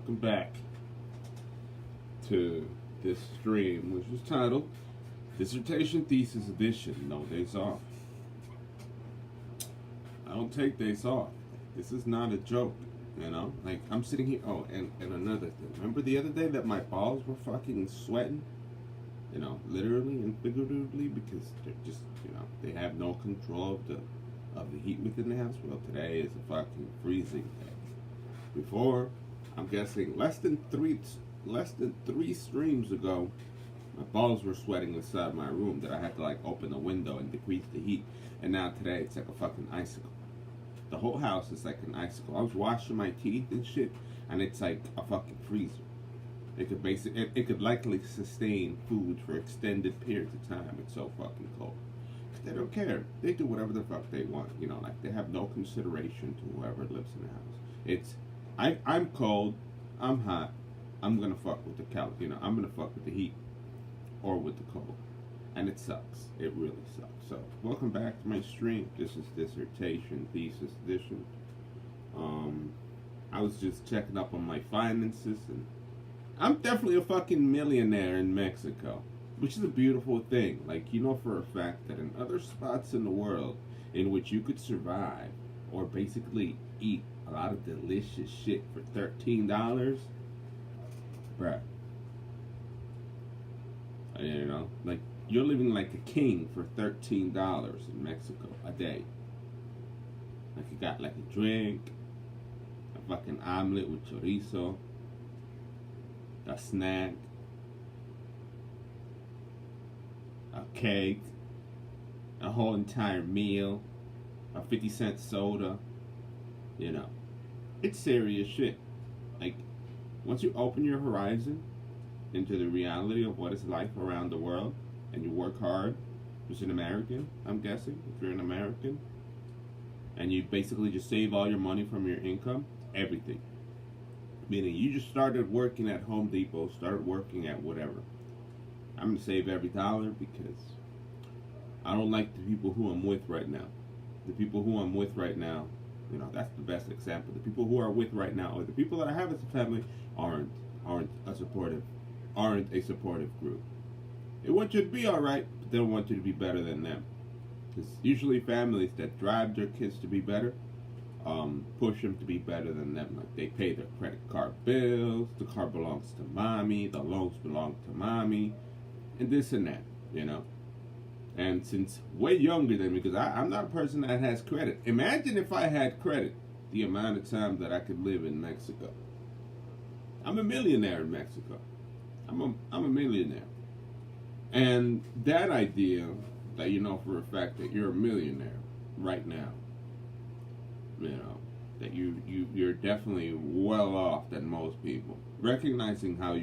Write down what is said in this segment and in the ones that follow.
welcome back to this stream, which is titled Dissertation Thesis Edition, No Days Off. I don't take days off. This is not a joke, you know? Like, I'm sitting here, oh, and another thing. Remember the other day that my balls were fucking sweating? You know, literally and figuratively, because they're just, you know, they have no control of the heat within the house. Well, today is a fucking freezing day. Before, I'm guessing less than three streams ago, my balls were sweating inside my room that I had to like open the window and decrease the heat. And now today it's like a fucking icicle. The whole house is like an icicle. I was washing my teeth and shit, and it's like a fucking freezer. It could likely sustain food for extended periods of time. It's so fucking cold. They don't care. They do whatever the fuck they want. You know, like they have no consideration to whoever lives in the house. I'm cold. I'm hot. I'm gonna fuck with the couch. You know, I'm gonna fuck with the heat or with the cold, and it sucks. It really sucks. So, welcome back to my stream. This is Dissertation Thesis Edition. I was just checking up on my finances, and I'm definitely a fucking millionaire in Mexico, which is a beautiful thing. Like, you know for a fact that in other spots in the world in which you could survive or basically eat a lot of delicious shit for $13, bruh. You know, like, you're living like a king for $13 in Mexico a day. Like, you got like a drink, a fucking omelet with chorizo, a snack, a cake, a whole entire meal, a 50-cent soda. You know, it's serious shit. Like, once you open your horizon into the reality of what it's like around the world, and you work hard as an American, I'm guessing, if you're an American, and you basically just save all your money from your income, everything. Meaning you just started working at Home Depot, started working at whatever. I'm going to save every dollar because I don't like the people who I'm with right now. The people who I'm with right now, you know, that's the best example. The people who are with right now, or the people that I have as a family, aren't a supportive group. They want you to be alright, but they don't want you to be better than them. Because usually families that drive their kids to be better, push them to be better than them. Like, they pay their credit card bills, the car belongs to mommy, the loans belong to mommy, and this and that, you know. And since way younger than me, because I'm not a person that has credit. Imagine if I had credit, the amount of time that I could live in Mexico. I'm a millionaire in Mexico. I'm a millionaire. And that idea that you know for a fact that you're a millionaire right now, you know, that you're definitely well off than most people. Recognizing how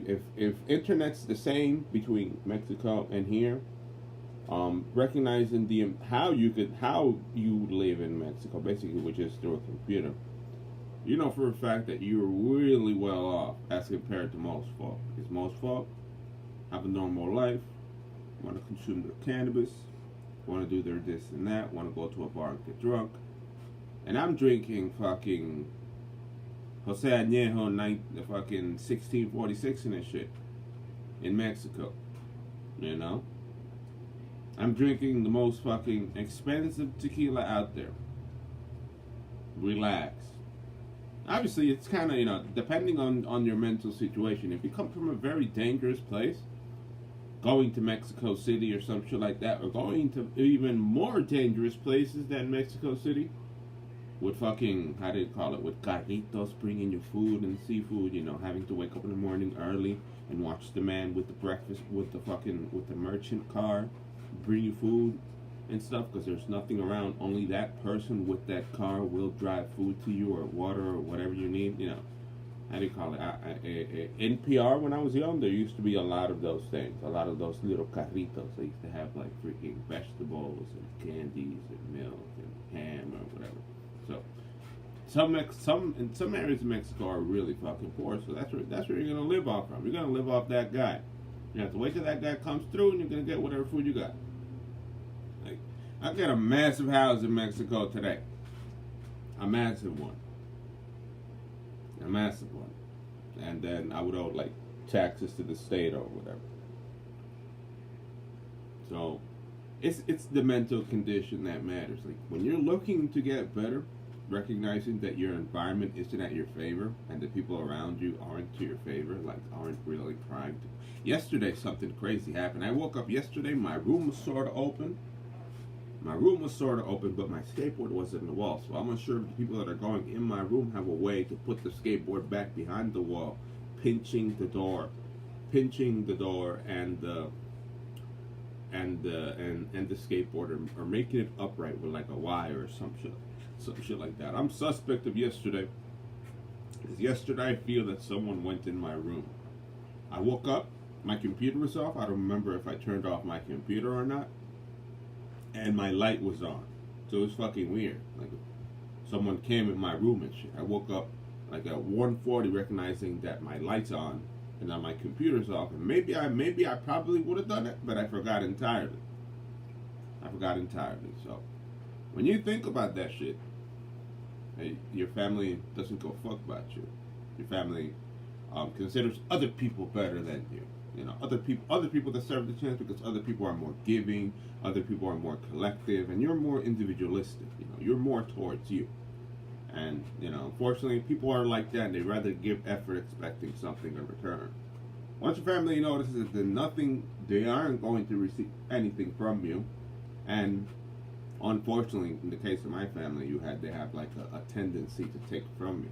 if internet's the same between Mexico and here, recognizing how you live in Mexico, basically, which is through a computer. You know for a fact that you're really well off as compared to most folk. Because most folk have a normal life, want to consume their cannabis, want to do their this and that, want to go to a bar and get drunk. And I'm drinking fucking Jose Añejo the fucking 1646 and that shit in Mexico. You know? I'm drinking the most fucking expensive tequila out there. Relax. Obviously, it's kind of, you know, depending on your mental situation. If you come from a very dangerous place, going to Mexico City or some shit like that, or going to even more dangerous places than Mexico City, with fucking, how do you call it, with carritos bringing you food and seafood, you know, having to wake up in the morning early and watch the man with the breakfast, with the merchant car bring you food and stuff, because there's nothing around. Only that person with that car will drive food to you, or water, or whatever you need. You know, how do you call it? In PR, when I was young, there used to be a lot of those things, a lot of those little carritos. They used to have like freaking vegetables and candies and milk and ham or whatever. So, in some areas of Mexico are really fucking poor. So that's where you're gonna live off from. You're gonna live off that guy. You have to wait till that guy comes through, and you're gonna get whatever food you got. Like, I got a massive house in Mexico today. A massive one. a massive one. And then I would owe like taxes to the state or whatever. So it's the mental condition that matters. Like when you're looking to get better, recognizing that your environment isn't at your favor and the people around you aren't to your favor, like aren't really primed. Yesterday something crazy happened. I woke up yesterday, my room was sort of open. But my skateboard was in the wall. So I'm unsure if the people that are going in my room have a way to put the skateboard back behind the wall, pinching the door and the skateboard, or making it upright with like a wire or some shit like that. I'm suspect of yesterday, because yesterday I feel that someone went in my room. I woke up, my computer was off. I don't remember if I turned off my computer or not, and my light was on. So it was fucking weird. Like someone came in my room and shit. I woke up like at 1:40, recognizing that my light's on and that my computer's off. And maybe I probably would have done it, but I forgot entirely. So when you think about that shit, hey, your family doesn't go fuck about you. Your family considers other people better than you. You know, other people deserve the chance because other people are more giving, other people are more collective, and you're more individualistic. You know, you're more towards you. And, you know, unfortunately, people are like that, and they rather give effort expecting something in return. Once your family notices that they aren't going to receive anything from you, and unfortunately, in the case of my family, they have like a tendency to take from you,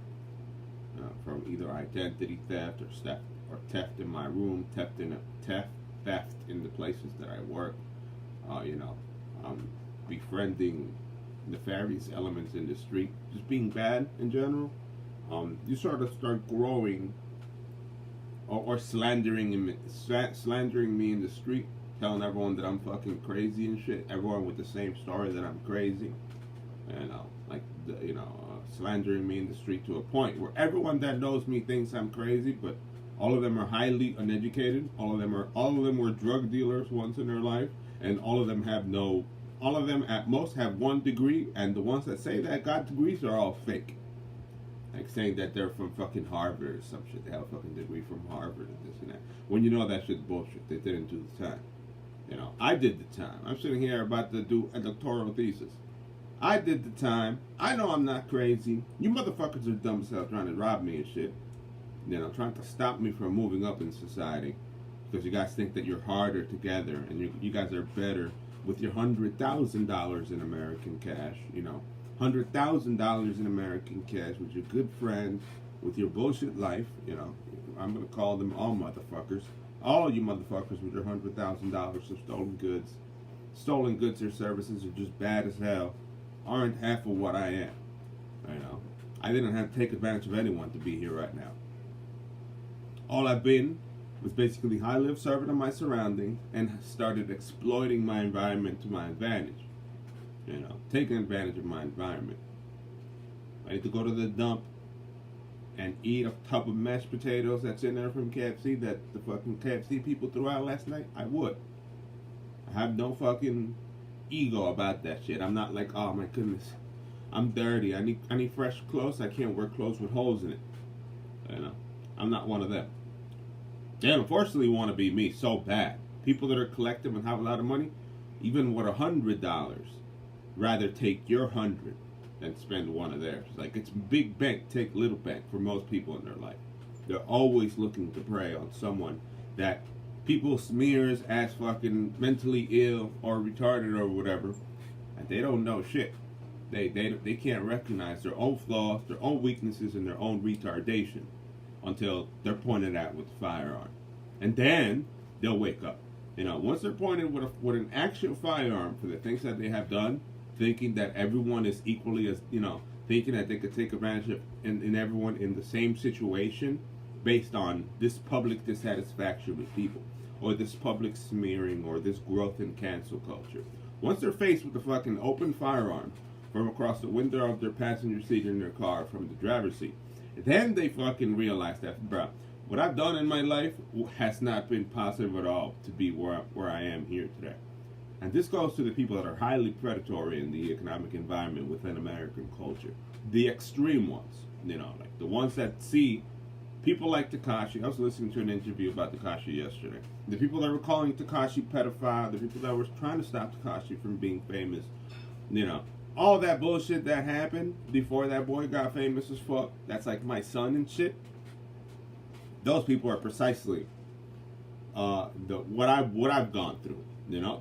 from either identity theft or theft in my room, theft in the places that I work, befriending nefarious elements in the street, just being bad in general. You sort of start growing or slandering me in the street, telling everyone that I'm fucking crazy and shit. Everyone with the same story that I'm crazy, slandering me in the street to a point where everyone that knows me thinks I'm crazy, but all of them are highly uneducated. All of them were drug dealers once in their life, and all of them at most have 1 degree, and the ones that say that got degrees are all fake. Like saying that they're from fucking Harvard or some shit. They have a fucking degree from Harvard and this and that. When you know that shit's bullshit. They didn't do the time. You know, I did the time. I'm sitting here about to do a doctoral thesis. I did the time. I know I'm not crazy. You motherfuckers are dumb as hell trying to rob me and shit. You know, trying to stop me from moving up in society. Because you guys think that you're harder together and you guys are better with your $100,000 in American cash, you know. $100,000 in American cash with your good friends, with your bullshit life, you know. I'm going to call them all motherfuckers. All you motherfuckers with your $100,000 of stolen goods. Stolen goods or services are just bad as hell. Aren't half of what I am. You know. I didn't have to take advantage of anyone to be here right now. All I've been was basically highly observant of my surroundings and started exploiting my environment to my advantage. You know, taking advantage of my environment. I need to go to the dump and eat a tub of mashed potatoes that's in there from KFC that the fucking KFC people threw out last night. I would. I have no fucking ego about that shit. I'm not like, oh my goodness, I'm dirty. I need fresh clothes. I can't wear clothes with holes in it. You know, I'm not one of them. They unfortunately want to be me so bad. People that are collective and have a lot of money, even with $100, rather take your 100 than spend one of theirs. Like, it's big bank, take little bank for most people in their life. They're always looking to prey on someone that people smears as fucking mentally ill or retarded or whatever, and they don't know shit. They can't recognize their own flaws, their own weaknesses, and their own retardation until they're pointed at with a firearm. And then they'll wake up. You know, once they're pointed with an actual firearm for the things that they have done, thinking that everyone is equally as, you know, thinking that they could take advantage of in everyone in the same situation based on this public dissatisfaction with people, or this public smearing, or this growth in cancel culture. Once they're faced with a fucking open firearm from across the window of their passenger seat in their car from the driver's seat, then they fucking realize that, bruh, what I've done in my life has not been positive at all to be where I am here today. And this goes to the people that are highly predatory in the economic environment within American culture. The extreme ones, like the ones that see people like Tekashi. I was listening to an interview about Tekashi yesterday. The people that were calling Tekashi pedophile, the people that were trying to stop Tekashi from being famous, all that bullshit that happened before that boy got famous as fuck, that's like my son and shit. Those people are precisely what I've gone through.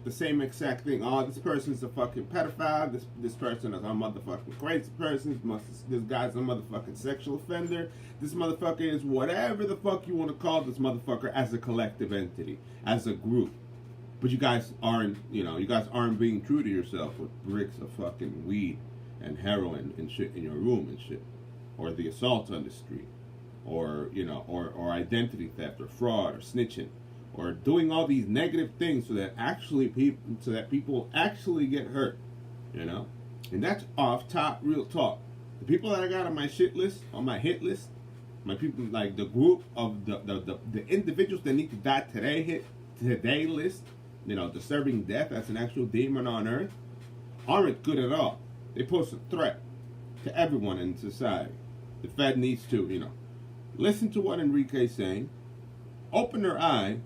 The same exact thing. Oh, this person's a fucking pedophile. This person is a motherfucking crazy person. This guy's a motherfucking sexual offender. This motherfucker is whatever the fuck you want to call this motherfucker as a collective entity, as a group. But you guys aren't being true to yourself with bricks of fucking weed and heroin and shit in your room and shit, or the assault on the street, or or identity theft or fraud or snitching, or doing all these negative things so that people actually get hurt, and that's off top, real talk. The people that I got on my shit list, on my hit list, my people, like the group of the individuals that need to die today list, deserving death as an actual demon on earth, aren't good at all. They pose a threat to everyone in society. The Fed needs to, listen to what Enrique's saying, open their eye,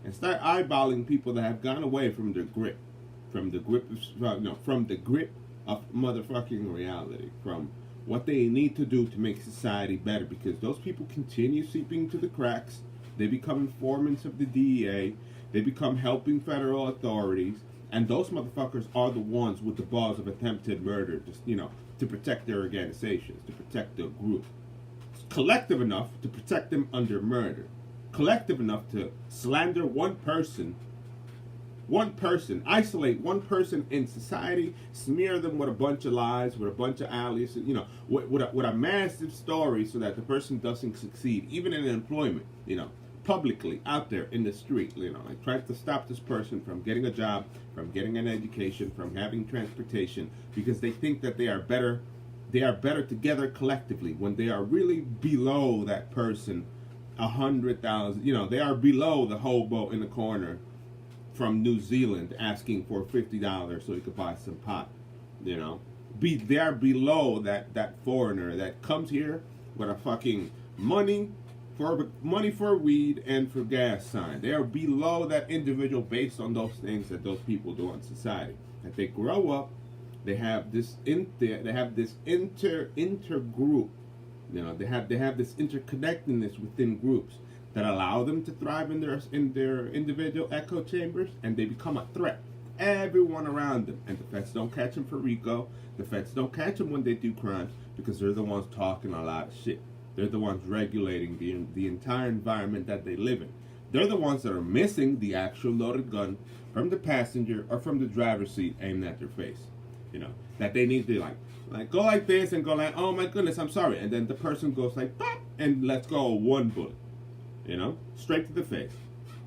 and start eyeballing people that have gone away from their grip, from the grip of motherfucking reality, from what they need to do to make society better, because those people continue seeping through the cracks. They become informants of the DEA. They become helping federal authorities, and those motherfuckers are the ones with the balls of attempted murder, just to protect their organizations, to protect their group. Collective enough to protect them under murder. Collective enough to slander one person, isolate one person in society, smear them with a bunch of lies, with a bunch of aliases, with a massive story so that the person doesn't succeed, even in employment, publicly out there in the street, like trying to stop this person from getting a job, from getting an education, from having transportation, because they think that they are better together collectively, when they are really below that person 100,000. They are below the hobo in the corner from New Zealand asking for $50 so he could buy some pot. They are below that foreigner that comes here with a fucking money for weed and for gas sign. They are below that individual based on those things that those people do in society. That they grow up, they have this intergroup. They have this interconnectedness within groups that allow them to thrive in their individual echo chambers, and they become a threat to everyone around them. And the feds don't catch them for RICO. The feds don't catch them when they do crimes, because they're the ones talking a lot of shit. They're the ones regulating the entire environment that they live in. They're the ones that are missing the actual loaded gun from the passenger or from the driver's seat aimed at their face. That they need to like go like this and go like, oh my goodness, I'm sorry. And then the person goes like, pop, and lets go of one bullet, straight to the face.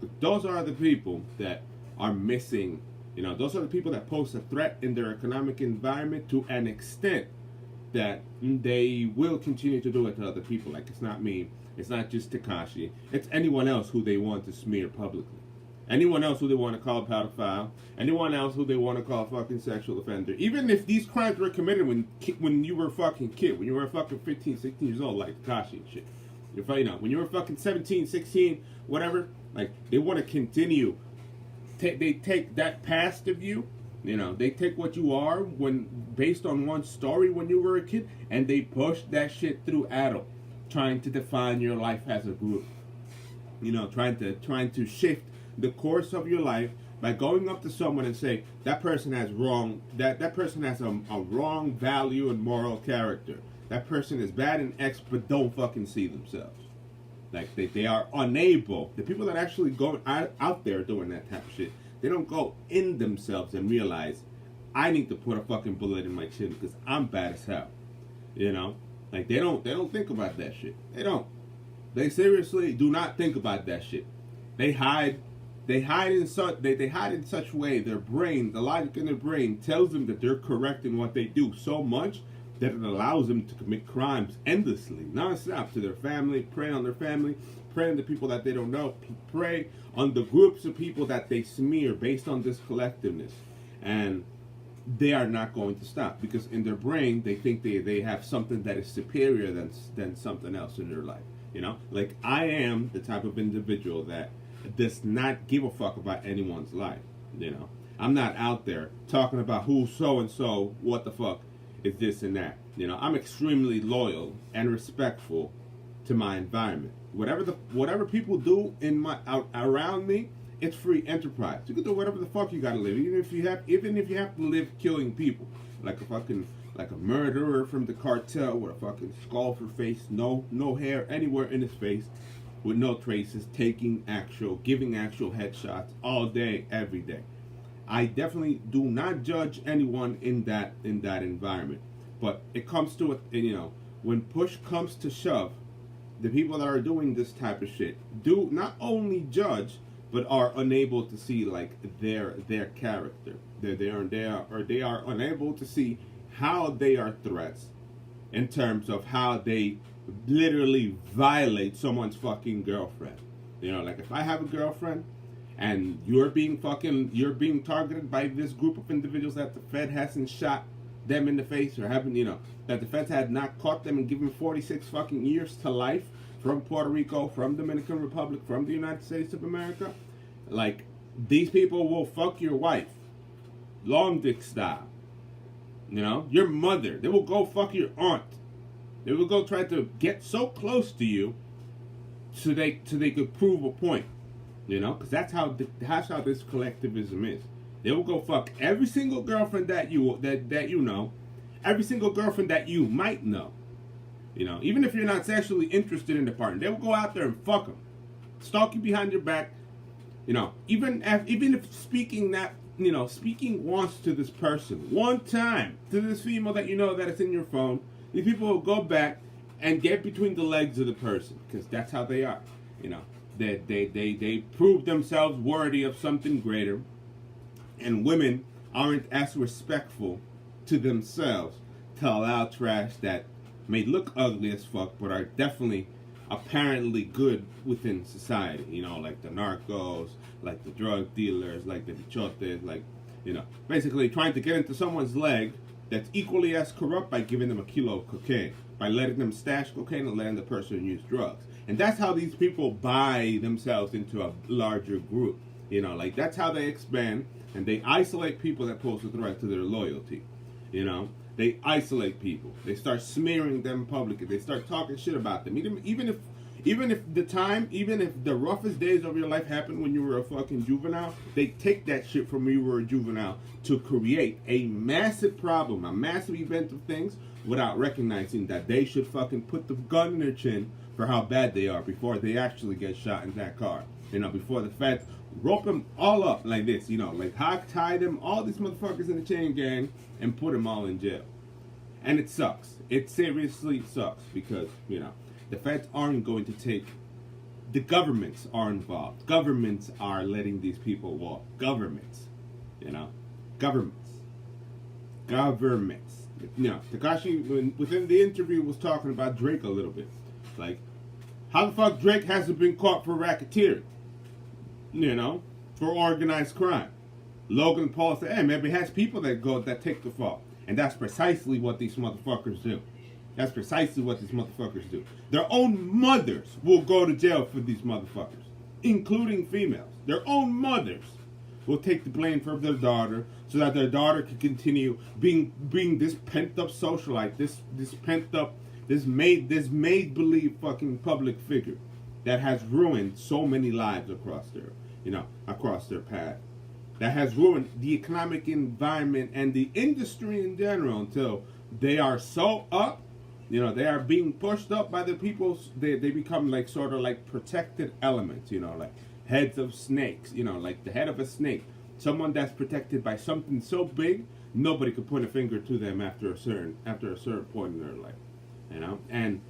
But those are the people that are missing, those are the people that pose a threat in their economic environment to an extent that they will continue to do it to other people. Like, it's not me, it's not just Tekashi, it's anyone else who they want to smear publicly. Anyone else who they want to call a pedophile, anyone else who they want to call a fucking sexual offender. Even if these crimes were committed when you were a fucking kid, when you were fucking 15, 16 years old, like Tekashi and shit. When you were fucking 17, 16, whatever, like, they want to continue. They take that past of you, they take what you are based on one story when you were a kid, and they push that shit through adult, trying to define your life as a group. Trying to shift the course of your life by going up to someone and say that person has that person has a wrong value and moral character. That person is bad in X but don't fucking see themselves. Like they are unable. The people that actually go out there doing that type of shit, they don't go in themselves and realize, I need to put a fucking bullet in my chin because I'm bad as hell. Like they don't think about that shit. They don't. They seriously do not think about that shit. They hide in such a way, their brain, the logic in their brain tells them that they're correct in what they do so much that it allows them to commit crimes endlessly, non-stop, to their family, prey on their family, prey on the people that they don't know, prey on the groups of people that they smear based on this collectiveness. And they are not going to stop, because in their brain they think they have something that is superior than something else in their life. You know, like I am the type of individual that does not give a fuck about anyone's life. You know, I'm not out there talking about who so and so, what the fuck is this and that. You know, I'm extremely loyal and respectful to my environment. Whatever people do in my around me, it's free enterprise. You can do whatever the fuck you gotta live, even if you have to live killing people, like a murderer from the cartel with a fucking skull for face, no hair anywhere in his face, with no traces, giving actual headshots all day, every day. I definitely do not judge anyone in that environment, but it comes to it, and you know, when push comes to shove, the people that are doing this type of shit do not only judge, but are unable to see like their character. They are unable to see how they are threats in terms of how they literally violate someone's fucking girlfriend. You know, like if I have a girlfriend and you're being targeted by this group of individuals that the Fed hasn't shot them in the face, or haven't, you know, that the feds had not caught them and given 46 fucking years to life from Puerto Rico, from Dominican Republic, from the United States of America, like, these people will fuck your wife, long dick style. You know, your mother. They will go fuck your aunt. They will go try to get so close to you so they could prove a point. You know, because that's how this collectivism is. They will go fuck every single girlfriend that you know, every single girlfriend that you might know. You know, even if you're not sexually interested in the partner, they will go out there and fuck them, stalk you behind your back. You know, even if speaking once to this person, one time to this female that you know that is in your phone, these people will go back and get between the legs of the person, because that's how they are. You know, they prove themselves worthy of something greater. And women aren't as respectful to themselves to allow trash that may look ugly as fuck, but are definitely apparently good within society. You know, like the narcos, like the drug dealers, like the bichotes, like, you know, basically trying to get into someone's leg that's equally as corrupt by giving them a kilo of cocaine, by letting them stash cocaine and letting the person use drugs. And that's how these people buy themselves into a larger group. You know, like, that's how they expand, and they isolate people that pose a threat to their loyalty. You know, they isolate people. They start smearing them publicly. They start talking shit about them. Even if the roughest days of your life happened when you were a fucking juvenile, they take that shit from when you were a juvenile to create a massive problem, a massive event of things, without recognizing that they should fucking put the gun in their chin for how bad they are before they actually get shot in that car. You know, before the feds rope them all up like this, you know, like hog tie them, all these motherfuckers in the chain gang, and put them all in jail. And it sucks. It seriously sucks, because, you know, the feds aren't going to take, the governments are involved. Governments are letting these people walk. Governments, you know, governments. You know, Tekashi, within the interview, was talking about Drake a little bit. Like, how the fuck Drake hasn't been caught for racketeering? You know, for organized crime. Logan Paul said, hey, maybe it has people that take the fall. And that's precisely what these motherfuckers do. That's precisely what these motherfuckers do. Their own mothers will go to jail for these motherfuckers, including females. Their own mothers will take the blame for their daughter, so that their daughter can continue being this pent up socialite, this made believe fucking public figure that has ruined so many lives across their path. That has ruined the economic environment and the industry in general, until they are so up, you know, they are being pushed up by the people. They become like sort of like protected elements, you know, like heads of snakes, you know, like the head of a snake. Someone that's protected by something so big, nobody could point a finger to them after a certain point in their life, you know. And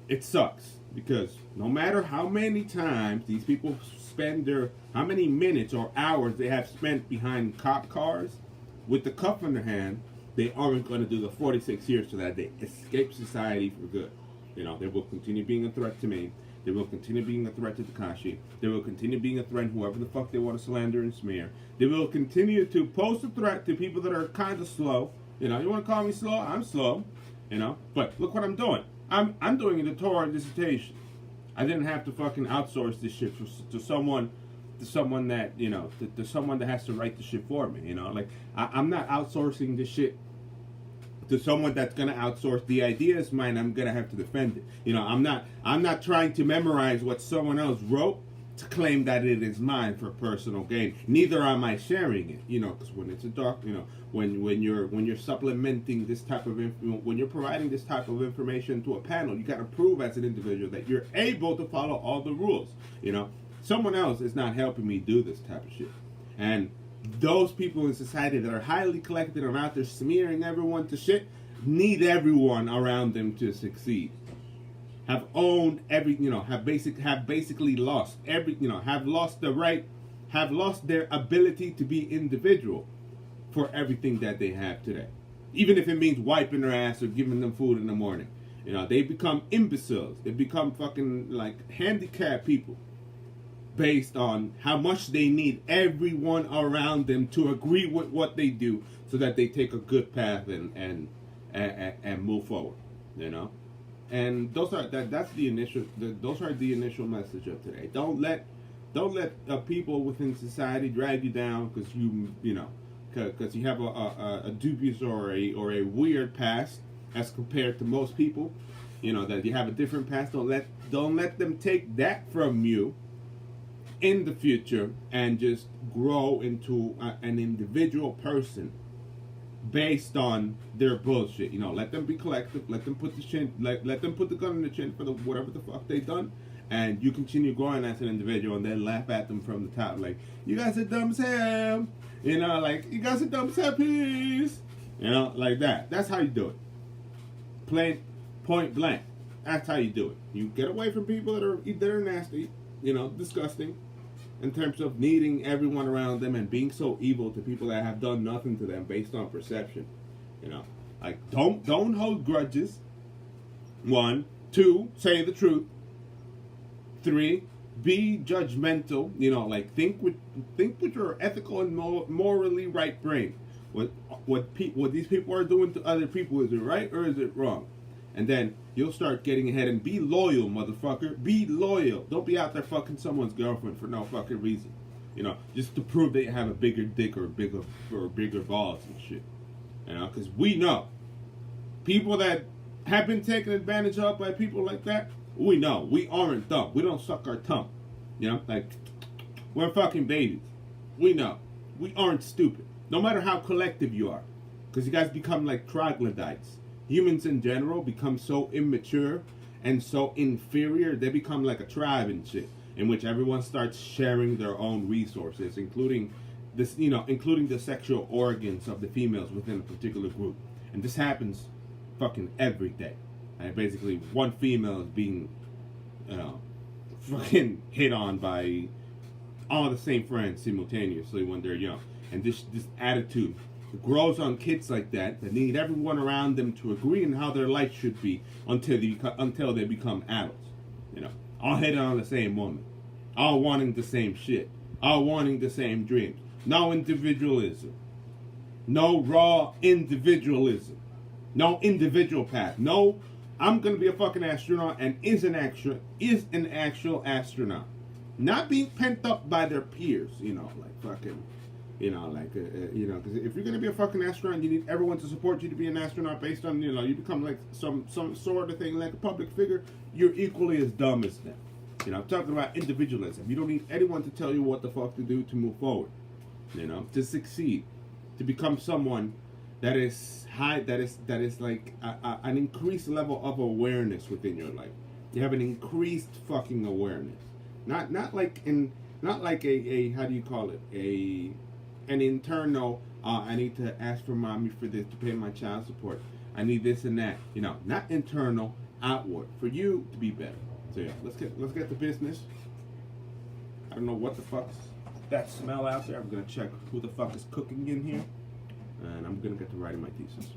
it sucks, because no matter how many times these people spend how many minutes or hours they have spent behind cop cars with the cuff in their hand, they aren't going to do the 46 years so that they escape society for good. You know, they will continue being a threat to me. They will continue being a threat to Takashi. They will continue being a threat whoever the fuck they want to slander and smear. They will continue to pose a threat to people that are kind of slow. You know, you want to call me slow? I'm slow. You know, but look what I'm doing. I'm doing a doctoral dissertation. I didn't have to fucking outsource this shit to someone that, you know, to someone that has to write the shit for me. You know, like I'm not outsourcing this shit to someone that's gonna outsource. The idea is mine. I'm gonna have to defend it. You know, I'm not trying to memorize what someone else wrote to claim that it is mine for personal gain. Neither am I sharing it. You know, because when it's a dark, you know, when you're supplementing this type of when you're providing this type of information to a panel, you got to prove as an individual that you're able to follow all the rules. You know, someone else is not helping me do this type of shit, and those people in society that are highly collected and out there smearing everyone to shit need everyone around them to succeed. Have owned every, you know, have basically lost every, you know, have lost their ability to be individual for everything that they have today. Even if it means wiping their ass or giving them food in the morning. You know, they become imbeciles. They become fucking like handicapped people based on how much they need everyone around them to agree with what they do so that they take a good path and move forward, you know. And those are the initial message of today. Don't let people within society drag you down because because you have a dubious or a weird past as compared to most people. You know, that you have a different past. Don't let them take that from you in the future and just grow into an individual person based on their bullshit. You know, let them be collective. Let them put the gun in the chin for whatever the fuck they done, and you continue growing as an individual, and then laugh at them from the top, like, you guys are dumb as hell. You know, like, you guys are dumb as hell, please. You know, like that. That's how you do it. Plain, point blank. That's how you do it. You get away from people that are nasty, you know, disgusting, in terms of needing everyone around them and being so evil to people that have done nothing to them based on perception. You know, like, don't hold grudges. 1, 2, say the truth. 3, be judgmental. You know, like, think with your ethical and morally right brain. What these people are doing to other people, is it right or is it wrong? And then you'll start getting ahead and be loyal, motherfucker. Be loyal. Don't be out there fucking someone's girlfriend for no fucking reason. You know, just to prove they have a bigger dick or bigger balls and shit. You know, because we know people that have been taken advantage of by people like that. We know we aren't dumb. We don't suck our tongue. You know, like, we're fucking babies. We know we aren't stupid. No matter how collective you are, because you guys become like troglodytes. Humans in general become so immature and so inferior, they become like a tribe and shit, in which everyone starts sharing their own resources, including the sexual organs of the females within a particular group. And this happens fucking every day. And basically, one female is being, you know, fucking hit on by all the same friends simultaneously when they're young. And this attitude grows on kids like that need everyone around them to agree on how their life should be until they become adults. You know, all headed on the same woman, all wanting the same shit, all wanting the same dreams. No individualism, no raw individualism, no individual path. No, I'm gonna be a fucking astronaut and is an actual astronaut, not being pent up by their peers. You know, like fucking. You know, like, you know, because if you're going to be a fucking astronaut, you need everyone to support you to be an astronaut based on, you know, you become like some sort of thing, like a public figure, you're equally as dumb as them. You know, I'm talking about individualism. You don't need anyone to tell you what the fuck to do to move forward, you know, to succeed, to become someone that is high, that is like an increased level of awareness within your life. You have an increased fucking awareness. Not like a how do you call it? An internal, I need to ask for mommy for this to pay my child support. I need this and that. You know, not internal, outward. For you to be better. So yeah, let's get to business. I don't know what the fuck's that smell out there. I'm gonna check who the fuck is cooking in here, and I'm gonna get to writing my thesis.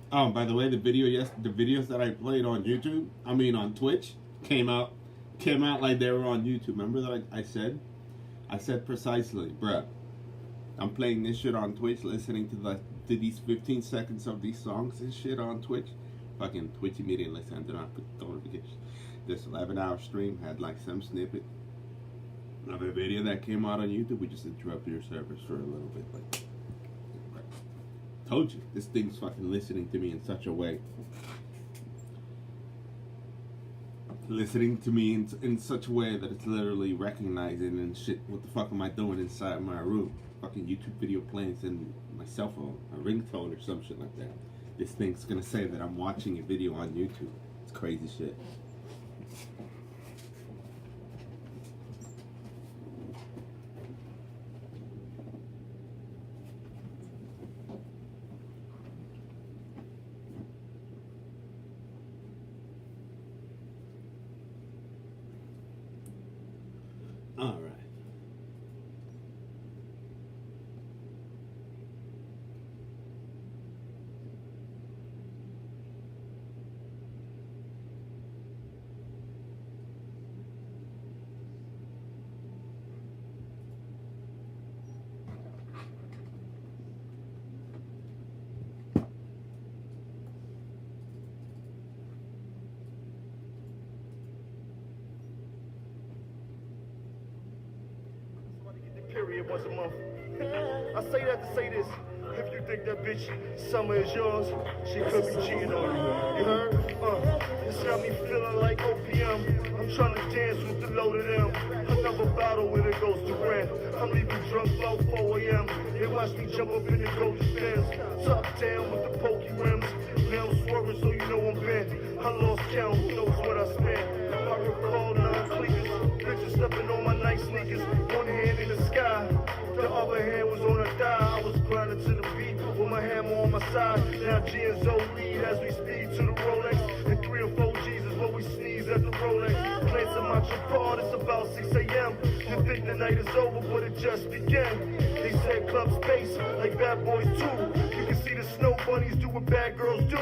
Oh, by the way, the videos that I played on YouTube, I mean on Twitch, came out, came out like they were on YouTube. Remember that I said precisely, bruh. I'm playing this shit on Twitch, listening to these 15 seconds of these songs and shit on Twitch. Fucking Twitch immediately sent it on notifications. This 11-hour stream had like some snippet of a video that came out on YouTube. We just interrupted your service for a little bit. Like, told you, this thing's fucking listening to me in such a way. Listening to me in such a way that it's literally recognizing and shit. What the fuck am I doing inside my room? Fucking YouTube video playing in my cell phone, a ringtone or some shit like that. This thing's gonna say that I'm watching a video on YouTube. It's crazy shit. crib once a month. I say that to say this. If you think that bitch summer is yours, she could be cheating on you. You heard? This got me feeling like opium. I'm trying to dance with the load of them. Another bottle when it goes to rent. I'm leaving drunk about 4 a.m. They watch me jump up in the golden stairs. Top down with the pokey rims. Now I'm swerving so you know I'm bent. I lost count, who knows what I spent. I recall the uncleavers. Bitches stepping on my nice sneakers. One hand in the sky. The other hand was on a thigh. I was grinding to the beat with my hammer on my side. Now G and Zoe lead as we speed to the Rolex. And 3 or 4 G's is what we sneeze at the Rolex. Glancing my chapard, it's about 6 a.m. You think the night is over, but it just began. They said club space, like Bad Boys 2. You can see the snow bunnies do what bad girls do.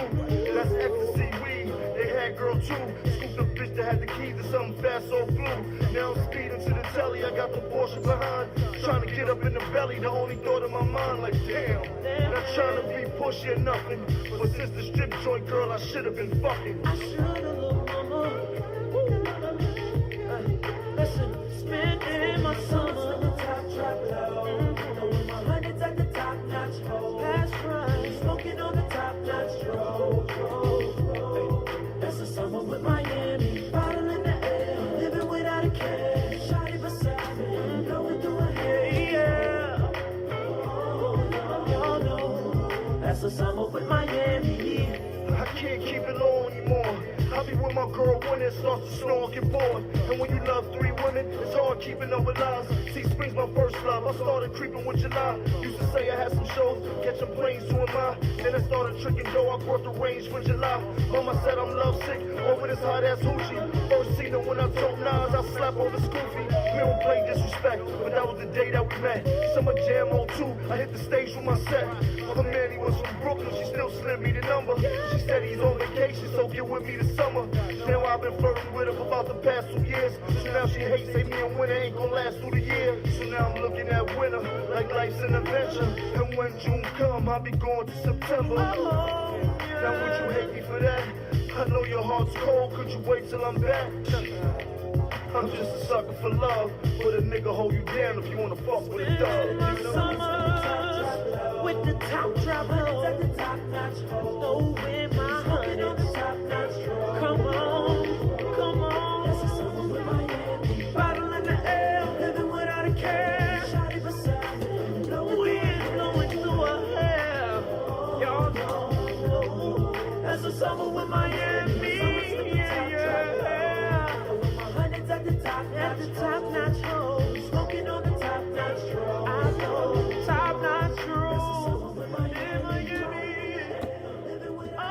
That's ecstasy weed, they had girl too. Scooped a bitch that had the keys to something fast so blue. Now I'm speeding to the telly, I got the Porsche behind. Trying to get up in the belly, the only thought in my mind, like damn. Not trying to be pushy or nothing, but since the strip joint girl, I should have been fucking. I should have, little mama. Listen, spending my summer. Top drop low. With my hundreds at the top notch hole. That's right. Smoking on the top notch roll. That's the summer with Miami. Bottle in the air. Living without a care. Shawty beside me. Going through her hair. Yeah. Oh, y'all know. That's the summer with Miami. I can't keep it low anymore. I be with my girl when it starts to snow, I get bored. And when you love 3 women, it's hard keeping up with lies. See, spring's my first love. I started creeping with July. Used to say I had some shows, catching planes, who am I? Then I started tricking dough, I brought the range for July. Mama said I'm lovesick over this hot ass hoochie. First seen her when I told Nas, I slap over Scoopy. Me don't play disrespect, but that was the day that we met. Summer Jam on 2, I hit the stage with my set. Other man, he was from Brooklyn, she still slid me the number. She said he's on vacation, so get with me this summer. Now I've been flirting with her for about the past 2 years. So now she hates, say me and winter ain't gonna last through the year. So now I'm looking at winter, like life's an adventure. And when June come, I'll be going to September. Now would you hate me for that? I know your heart's cold, could you wait till I'm back? I'm just a sucker for love, but a nigga hold you down if you wanna fuck with a dog. My summer with the top drop low. At the top notch hole. With my honey on the top notch roll. Come on, come on. That's the summer with Miami. Bottle in the air, living without a care. Shawty beside me, wind blowing through her hair. Y'all know that's the summer with Miami. At the top notch hole, smoking on the top notch roll. I know, top notch roll. In Miami. Oh.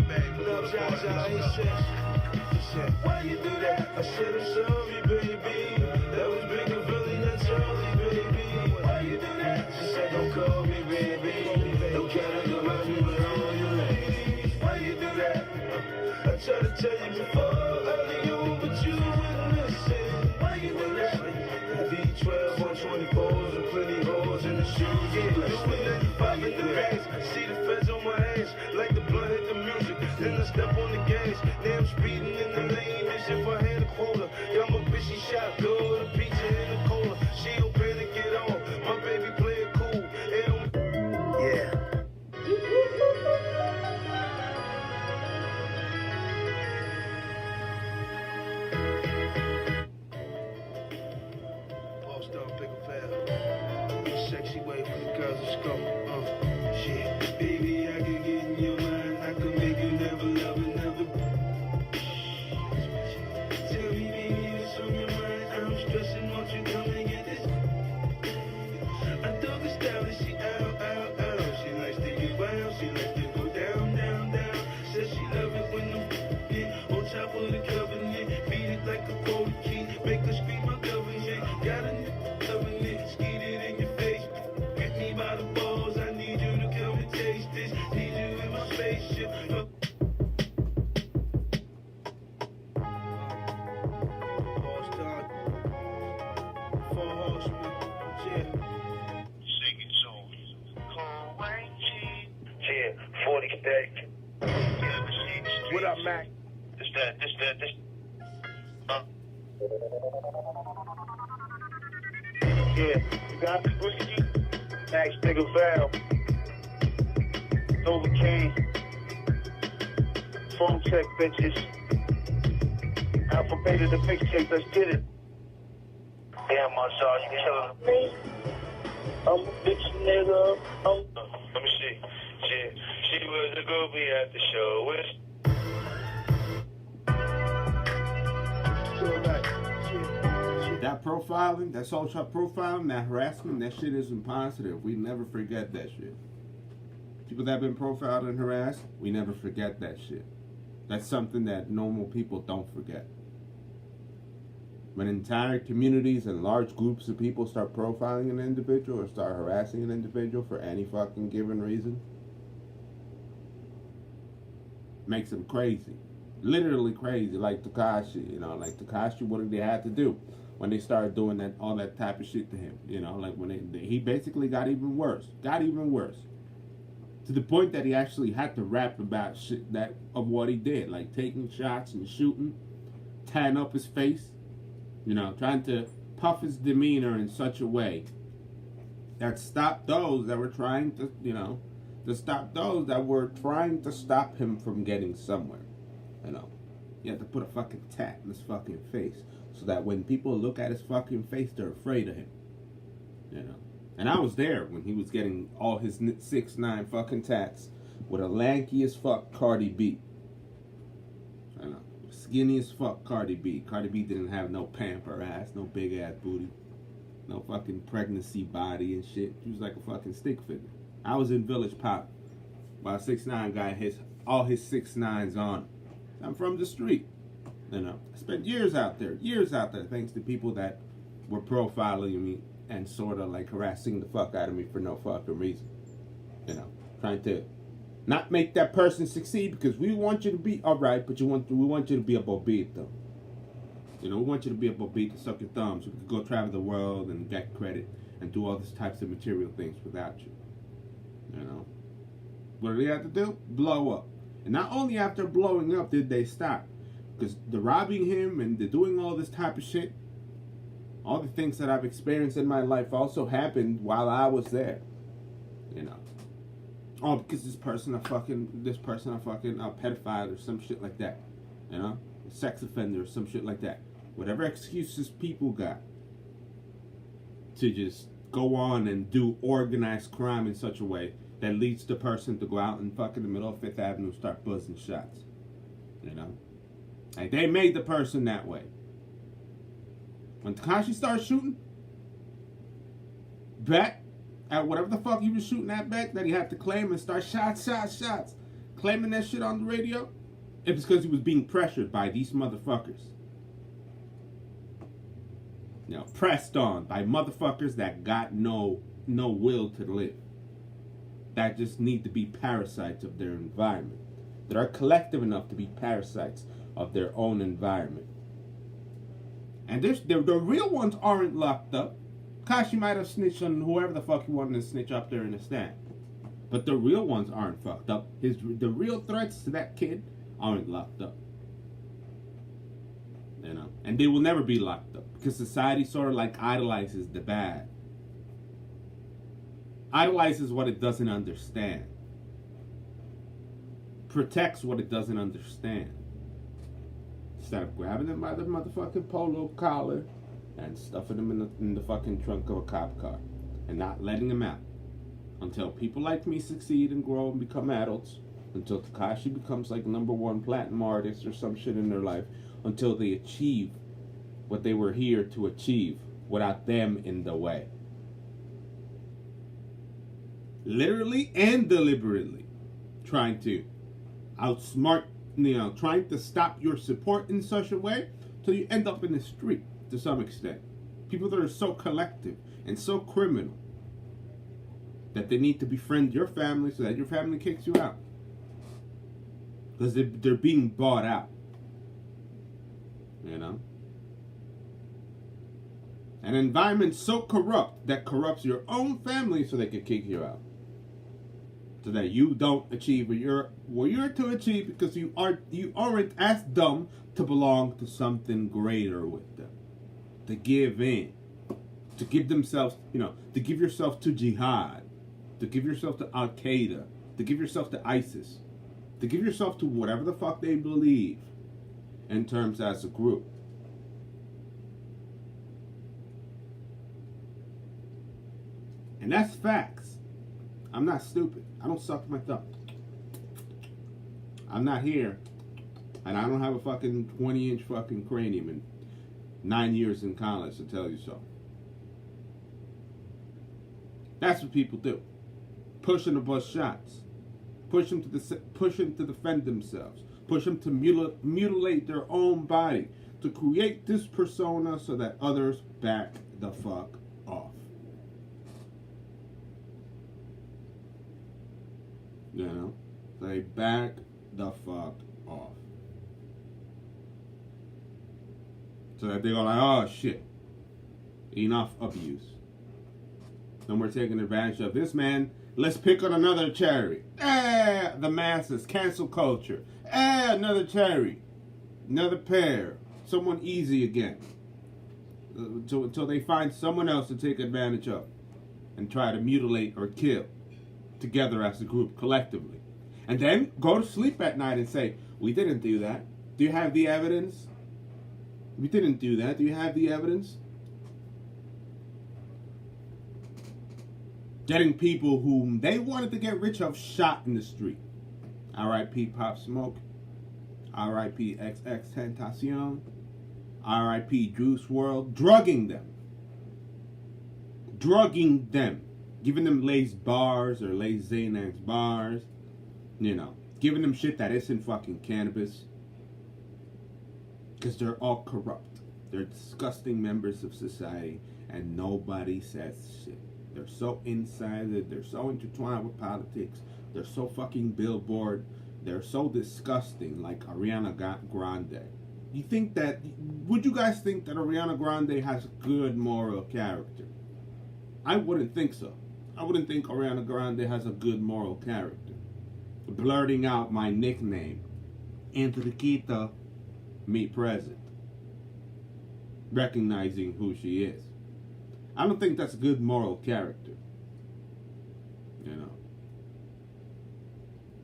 Now, Jaja, he said, why you do that? I said, I'm sorry, baby. That was big and Philly, not Charlie, baby. Why you do that? She said, don't call me, baby. Don't categorize me with all your ladies. Why you do that? I tried to tell you before, early on, but you wouldn't listen. Why you do that? V12 124s and plenty holes in the shoes. Yeah, doing 95 in the bags. See the feds on my hands, like the blood hit the music. Then I step on the gas. Now I'm speeding in the lane. As if I had a quota. Yeah, I'm a bitch, she shot good. A pizza in the cola. She don't panic at all. My baby play it cool. It don't... Yeah. Lost on pick a fair. Sexy way for the girls to come. Shit. Baby, I can get in your mind. I can make you never love another. Tell me, baby, what's on your mind? I'm stressing, won't you come and get this? I thought the style that she out. She likes to get wild, she likes to go down. Says she love it when I'm on top of the covenant. Beat it like a cold key, make her scream my government. Got a nigga loving it, skeet it in your face. Grip me by the balls, I need you to come and taste this. Need you in my spaceship. Yeah, 40 stack. What up, Mac? This. Yeah, you got the whiskey? Max, nigga, Val. Nova King. Phone check, bitches. Alpha Beta, the mixtape, let's get it. Yeah, Marshall, you killing me. I'm a bitch, nigga. Let me see. She was a groupie at the show. That profiling, that social profiling, that harassment, that shit isn't positive. We never forget that shit. People that have been profiled and harassed, we never forget that shit. That's something that normal people don't forget. When entire communities and large groups of people start profiling an individual or start harassing an individual for any fucking given reason, makes them crazy. Literally crazy, like Tekashi, you know, like Tekashi, what did they have to do when they started doing that, all that type of shit to him, you know, like when he basically got even worse, to the point that he actually had to rap about shit that of what he did, like taking shots and shooting, tying up his face, you know, trying to puff his demeanor in such a way that stopped those that were trying to, you know, to stop those that were trying to stop him from getting somewhere. You know, you have to put a fucking tat in his fucking face so that when people look at his fucking face, they're afraid of him. You know, and I was there when he was getting all his 6'9" fucking tats with a lanky as fuck Cardi B. I know, skinny as fuck Cardi B. Cardi B didn't have no pamper ass, no big ass booty, no fucking pregnancy body and shit. She was like a fucking stick figure. I was in Village Pop while a 6'9" guy hits all his 6'9s on. I'm from the street, you know. I spent years out there, thanks to people that were profiling me and sort of like harassing the fuck out of me for no fucking reason. You know, trying to not make that person succeed because we want you to be alright, but we want you to be a bobito. You know, we want you to be a bobito, suck your thumbs, so we can go travel the world and get credit and do all these types of material things without you. You know, what did they have to do? Blow up. And not only after blowing up did they stop, because the robbing him and the doing all this type of shit, all the things that I've experienced in my life also happened while I was there. You know, all because this person a pedophile or some shit like that. You know, a sex offender or some shit like that. Whatever excuses people got to just go on and do organized crime in such a way that leads the person to go out and fuck in the middle of 5th Avenue and start buzzing shots. You know? Like, they made the person that way. When Tekashi started shooting, back at whatever the fuck he was shooting at back, that he had to claim and start shots. claiming that shit on the radio, it's because he was being pressured by these motherfuckers. You know, pressed on by motherfuckers that got no will to live. That just need to be parasites of their environment. That are collective enough to be parasites of their own environment. And the real ones aren't locked up. Kashi might have snitched on whoever the fuck he wanted to snitch up there in the stand. But the real ones aren't fucked up. The real threats to that kid aren't locked up. You know? And they will never be locked up. Because society sort of like idolizes the bad. Idolizes what it doesn't understand. Protects what it doesn't understand. Instead of grabbing them by the motherfucking polo collar and stuffing them in the fucking trunk of a cop car and not letting them out until people like me succeed and grow and become adults, until Tekashi becomes like #1 platinum artist or some shit in their life, until they achieve what they were here to achieve without them in the way. Literally and deliberately trying to outsmart, trying to stop your support in such a way till you end up in the street to some extent. People that are so collective and so criminal that they need to befriend your family so that your family kicks you out. Because they're being bought out. You know? An environment so corrupt that corrupts your own family so they can kick you out. So that you don't achieve what you're to achieve because you aren't as dumb to belong to something greater with them. To give in. To give themselves, to give yourself to jihad. To give yourself to Al Qaeda. To give yourself to ISIS. To give yourself to whatever the fuck they believe in terms as a group. And that's facts. I'm not stupid. I don't suck my thumb. I'm not here. And I don't have a fucking 20-inch fucking cranium and 9 years in college to tell you so. That's what people do. Push them to bust shots. Push them to defend themselves. Push them to mutilate their own body. To create this persona so that others back the fuck off. They back the fuck off. So that they go like, oh shit, enough abuse. No more taking advantage of this man. Let's pick on another cherry. The masses, cancel culture. Another cherry. Another pear. Someone easy again. Until they find someone else to take advantage of. And try to mutilate or kill. Together as a group, collectively. And then go to sleep at night and say, we didn't do that. Do you have the evidence? We didn't do that. Do you have the evidence? Getting people whom they wanted to get rich of shot in the street. R.I.P. Pop Smoke. R.I.P. XXXTentacion. R.I.P. Juice WRLD. Drugging them. Drugging them. Giving them Lay's bars or Lay's Xanax bars. Giving them shit that isn't fucking cannabis. Because they're all corrupt. They're disgusting members of society. And nobody says shit. They're so inside. They're so intertwined with politics. They're so fucking billboard. They're so disgusting, like Ariana Grande. Would you guys think that Ariana Grande has good moral character? I wouldn't think so. I wouldn't think Ariana Grande has a good moral character. Blurting out my nickname, Enriqueta, me present. Recognizing who she is. I don't think that's a good moral character.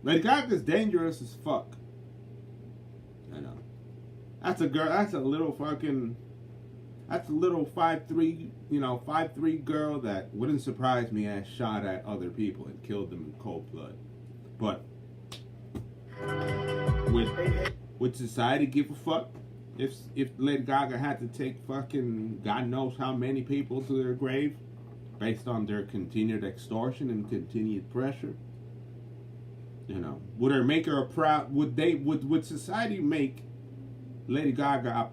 Lady Gaga's dangerous as fuck. That's a girl, that's a little 5'3", 5'3" girl that wouldn't surprise me as shot at other people and killed them in cold blood. But would society give a fuck if Lady Gaga had to take fucking God knows how many people to their grave based on their continued extortion and continued pressure? You know, would her make her a proud? Would society make Lady Gaga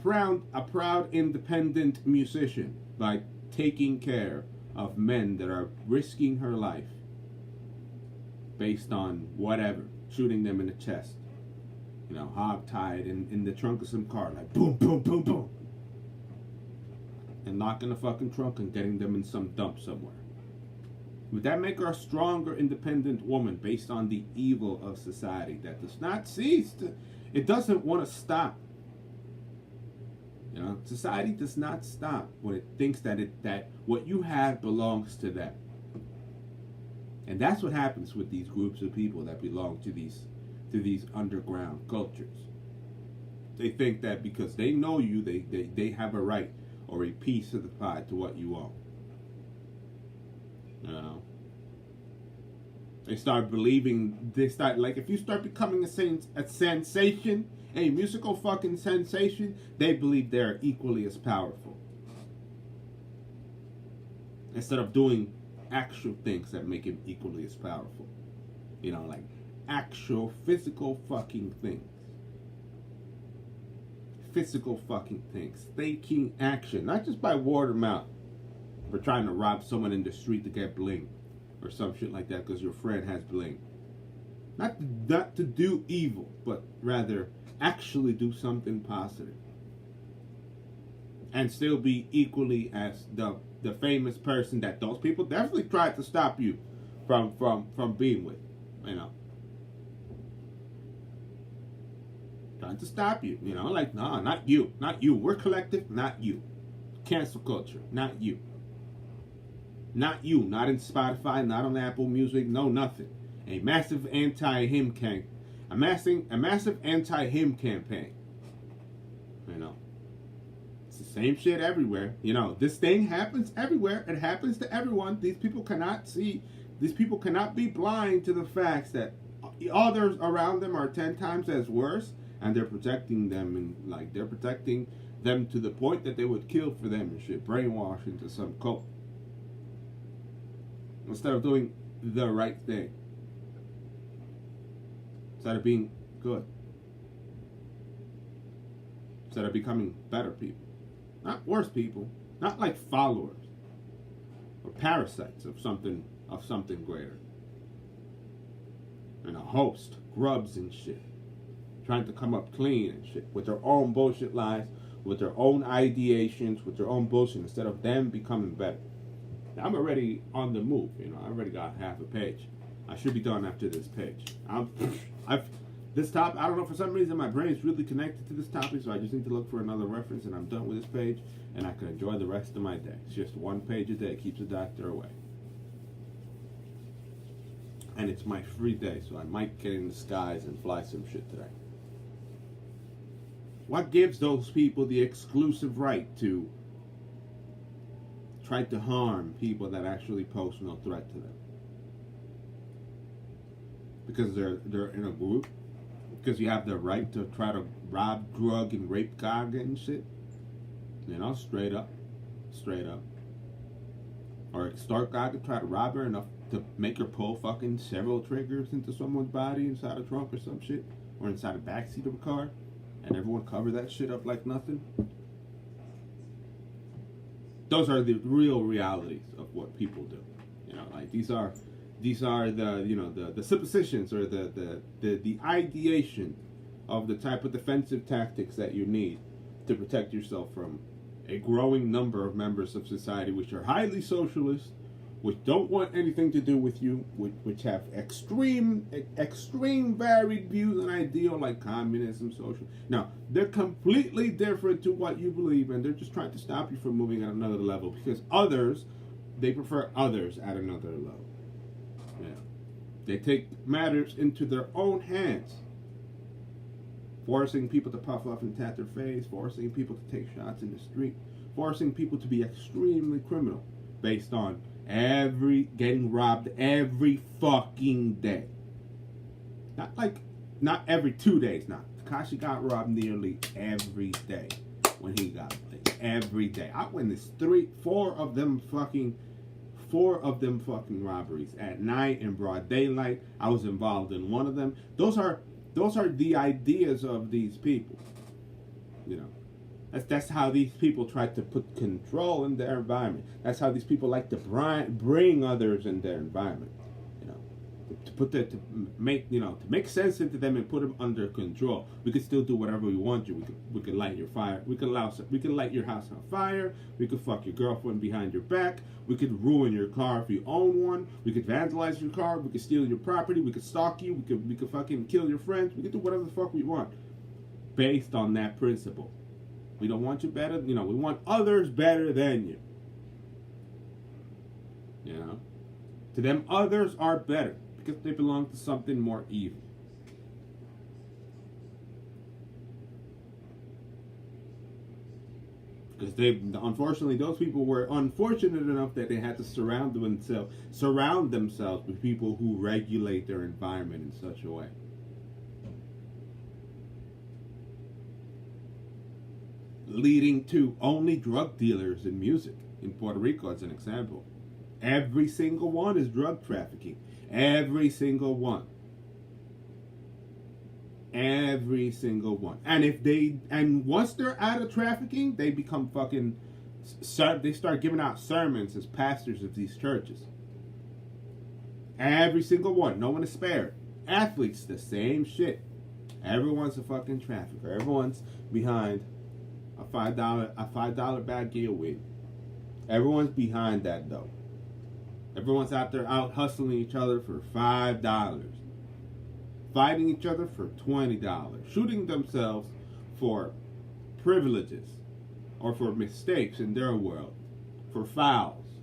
a proud independent musician by taking care of men that are risking her life based on whatever, shooting them in the chest, you know, hog-tied in the trunk of some car, like boom, boom, boom, boom, and locking the fucking trunk and getting them in some dump somewhere? Would that make her a stronger, independent woman based on the evil of society that does not cease? It doesn't want to stop. You know, society does not stop when it thinks that what you have belongs to them. And that's what happens with these groups of people that belong to these underground cultures. They think that because they know you, they have a right or a piece of the pie to what you own. You know, they start believing. Like, if you start becoming a sensation, a musical fucking sensation, they believe they're equally as powerful. Instead of doing actual things that make him equally as powerful. You know, like actual physical fucking things. Physical fucking things. Taking action, not just by word of mouth. For trying to rob someone in the street to get bling or some shit like that because your friend has bling. Not to do evil, but rather actually do something positive. And still be equally as the famous person that those people definitely tried to stop you from being with. You know. Trying to stop you. You know, like, no, not you. Not you. We're collective, not you. Cancel culture, not you. Not you, not in Spotify, not on Apple Music, no nothing. A massive anti-him campaign. A massive anti-him campaign. You know. It's the same shit everywhere. You know, this thing happens everywhere. It happens to everyone. These people cannot see. These people cannot be blind to the facts that others around them are 10 times as worse, and they're protecting them, and like they're protecting them to the point that they would kill for them and shit, brainwash into some cult. Instead of doing the right thing. Instead of being good. Instead of becoming better people. Not worse people. Not like followers. Or parasites of something greater. And a host. Grubs and shit. Trying to come up clean and shit. With their own bullshit lies. With their own ideations. With their own bullshit. Instead of them becoming better. I'm already on the move, you know. I already got half a page. I should be done after this page. This topic, I don't know, for some reason my brain is really connected to this topic, so I just need to look for another reference, and I'm done with this page, and I can enjoy the rest of my day. It's just one page a day, keeps the doctor away. And it's my free day, so I might get in the skies and fly some shit today. What gives those people the exclusive right to try to harm people that actually pose no threat to them? Because they're in a group? Because you have the right to try to rob, drug, and rape Gaga and shit? You know, straight up. Or start Gaga, try to rob her enough to make her pull fucking several triggers into someone's body inside a trunk or some shit? Or inside a backseat of a car? And everyone cover that shit up like nothing? Those are the real realities of what people do. You know, like these are the, you know, the suppositions or the ideation of the type of defensive tactics that you need to protect yourself from a growing number of members of society which are highly socialist, which don't want anything to do with you, which have extreme varied views and ideal like communism, social. Now, they're completely different to what you believe, and they're just trying to stop you from moving at another level because they prefer others at another level. Yeah. They take matters into their own hands, forcing people to puff off and tat their face, forcing people to take shots in the street, forcing people to be extremely criminal based on getting robbed every fucking day. Not every 2 days. Now, Tekashi got robbed nearly every day when he got bling. Every day. I witnessed 4 of them fucking 4 of them fucking robberies at night in broad daylight. I was involved in one of them. Those are the ideas of these people. You know, that's how these people try to put control in their environment. That's how these people like to bring others in their environment. You know, to make sense into them and put them under control. We could still do whatever we want to. We could light your fire. We could light your house on fire. We could fuck your girlfriend behind your back. We could ruin your car if you own one. We could vandalize your car. We could steal your property. We could stalk you. We could fucking kill your friends. We could do whatever the fuck we want, based on that principle. We don't want you better. We want others better than you. You know, to them, others are better because they belong to something more evil. Because unfortunately, those people were unfortunate enough that they had to surround themselves with people who regulate their environment in such a way. Leading to only drug dealers in music in Puerto Rico, as an example. Every single one is drug trafficking. Every single one. Every single one. And once they're out of trafficking, they become fucking, they start giving out sermons as pastors of these churches. Every single one. No one is spared. Athletes, the same shit. Everyone's a fucking trafficker. Everyone's behind a $5 bag of weed. Everyone's behind that though. Everyone's out there out hustling each other for $5. Fighting each other for $20. Shooting themselves for privileges or for mistakes in their world. For fouls.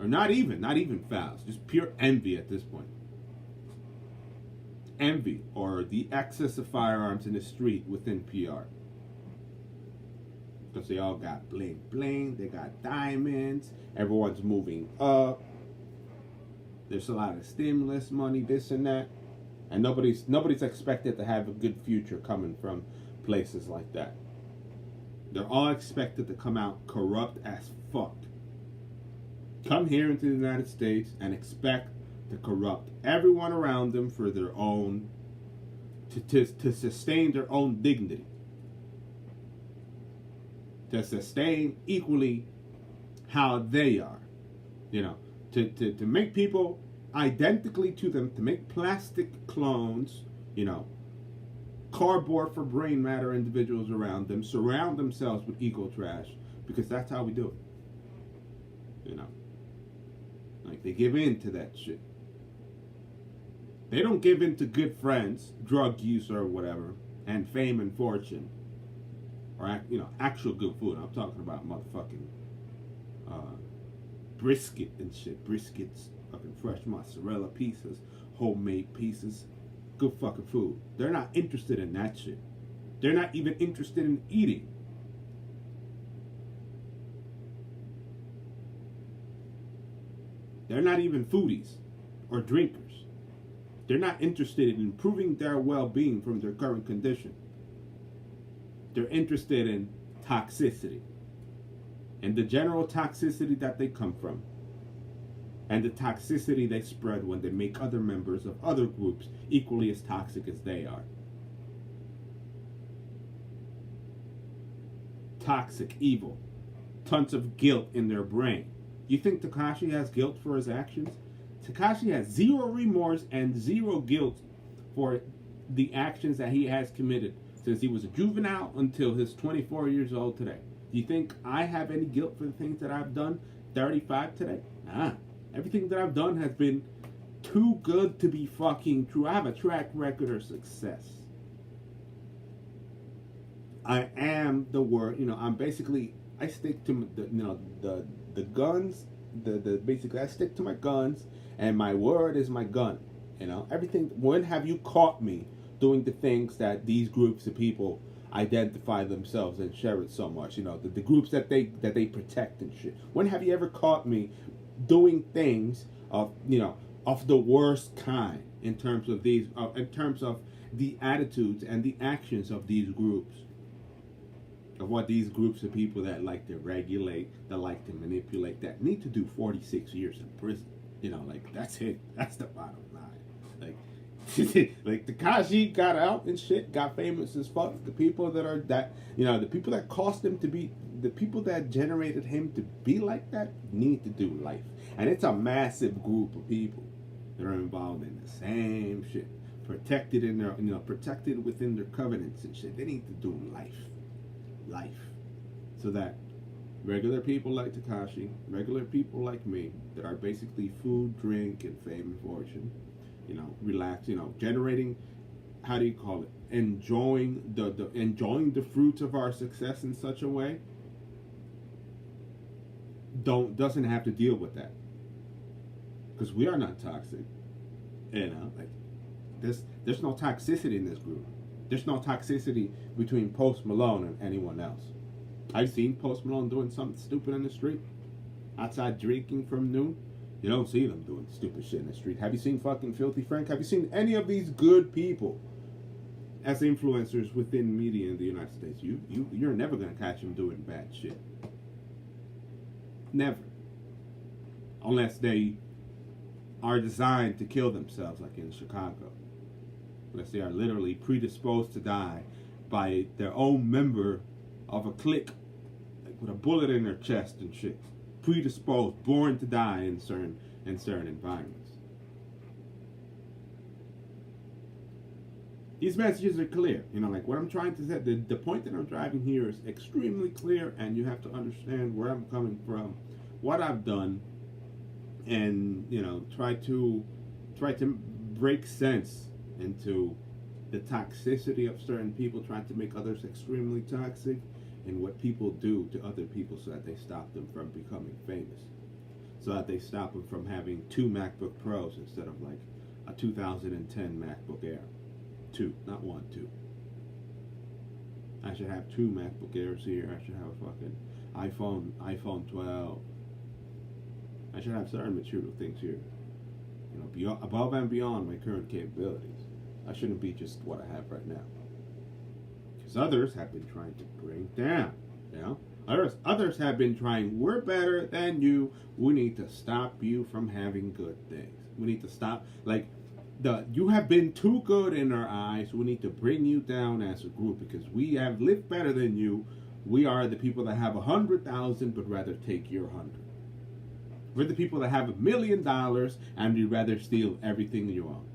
Or not even fouls. Just pure envy at this point. Envy, or the excess of firearms in the street within PR. Because they all got bling bling, they got diamonds, everyone's moving up, there's a lot of stimulus money, this and that, and nobody's expected to have a good future coming from places like that. They're all expected to come out corrupt as fuck. Come here into the United States and expect to corrupt everyone around them for their own, to sustain their own dignity. To sustain equally how they are. To make people identically to them, to make plastic clones, cardboard for brain matter individuals around them, surround themselves with eco trash, because that's how we do it. Like they give in to that shit. They don't give in to good friends, drug use or whatever, and fame and fortune. Or, actual good food. I'm talking about motherfucking brisket and shit. Briskets, fucking fresh mozzarella pieces, homemade pieces. Good fucking food. They're not interested in that shit. They're not even interested in eating. They're not even foodies or drinkers. They're not interested in improving their well-being from their current condition. They're interested in toxicity and the general toxicity that they come from, and the toxicity they spread when they make other members of other groups equally as toxic as they are. Toxic, evil, tons of guilt in their brain. You think Tekashi has guilt for his actions? Tekashi has zero remorse and zero guilt for the actions that he has committed since he was a juvenile until he's 24 years old today. Do you think I have any guilt for the things that I've done 35 today? Nah. Everything that I've done has been too good to be fucking true. I have a track record of success. I am the word, I'm basically, I stick to the guns, basically I stick to my guns, and my word is my gun. Everything. When have you caught me doing the things that these groups of people identify themselves and share it so much? The groups that they protect and shit. When have you ever caught me doing things of the worst kind in terms of the attitudes and the actions of these groups? of what these groups of people that like to regulate, that like to manipulate, that need to do 46 years in prison. You know, like, that's it. That's the bottom line. Like, like Tekashi got out and shit, got famous as fuck. The people that are that, you know, the people that caused him to be, the people that generated him to be like that need to do life. And it's a massive group of people that are involved in the same shit, protected in their, you know, protected within their covenants and shit. They need to do life, so that regular people like Tekashi, regular people like me, that are basically food, drink, and fame and fortune, you know, relax, you know, generating, how do you call it, enjoying the fruits of our success in such a way, doesn't have to deal with that, because we are not toxic. You know, like, there's no toxicity in this group. There's no toxicity between Post Malone and anyone else. I've seen Post Malone doing something stupid in the street, outside drinking from noon. You don't see them doing stupid shit in the street. Have you seen fucking Filthy Frank? Have you seen any of these good people as influencers within media in the United States? You're never gonna catch them doing bad shit. Never. Unless they are designed to kill themselves, like in Chicago. Unless they are literally predisposed to die by their own member of a clique, like with a bullet in their chest and shit. Predisposed, born to die in certain environments. These messages are clear. You know, like what I'm trying to say, the point that I'm driving here is extremely clear, and you have to understand where I'm coming from, what I've done, and, you know, try to break sense into the toxicity of certain people, trying to make others extremely toxic, and what people do to other people so that they stop them from becoming famous, so that they stop them from having 2 MacBook Pros instead of like a 2010 MacBook Air. 2, not 1, 2. I should have 2 MacBook Airs here. I should have a fucking iPhone 12. I should have certain material things here, you know, above and beyond my current capabilities. I shouldn't be just what I have right now. Because others have been trying to bring down, you know? Others have been trying, we're better than you. We need to stop you from having good things. We need to stop, like, you have been too good in our eyes. We need to bring you down as a group because we have lived better than you. We are the people that have 100,000 but rather take your 100. We're the people that have $1 million and we'd rather steal everything you own.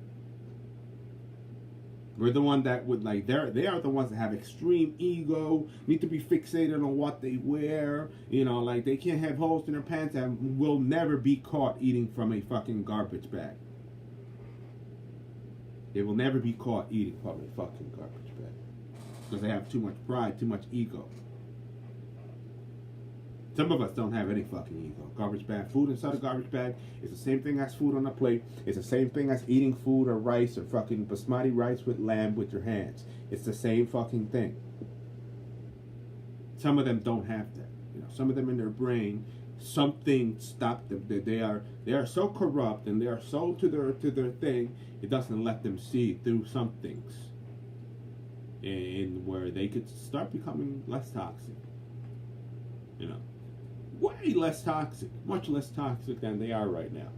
We're the one that would, like, they are the ones that have extreme ego, need to be fixated on what they wear, you know, like they can't have holes in their pants and will never be caught eating from a fucking garbage bag. They will never be caught eating from a fucking garbage bag. Because they have too much pride, too much ego. Some of us don't have any fucking ego. Garbage bag, food inside a garbage bag is the same thing as food on a plate. It's the same thing as eating food or rice or fucking basmati rice with lamb with your hands. It's the same fucking thing. Some of them don't have that. You know, some of them in their brain, something stopped them. They are so corrupt and they are so to their thing. It doesn't let them see through some things, in where they could start becoming less toxic. You know. Way less toxic, much less toxic than they are right now.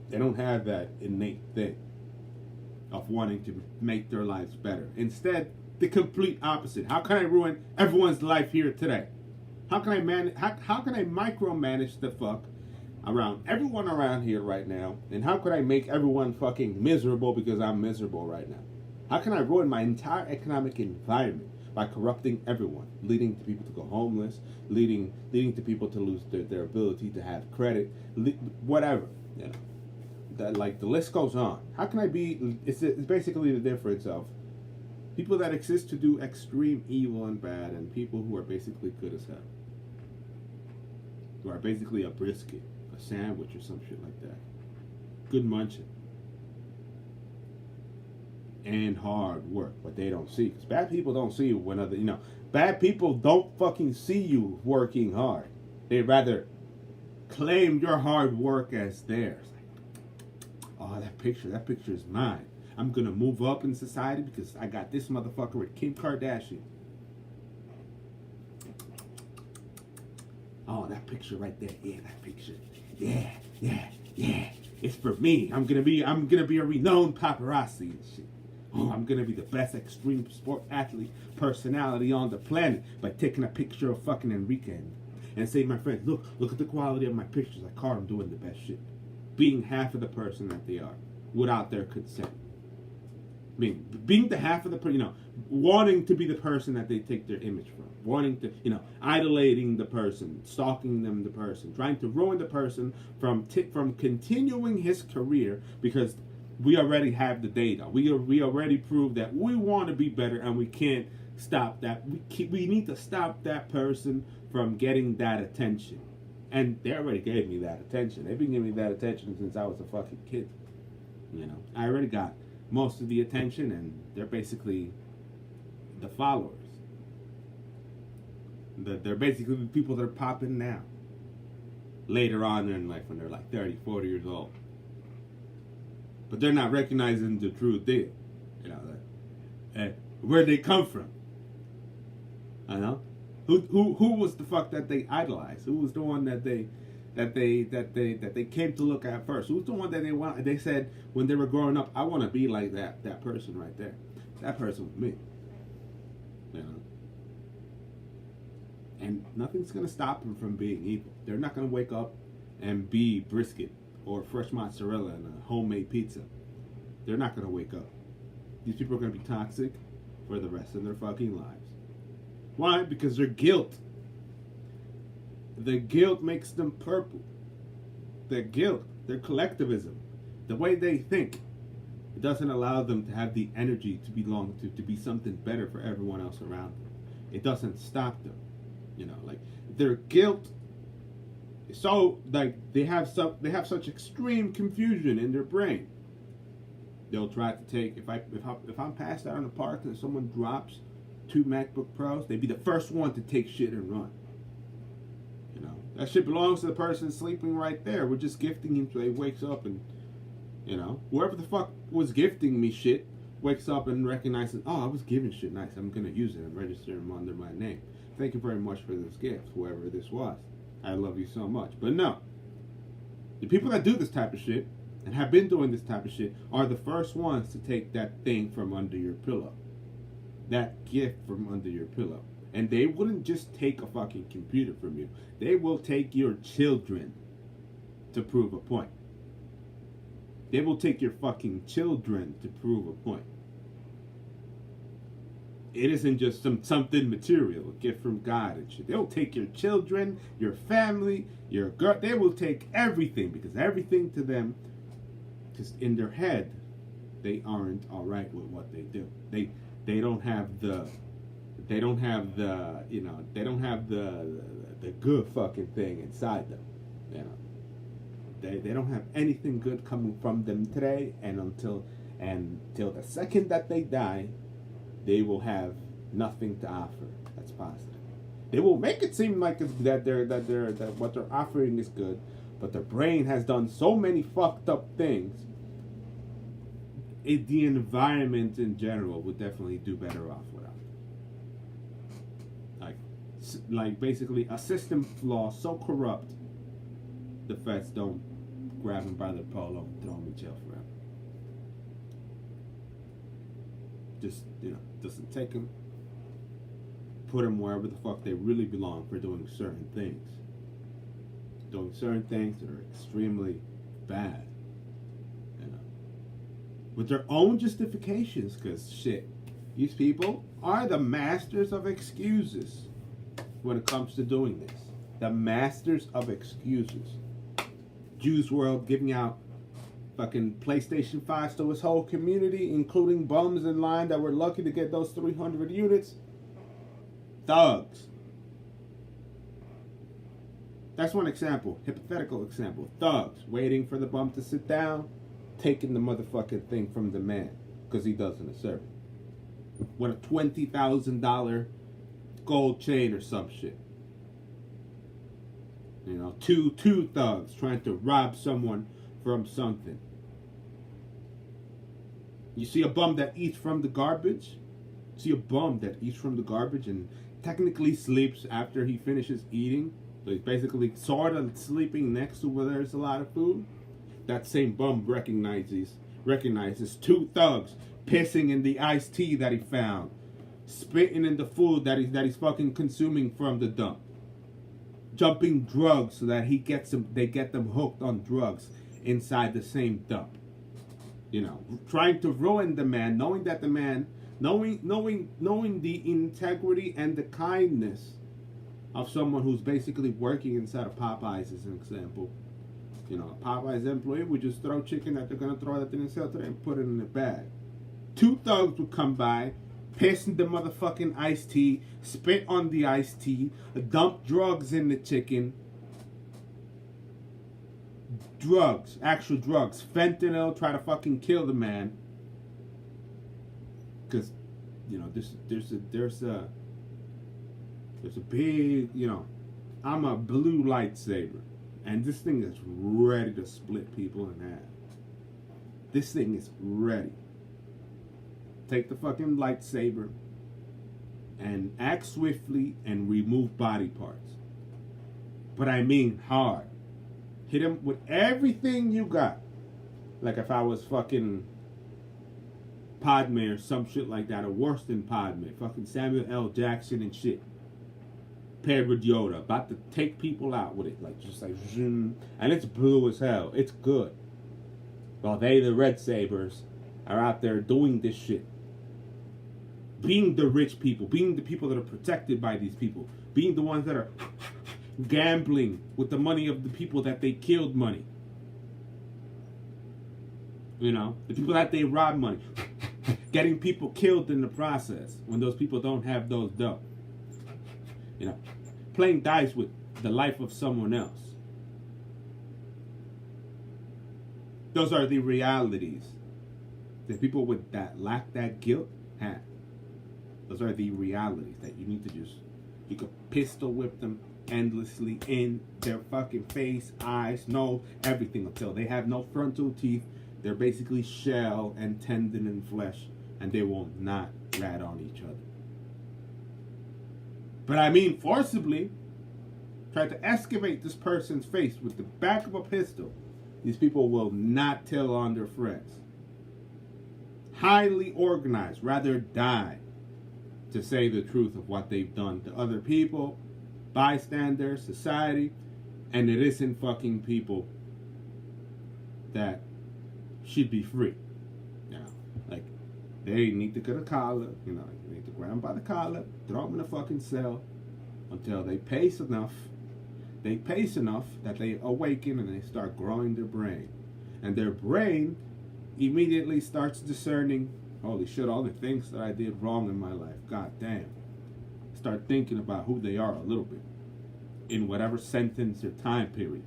They don't have that innate thing of wanting to make their lives better. Instead, the complete opposite. How can I ruin everyone's life here today? How can I micromanage the fuck around everyone around here right now? And how could I make everyone fucking miserable because I'm miserable right now? How can I ruin my entire economic environment by corrupting everyone, leading to people to go homeless, leading to people to lose their ability to have credit, whatever, you know, that, like, the list goes on. How can I be? It's basically the difference of people that exist to do extreme evil and bad, and people who are basically good as hell, who are basically a brisket, a sandwich, or some shit like that, good munching. And hard work, but they don't see. Because bad people don't see you when other, you know, bad people don't fucking see you working hard. They'd rather claim your hard work as theirs. Like, oh, that picture is mine. I'm gonna move up in society because I got this motherfucker with Kim Kardashian. Oh, that picture right there. Yeah, that picture. Yeah. It's for me. I'm gonna be a renowned paparazzi and shit. Oh, I'm gonna be the best extreme sport athlete personality on the planet by taking a picture of fucking Enrique and say, my friends, look at the quality of my pictures. I caught them doing the best shit, being half of the person that they are without their consent. I mean, being the half of the person, wanting to be the person that they take their image from, wanting to, idolating the person, stalking them, the person, trying to ruin the person from continuing his career because we already have the data. We already proved that we want to be better and we can't stop that. We need to stop that person from getting that attention. And they already gave me that attention. They've been giving me that attention since I was a fucking kid. I already got most of the attention, and they're basically the followers. They're basically the people that are popping now. Later on in life, when they're like 30, 40 years old. But they're not recognizing the true deal. Where they come from. I know. Who was the fuck that they idolized? Who was the one that they came to look at first? Who's the one that they said when they were growing up, I want to be like that person right there. That person was me. And nothing's gonna stop them from being evil. They're not gonna wake up and be brisket or fresh mozzarella and a homemade pizza. They're not gonna wake up. These people are gonna be toxic for the rest of their fucking lives. Why? Because their guilt. The guilt makes them purple. Their guilt, their collectivism, the way they think, it doesn't allow them to have the energy to belong to be something better for everyone else around them. It doesn't stop them. Their guilt. So they have such extreme confusion in their brain. They'll try to take if I'm passed out in the park and someone drops 2 MacBook Pros, they'd be the first one to take shit and run. That shit belongs to the person sleeping right there. We're just gifting him so he wakes up and, whoever the fuck was gifting me shit wakes up and recognizes, oh, I was given shit nice. I'm going to use it and register him under my name. Thank you very much for this gift, whoever this was. I love you so much. But no. The people that do this type of shit and have been doing this type of shit are the first ones to take that thing from under your pillow. That gift from under your pillow. And they wouldn't just take a fucking computer from you. They will take your children to prove a point. They will take your fucking children to prove a point. It isn't just something material, a gift from God and shit. They'll take your children, your family, your girl. They will take everything because everything to them, just in their head, they aren't all right with what they do. They don't have the good fucking thing inside them. They don't have anything good coming from them today, and until the second that they die, they will have nothing to offer that's positive. They will make it seem like that what they're offering is good, but their brain has done so many fucked up things. The environment in general would definitely do better off without it. Like basically a system flaw so corrupt, the feds don't grab him by the polo and throw him in jail forever. Just, doesn't take them, put them wherever the fuck they really belong for doing certain things. Doing certain things that are extremely bad. With their own justifications, because shit, these people are the masters of excuses when it comes to doing this. The masters of excuses. Juice WRLD giving out fucking PlayStation 5s to his whole community, including bums in line that were lucky to get those 300 units. Thugs. That's one example, hypothetical example. Thugs waiting for the bum to sit down, taking the motherfucking thing from the man because he doesn't deserve it. With a $20,000 gold chain or some shit. Two thugs trying to rob someone from something. You see a bum that eats from the garbage? See a bum that eats from the garbage and technically sleeps after he finishes eating? Like basically sort of sleeping next to where there's a lot of food. That same bum recognizes two thugs pissing in the iced tea that he found, spitting in the food that he's fucking consuming from the dump, jumping drugs so that they get them hooked on drugs inside the same dump. You know, trying to ruin the man, knowing that the man, knowing the integrity and the kindness of someone who's basically working inside of Popeyes, as an example. You know, a Popeyes employee would just throw chicken that they're gonna throw that they didn't sell today and put it in a bag. Two thugs would come by, piss in the motherfucking iced tea, spit on the iced tea, dump drugs in the chicken. Drugs, actual drugs, fentanyl, try to fucking kill the man. Because, you know, there's a big, you know, I'm a blue lightsaber, and this thing is ready to split people in half. This thing is ready. Take the fucking lightsaber and act swiftly and remove body parts. But I mean hard. Hit him with everything you got. Like if I was fucking Padme or some shit like that, or worse than Padme. Fucking Samuel L. Jackson and shit. Paired with Yoda. About to take people out with it. Like, just like, zoom. And it's blue as hell. It's good. While they, the red sabers, are out there doing this shit. Being the rich people. Being the people that are protected by these people. Being the ones that are gambling with the money of the people that they killed money. You know, the people that they robbed money. Getting people killed in the process when those people don't have those dough. You know, playing dice with the life of someone else. Those are the realities that people with that lack that guilt have. Those are the realities that you need to just, you could pistol whip them endlessly in their fucking face, eyes, nose, everything until they have no frontal teeth. They're basically shell and tendon and flesh, and they will not rat on each other. But I mean forcibly try to excavate this person's face with the back of a pistol. These people will not tell on their friends. Highly organized, rather die to say the truth of what they've done to other people, bystanders, society, and it isn't fucking people that should be free. You know, like they need to get a collar, you know, you need to grab them by the collar, throw them in a fucking cell until they pace enough that they awaken and they start growing their brain. And their brain immediately starts discerning, holy shit, all the things that I did wrong in my life, god damn. Start thinking about who they are a little bit in whatever sentence or time period.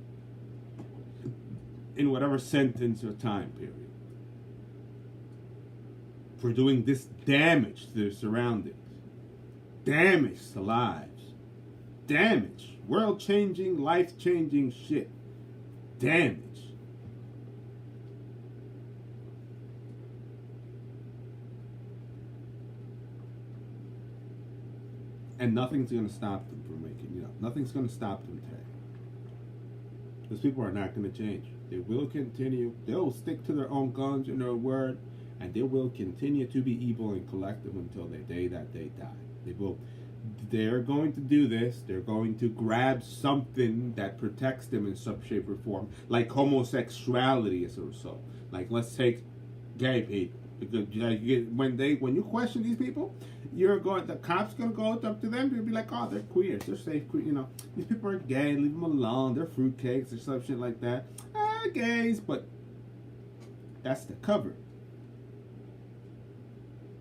For doing this damage to their surroundings, damage to lives, damage, world-changing, life-changing shit, damage. And nothing's going to stop them from making, you know, nothing's going to stop them today. Those people are not going to change. They will continue. They'll stick to their own guns and their word, and they will continue to be evil and collective until the day that they die. They're going to do this. They're going to grab something that protects them in some shape or form, like homosexuality as a result. Like, let's take gay people. Because when you question these people, the cops gonna go up to them and be like, oh, they're queers, they're safe, you know, these people are gay, leave them alone, they're fruitcakes or some shit like that. Gays, but that's the cover.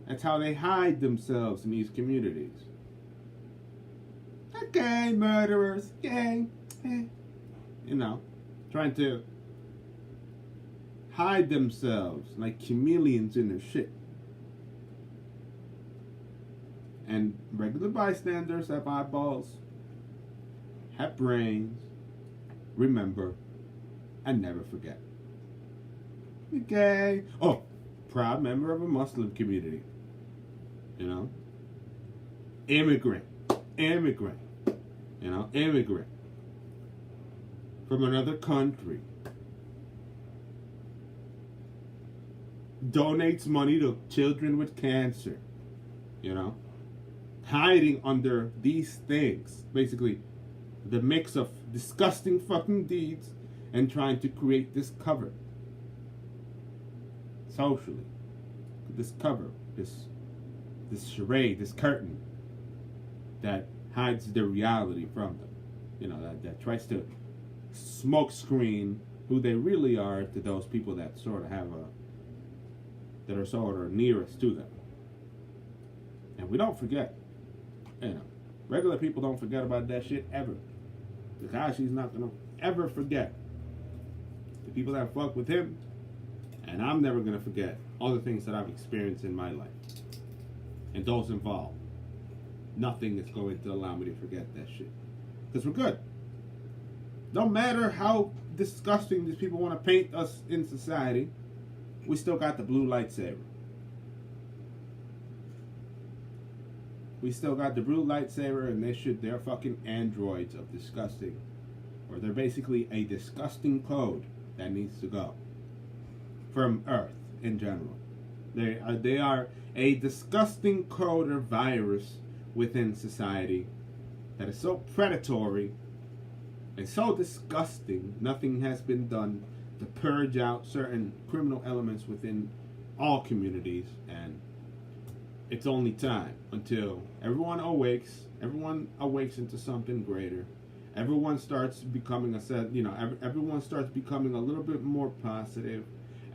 That's how they hide themselves in these communities. Okay, murderers, gay, you know, trying to hide themselves like chameleons in their shit. And regular bystanders have eyeballs, have brains, remember, and never forget. Okay. Oh, proud member of a Muslim community. You know? Immigrant. You know, immigrant. from another country donates money to children with cancer, you know, hiding under these things, basically the mix of disgusting fucking deeds and trying to create this cover socially, this cover, this charade, this curtain that hides the reality from them, you know, that tries to smoke screen who they really are to those people that sort of that are sort of nearest to them. And we don't forget, you know, regular people don't forget about that shit ever. Takashi's not gonna ever forget the people that fuck with him, and I'm never gonna forget all the things that I've experienced in my life and those involved. Nothing is going to allow me to forget that shit, because we're good. No matter how disgusting these people want to paint us in society, we still got the blue lightsaber. We still got the blue lightsaber, and they're fucking androids of disgusting, or they're basically a disgusting code that needs to go from Earth in general. They are a disgusting code or virus within society that is so predatory and so disgusting. Nothing has been done to purge out certain criminal elements within all communities, and it's only time until everyone awakes into something greater. Everyone starts becoming everyone starts becoming a little bit more positive,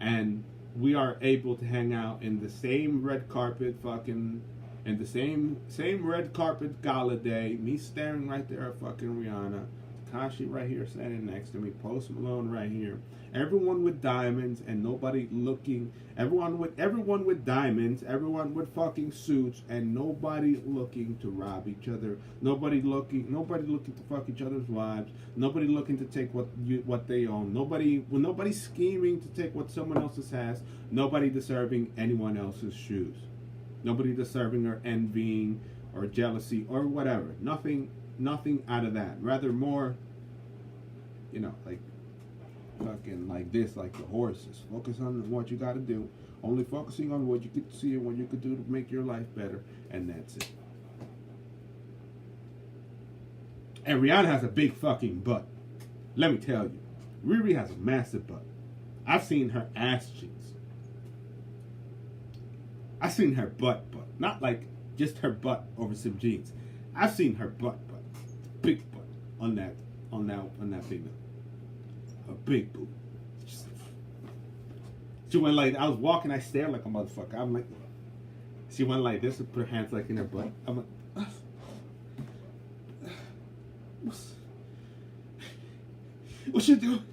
and we are able to hang out in the same red carpet and the same red carpet gala day. Me staring right there at fucking Rihanna, Takashi right here standing next to me, Post Malone right here. Everyone with diamonds and nobody looking. Everyone with diamonds. Everyone with fucking suits and nobody looking to rob each other. Nobody looking to fuck each other's wives. Nobody looking to take what they own. Nobody scheming to take what someone else's has. Nobody deserving anyone else's shoes. Nobody deserving or envying or jealousy or whatever. Nothing out of that. Rather more, you know, like fucking like this, like the horses. Focus on what you got to do. Only focusing on what you could see and what you could do to make your life better, and that's it. And Rihanna has a big fucking butt. Let me tell you, Riri has a massive butt. I've seen her ass cheeks. I've seen her butt, not like just her butt over some jeans. I've seen her butt, big butt on that female. A big boob. She went like, I was walking, I stared like a motherfucker. I'm like, she went like this and put her hands like in her butt. I'm like, what you doing?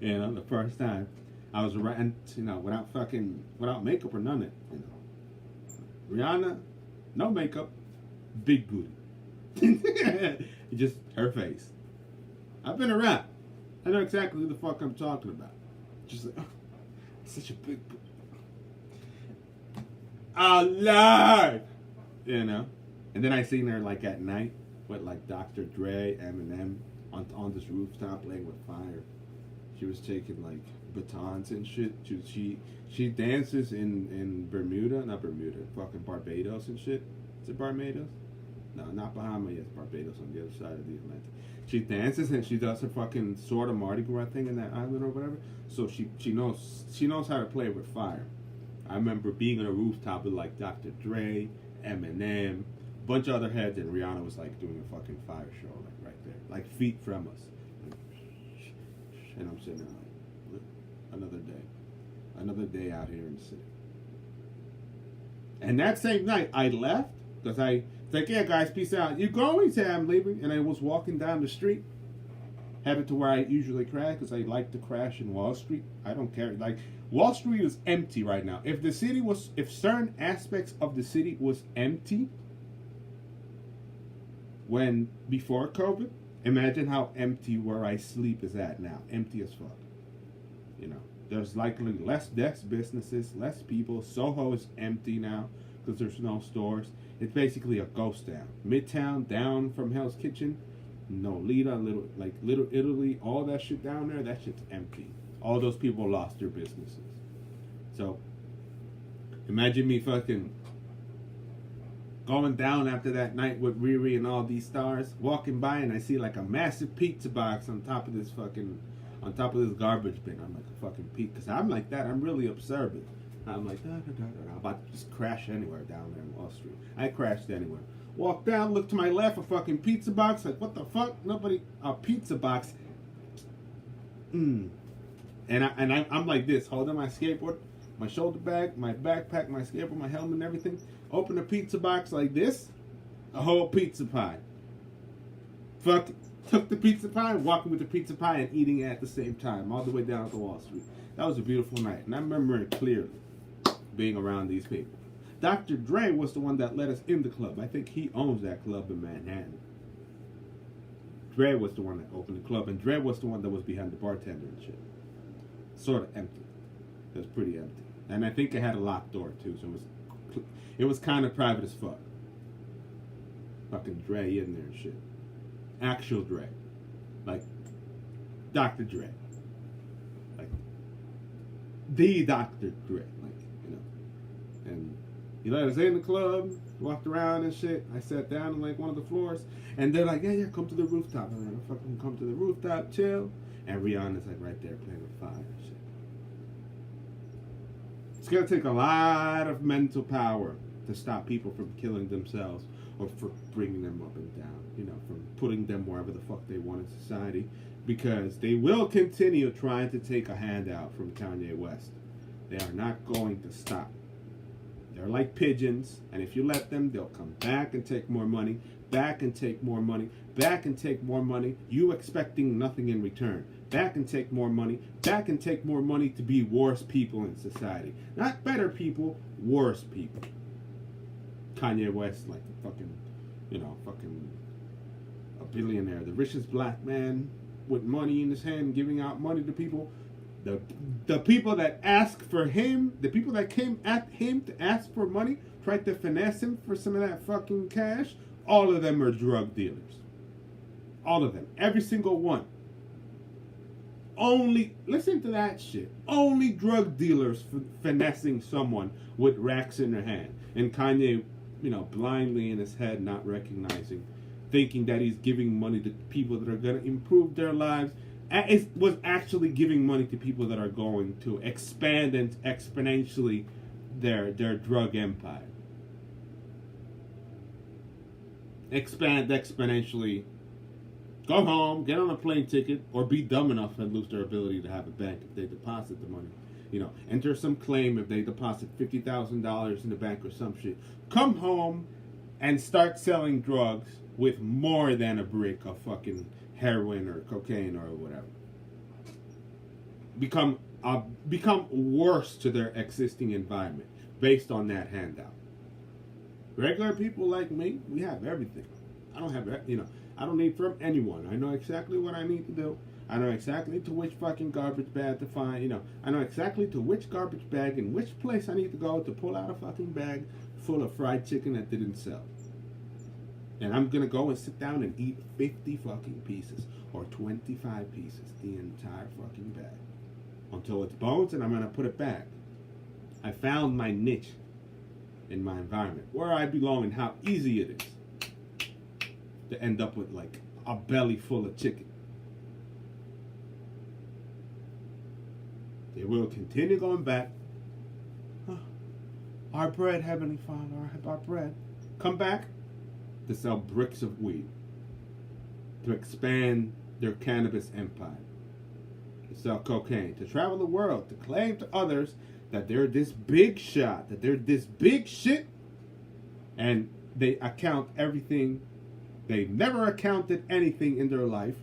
You know, the first time I was around, you know, without makeup or none of it, you know. Rihanna, no makeup, big booty. Just her face. I've been around. I know exactly who the fuck I'm talking about. Just like, such a big booty. Alive! You know? And then I seen her like at night with like Dr. Dre, Eminem on this rooftop playing with fire. She was taking like batons and shit. She dances in not Bermuda, fucking Barbados and shit. Is it Barbados? No, not Bahamas. Yes, Barbados on the other side of the Atlantic. She dances and she does her fucking sort of Mardi Gras thing in that island or whatever. So she knows how to play with fire. I remember being on a rooftop with like Dr. Dre, Eminem, a bunch of other heads, and Rihanna was like doing a fucking fire show like right there, like feet from us. And I'm sitting there like, another day out here in the city. And that same night I left because I was like, yeah guys, peace out. You going? Say I'm leaving. And I was walking down the street, headed to where I usually crash because I like to crash in Wall Street. I don't care. Like Wall Street is empty right now. If certain aspects of the city was empty before COVID, imagine how empty where I sleep is at now. Empty as fuck. You know, there's likely less desk businesses, less people. Soho is empty now because there's no stores. It's basically a ghost town. Midtown, down from Hell's Kitchen, No, Lita, Little Italy, all that shit down there, that shit's empty. All those people lost their businesses. So, imagine me fucking going down after that night with Riri and all these stars, walking by and I see like a massive pizza box on top of this garbage bin. I'm like a fucking pizza, because I'm like that. I'm really observant. I'm like, I'm about to just crash anywhere down there in Wall Street. I crashed anywhere. Walk down, look to my left, a fucking pizza box. Like, what the fuck? Nobody, a pizza box. And I'm like this, holding my skateboard, my shoulder bag, my backpack, my skateboard, my helmet, and everything. Open the pizza box like this, a whole pizza pie. Fuck, took the pizza pie, walking with the pizza pie and eating it at the same time, all the way down to Wall Street. That was a beautiful night, and I remember it clearly, being around these people. Dr. Dre was the one that let us in the club. I think he owns that club in Manhattan. Dre was the one that opened the club, and Dre was the one that was behind the bartender and shit. Sort of empty. It was pretty empty. And I think it had a locked door too, so it was kind of private as fuck. Fucking Dre in there and shit. Actual Dre. Like, Dr. Dre. Like, the Dr. Dre. Like, you know. And he let us in the club, walked around and shit. I sat down on like one of the floors, and they're like, yeah, come to the rooftop. I'm like, fucking come to the rooftop, chill. And Rihanna's like right there playing with fire and shit. It's gonna take a lot of mental power to stop people from killing themselves or for bringing them up and down, you know, from putting them wherever the fuck they want in society, because they will continue trying to take a handout from Kanye West. They are not going to stop. They're like pigeons, and if you let them, they'll come back and take more money, back and take more money, back and take more money, you expecting nothing in return. Back and take more money, back and take more money to be worse people in society. Not better people, worse people. Kanye West, like the fucking, you know, fucking a billionaire, the richest black man with money in his hand, giving out money to people. The people that ask for him, the people that came at him to ask for money, tried to finesse him for some of that fucking cash, all of them are drug dealers. All of them. Every single one. Only, listen to that shit. Only drug dealers finessing someone with racks in their hand. And Kanye, you know, blindly in his head, not recognizing, thinking that he's giving money to people that are going to improve their lives, was actually giving money to people that are going to expand and exponentially their drug empire. Expand exponentially. Go home, get on a plane ticket, or be dumb enough and lose their ability to have a bank if they deposit the money. You know, enter some claim if they deposit $50,000 in the bank or some shit. Come home and start selling drugs with more than a brick of fucking heroin or cocaine or whatever. Become worse to their existing environment based on that handout. Regular people like me, we have everything. I don't have, you know, I don't need from anyone. I know exactly what I need to do. I know exactly to which fucking garbage bag to find, you know. I know exactly to which garbage bag and which place I need to go to pull out a fucking bag full of fried chicken that didn't sell. And I'm going to go and sit down and eat 50 fucking pieces or 25 pieces, the entire fucking bag, until it's bones, and I'm going to put it back. I found my niche in my environment, where I belong and how easy it is to end up with like a belly full of chicken. They will continue going back. Our bread, Heavenly Father, our bread. Come back to sell bricks of weed, to expand their cannabis empire, to sell cocaine, to travel the world, to claim to others that they're this big shot, that they're this big shit, and they account everything. They've never accounted anything in their life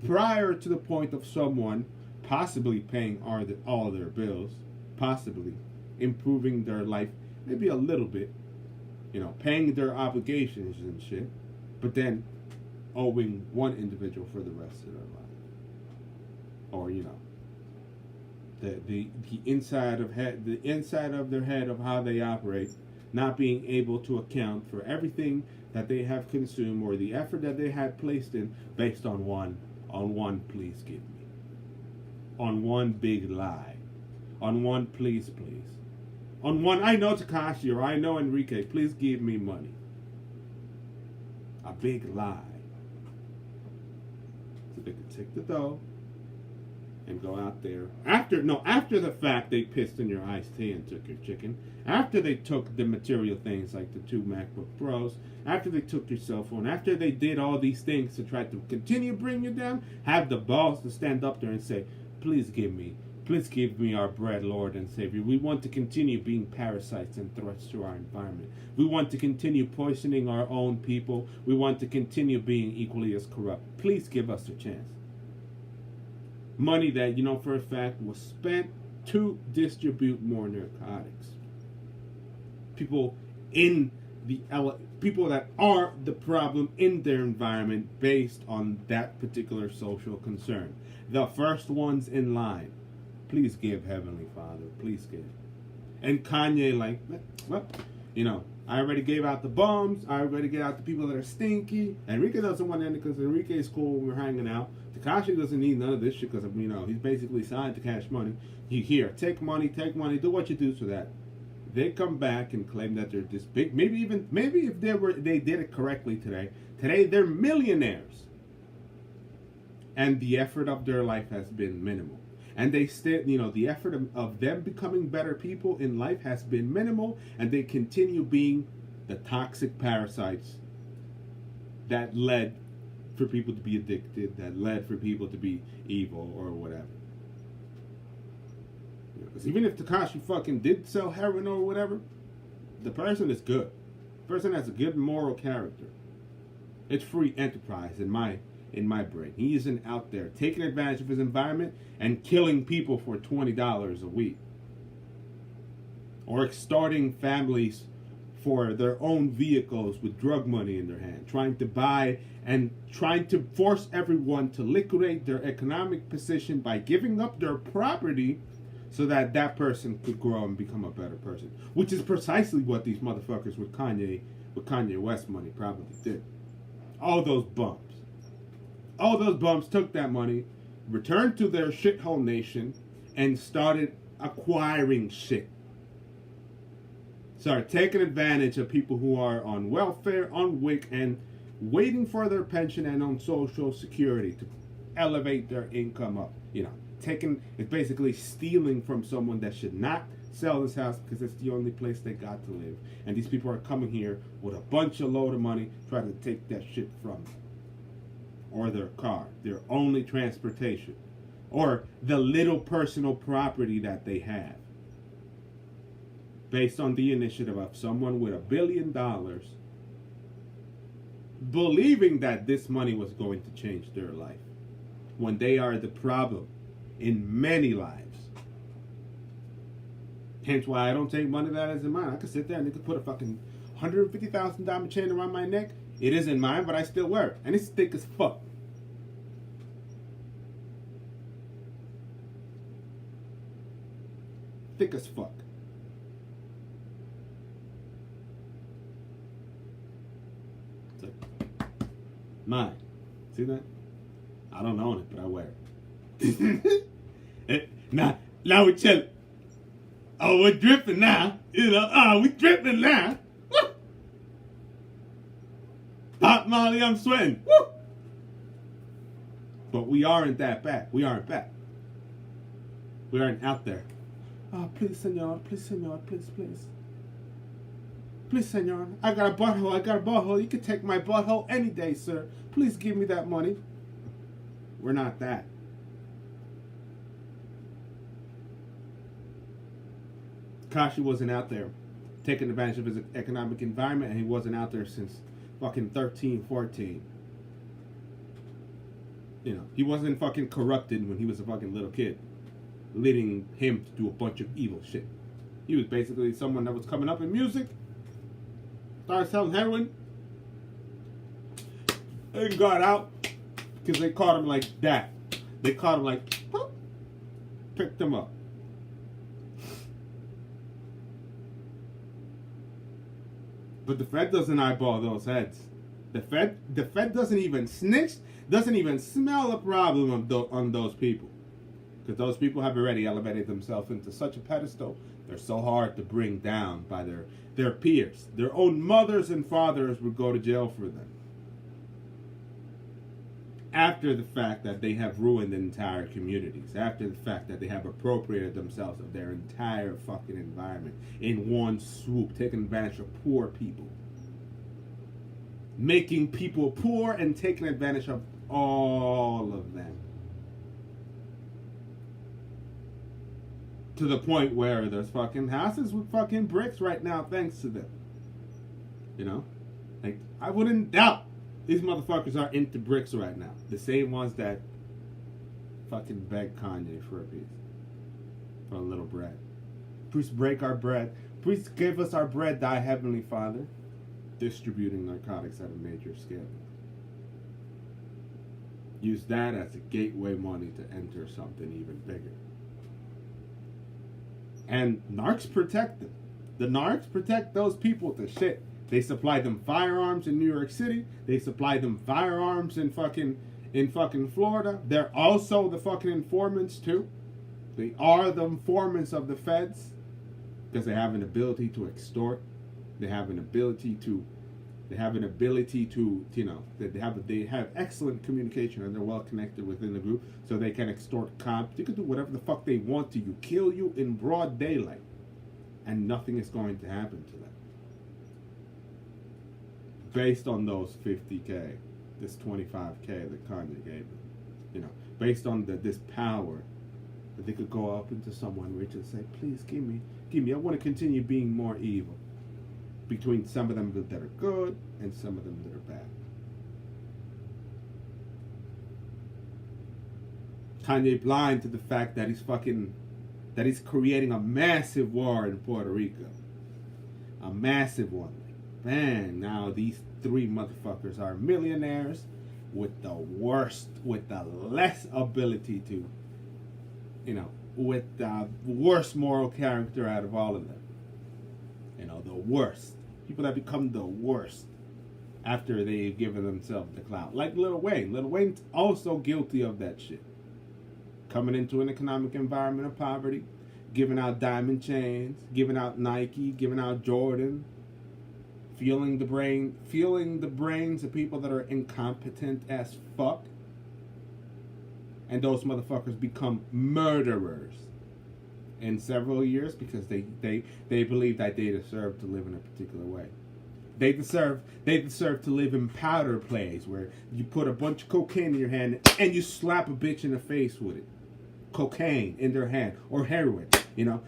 prior to the point of someone possibly paying all their bills, possibly improving their life maybe a little bit, you know, paying their obligations and shit, but then owing one individual for the rest of their life. Or, you know, the inside of their head of how they operate not being able to account for everything that they have consumed or the effort that they had placed in based on one please give me, on one big lie, on one please, on one I know Takashi or I know Enrique, please give me money. A big lie. So they could take the dough and go out there. After the fact they pissed in your iced tea and took your chicken. After they took the material things like the 2 MacBook Pros. After they took your cell phone. After they did all these things to try to continue bringing you down. Have the balls to stand up there and say, please give me our bread, Lord and Savior. We want to continue being parasites and threats to our environment. We want to continue poisoning our own people. We want to continue being equally as corrupt. Please give us a chance. Money that, you know for a fact, was spent to distribute more narcotics. People that are the problem in their environment based on that particular social concern. The first ones in line. Please give, Heavenly Father. Please give. And Kanye like, well, I already gave out the bums. I already gave out the people that are stinky. Enrique doesn't want any because Enrique is cool when we're hanging out. Takashi doesn't need none of this shit because, he's basically signed to Cash Money. Take money, do what you do so that they come back and claim that they're this big. Maybe if they did it correctly today they're millionaires. And the effort of their life has been minimal. And they still, the effort of them becoming better people in life has been minimal, and they continue being the toxic parasites that led for people to be addicted, that led for people to be evil or whatever. Because even if Takashi fucking did sell heroin or whatever, the person is good. The person has a good moral character. It's free enterprise in my brain. He isn't out there taking advantage of his environment and killing people for $20 a week. Or extorting families for their own vehicles with drug money in their hand. Trying to buy and trying to force everyone to liquidate their economic position by giving up their property so that that person could grow and become a better person. Which is precisely what these motherfuckers with Kanye West money probably did. All those bums took that money, returned to their shithole nation, and started acquiring shit. Started taking advantage of people who are on welfare, on WIC, and waiting for their pension and on Social Security to elevate their income up. It's basically stealing from someone that should not sell this house because it's the only place they got to live. And these people are coming here with a bunch of load of money trying to take that shit from them. Or their car, their only transportation, or the little personal property that they have, based on the initiative of someone with $1 billion, believing that this money was going to change their life, when they are the problem in many lives. Hence why I don't take money that isn't mine. I could sit there and they could put a fucking $150,000 diamond chain around my neck. It isn't mine, but I still wear it. And it's thick as fuck. Thick as fuck. It's like, mine. See that? I don't own it, but I wear it. Now we're chilling. Oh, we're dripping now. We dripping now. Woo! Pop Molly, I'm sweating. Woo! But we aren't that bad. We aren't bad. We aren't out there. Oh, please, senor. Please, senor. Please, please. Please, senor. I got a butthole. You can take my butthole any day, sir. Please give me that money. We're not that. Kashi wasn't out there taking advantage of his economic environment, and he wasn't out there since fucking 13, 14. He wasn't fucking corrupted when he was a fucking little kid, leading him to do a bunch of evil shit. He was basically someone that was coming up in music, started selling heroin, and got out because they caught him like that. They caught him like, whoop, picked him up. But the Fed doesn't eyeball those heads. The Fed doesn't even snitch, doesn't even smell a problem on those people. Because those people have already elevated themselves into such a pedestal, they're so hard to bring down by their peers. Their own mothers and fathers would go to jail for them. After the fact that they have ruined entire communities, after the fact that they have appropriated themselves of their entire fucking environment in one swoop, taking advantage of poor people, making people poor and taking advantage of all of them, to the point where there's fucking houses with fucking bricks right now thanks to them. You know, like, I wouldn't doubt these motherfuckers are into bricks right now. The same ones that fucking beg Kanye for a piece. For a little bread. Please break our bread. Please give us our bread, thy heavenly Father. Distributing narcotics at a major scale. Use that as a gateway money to enter something even bigger. And narcs protect them. The narcs protect those people with the shit. They supply them firearms in New York City. They supply them firearms in fucking Florida. They're also the fucking informants too. They are the informants of the feds because they have an ability to extort. They have an ability to, you know, they have excellent communication and they're well connected within the group, so they can extort comp. They can do whatever the fuck they want to you, kill you in broad daylight, and nothing is going to happen to them. Based on those 50K, this 25K that Kanye gave them, you know, based on this power that they could go up into someone rich and say, please give me, I want to continue being more evil. Between some of them that are good and some of them that are bad. Kanye blind to the fact that he's creating a massive war in Puerto Rico. A massive one. Man, now these three motherfuckers are millionaires with the less ability to, you know, with the worst moral character out of all of them. You know, the worst. People that become the worst after they've given themselves the clout. Like Lil Wayne. Lil Wayne's also guilty of that shit. Coming into an economic environment of poverty, giving out diamond chains, giving out Nike, giving out Jordan, feeling the brains of people that are incompetent as fuck. And those motherfuckers become murderers in several years because they believe that they deserve to live in a particular way. They deserve to live in powder plays where you put a bunch of cocaine in your hand and you slap a bitch in the face with it. Cocaine in their hand or heroin. You know,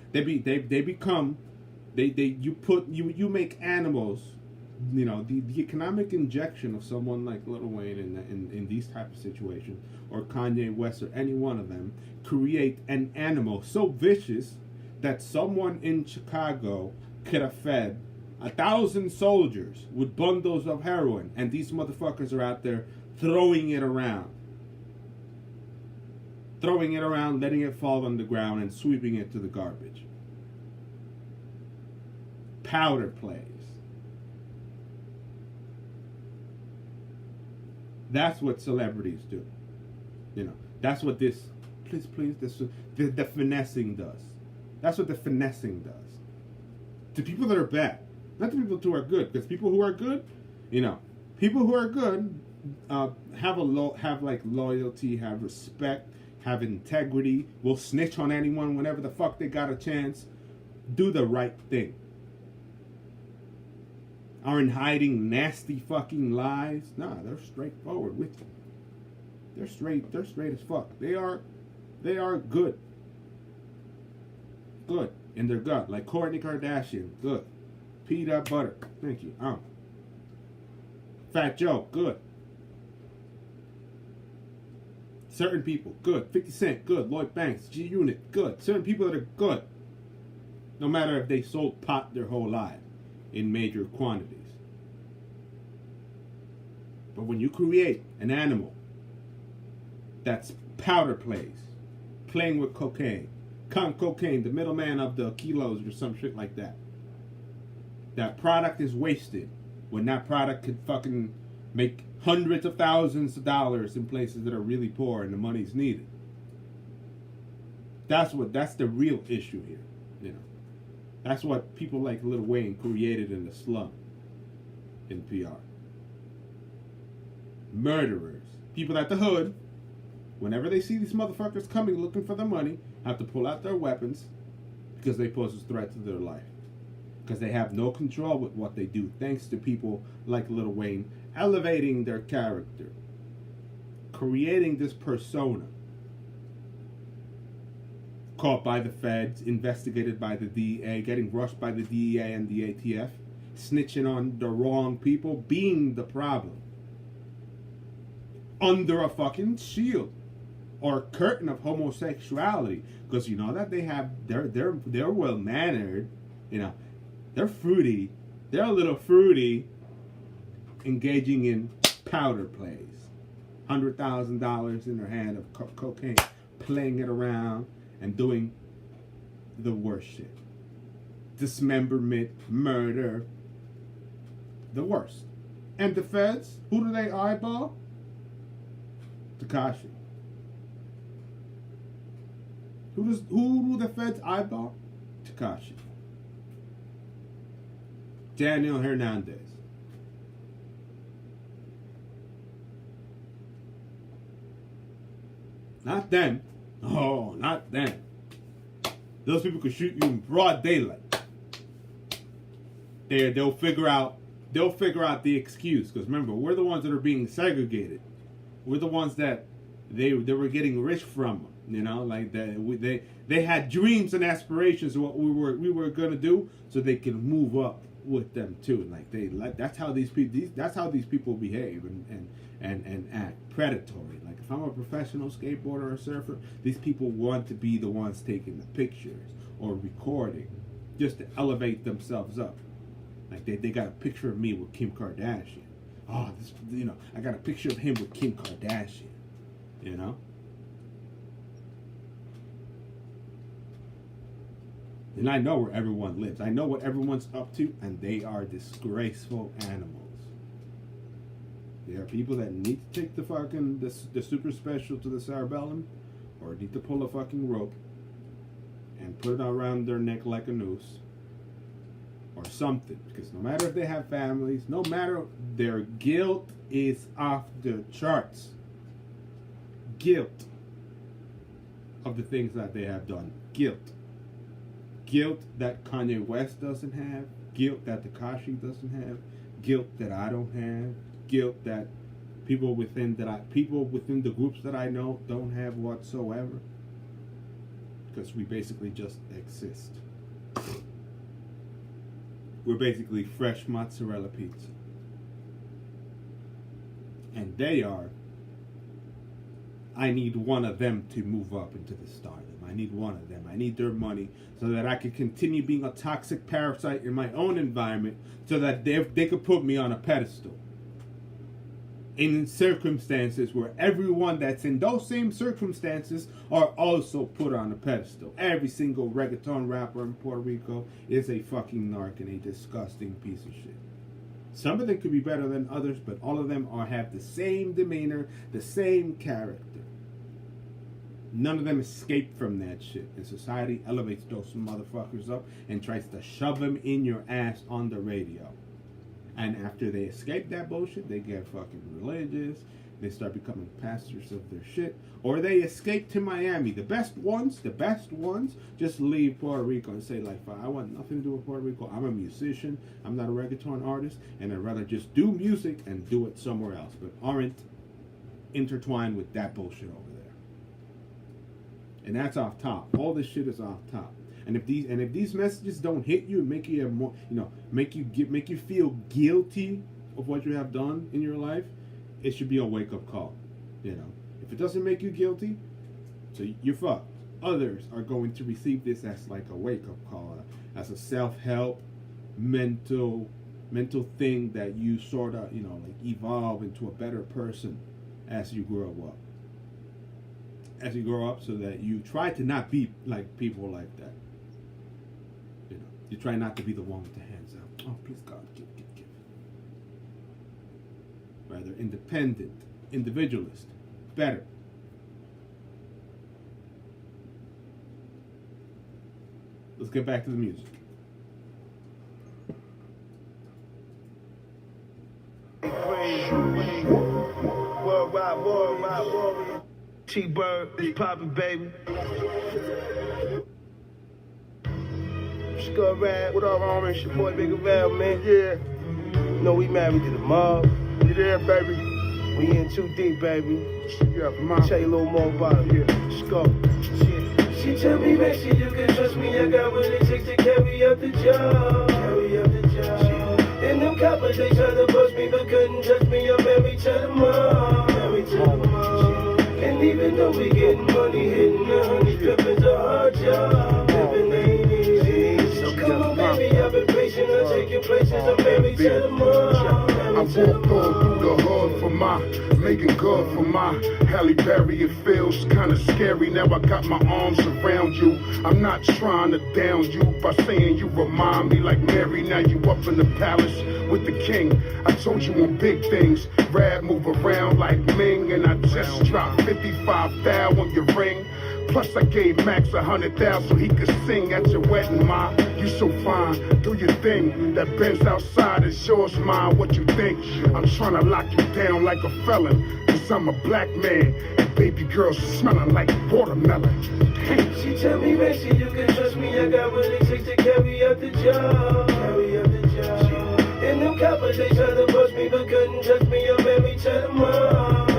you make animals. You know, the economic injection of someone like Lil Wayne in these type of situations, or Kanye West or any one of them, create an animal so vicious that someone in Chicago could have fed 1,000 soldiers with bundles of heroin, and these motherfuckers are out there throwing it around, letting it fall on the ground and sweeping it to the garbage. Powder plays. That's what celebrities do. You know, that's what the finessing does. That's what the finessing does. To people that are bad. Not to people who are good. Because people who are good, you know, have loyalty, have respect, have integrity, will snitch on anyone whenever the fuck they got a chance, do the right thing. Aren't hiding nasty fucking lies. Nah, they're straightforward with you. They're straight as fuck. They are good. Good in their gut. Like Kourtney Kardashian, good. Peanut butter, thank you. Fat Joe, good. Certain people, good. 50 Cent, good. Lloyd Banks, G Unit, good. Certain people that are good. No matter if they sold pot their whole life in major quantities. But when you create an animal that's powder plays, playing with cocaine, cocaine, the middleman of the kilos or some shit like that, that product is wasted when that product could fucking make hundreds of thousands of dollars in places that are really poor and the money's needed. That's the real issue here, you know. That's what people like Lil Wayne created in the slum in PR. Murderers. People at the hood, whenever they see these motherfuckers coming looking for the money, have to pull out their weapons because they pose a threat to their life. Because they have no control with what they do, thanks to people like Lil Wayne elevating their character, creating this persona. Caught by the feds, investigated by the DEA, getting rushed by the DEA and the ATF, snitching on the wrong people, being the problem. Under a fucking shield or curtain of homosexuality, because you know that they're well mannered, you know, they're fruity, they're a little fruity, engaging in powder plays, $100,000 in their hand of cocaine, playing it around and doing the worst shit, dismemberment, murder, the worst. And the feds, who do they eyeball? Tekashi. Who do the feds eyeball? Tekashi. Daniel Hernandez. Not them. Oh, not them. Those people could shoot you in broad daylight. They'll figure out the excuse, because remember, we're the ones that are being segregated. We're the ones that they were getting rich from, you know, like that. They had dreams and aspirations of what we were gonna do, so they can move up with them too. That's how these people behave and act predatory. Like if I'm a professional skateboarder or surfer, these people want to be the ones taking the pictures or recording, just to elevate themselves up. Like they got a picture of me with Kim Kardashian. Oh, this, you know, I got a picture of him with Kim Kardashian. You know? And I know where everyone lives. I know what everyone's up to, and they are disgraceful animals. There are people that need to take the super special to the cerebellum, or need to pull a fucking rope and put it around their neck like a noose, or something. Because no matter if they have families, no matter, their guilt is off the charts. Guilt of the things that they have done. Guilt. Guilt that Kanye West doesn't have. Guilt that Tekashi doesn't have. Guilt that I don't have. Guilt that people within the groups that I know don't have whatsoever. Because we basically just exist. We're basically fresh mozzarella pizza. And they are. I need one of them to move up into the stardom. I need one of them. I need their money so that I can continue being a toxic parasite in my own environment, so that they could put me on a pedestal. In circumstances where everyone that's in those same circumstances are also put on a pedestal. Every single reggaeton rapper in Puerto Rico is a fucking narc and a disgusting piece of shit. Some of them could be better than others, but all of them have the same demeanor, the same character. None of them escape from that shit. And society elevates those motherfuckers up and tries to shove them in your ass on the radio. And after they escape that bullshit, they get fucking religious. They start becoming pastors of their shit. Or they escape to Miami. The best ones, just leave Puerto Rico and say, like, I want nothing to do with Puerto Rico. I'm a musician. I'm not a reggaeton artist. And I'd rather just do music and do it somewhere else. But aren't intertwined with that bullshit over there. And that's off top. All this shit is off top. And if these messages don't hit you and make you more, make you feel guilty of what you have done in your life, it should be a wake up call. If it doesn't make you guilty, so you're fucked. Others are going to receive this as like a wake up call, as a self help, mental thing that you sort of like evolve into a better person as you grow up. As you grow up, so that you try to not be like people like that. You try not to be the one with the hands out. Oh, please God, give. Rather independent, individualist, better. Let's get back to the music. Worldwide. T-Bird, it's poppin', baby. Scud Rad, what up, homie? It's your boy Big Val, man. Yeah. You know we married to the mob. You there, baby? We in too deep, baby. Yeah, come on. Tell you a little more about it. Yeah. Let's go. She tell me, make sure you can trust me. I got what it takes to carry out the job. And them coppers, they try to bust me, but couldn't touch me. I'm married to the mob. And even though we getting money, hitting the honey dripping's a hard job. Living ain't easy. So come on, baby, I've been patient. I'll take your places. I'm married to the mob. I walked all through the hood for my, making good for my Halle Berry. It feels kinda scary. Now I got my arms around you. I'm not trying to down you by saying you remind me like Mary. Now you up in the palace with the king. I told you on big things. Rad move around like Ming, and I just dropped 55 thou on your ring. Plus I gave Max 100,000 so he could sing at your wedding, ma. You so fine, do your thing. That Benz outside is yours, mine. What you think? I'm trying to lock you down like a felon, cause I'm a black man, and baby girls smelling like watermelon. She tell me, make sure you can trust me. I got what it takes to carry out the job. And them coppers, they try to bust me, but couldn't touch me. I'm married to the mob.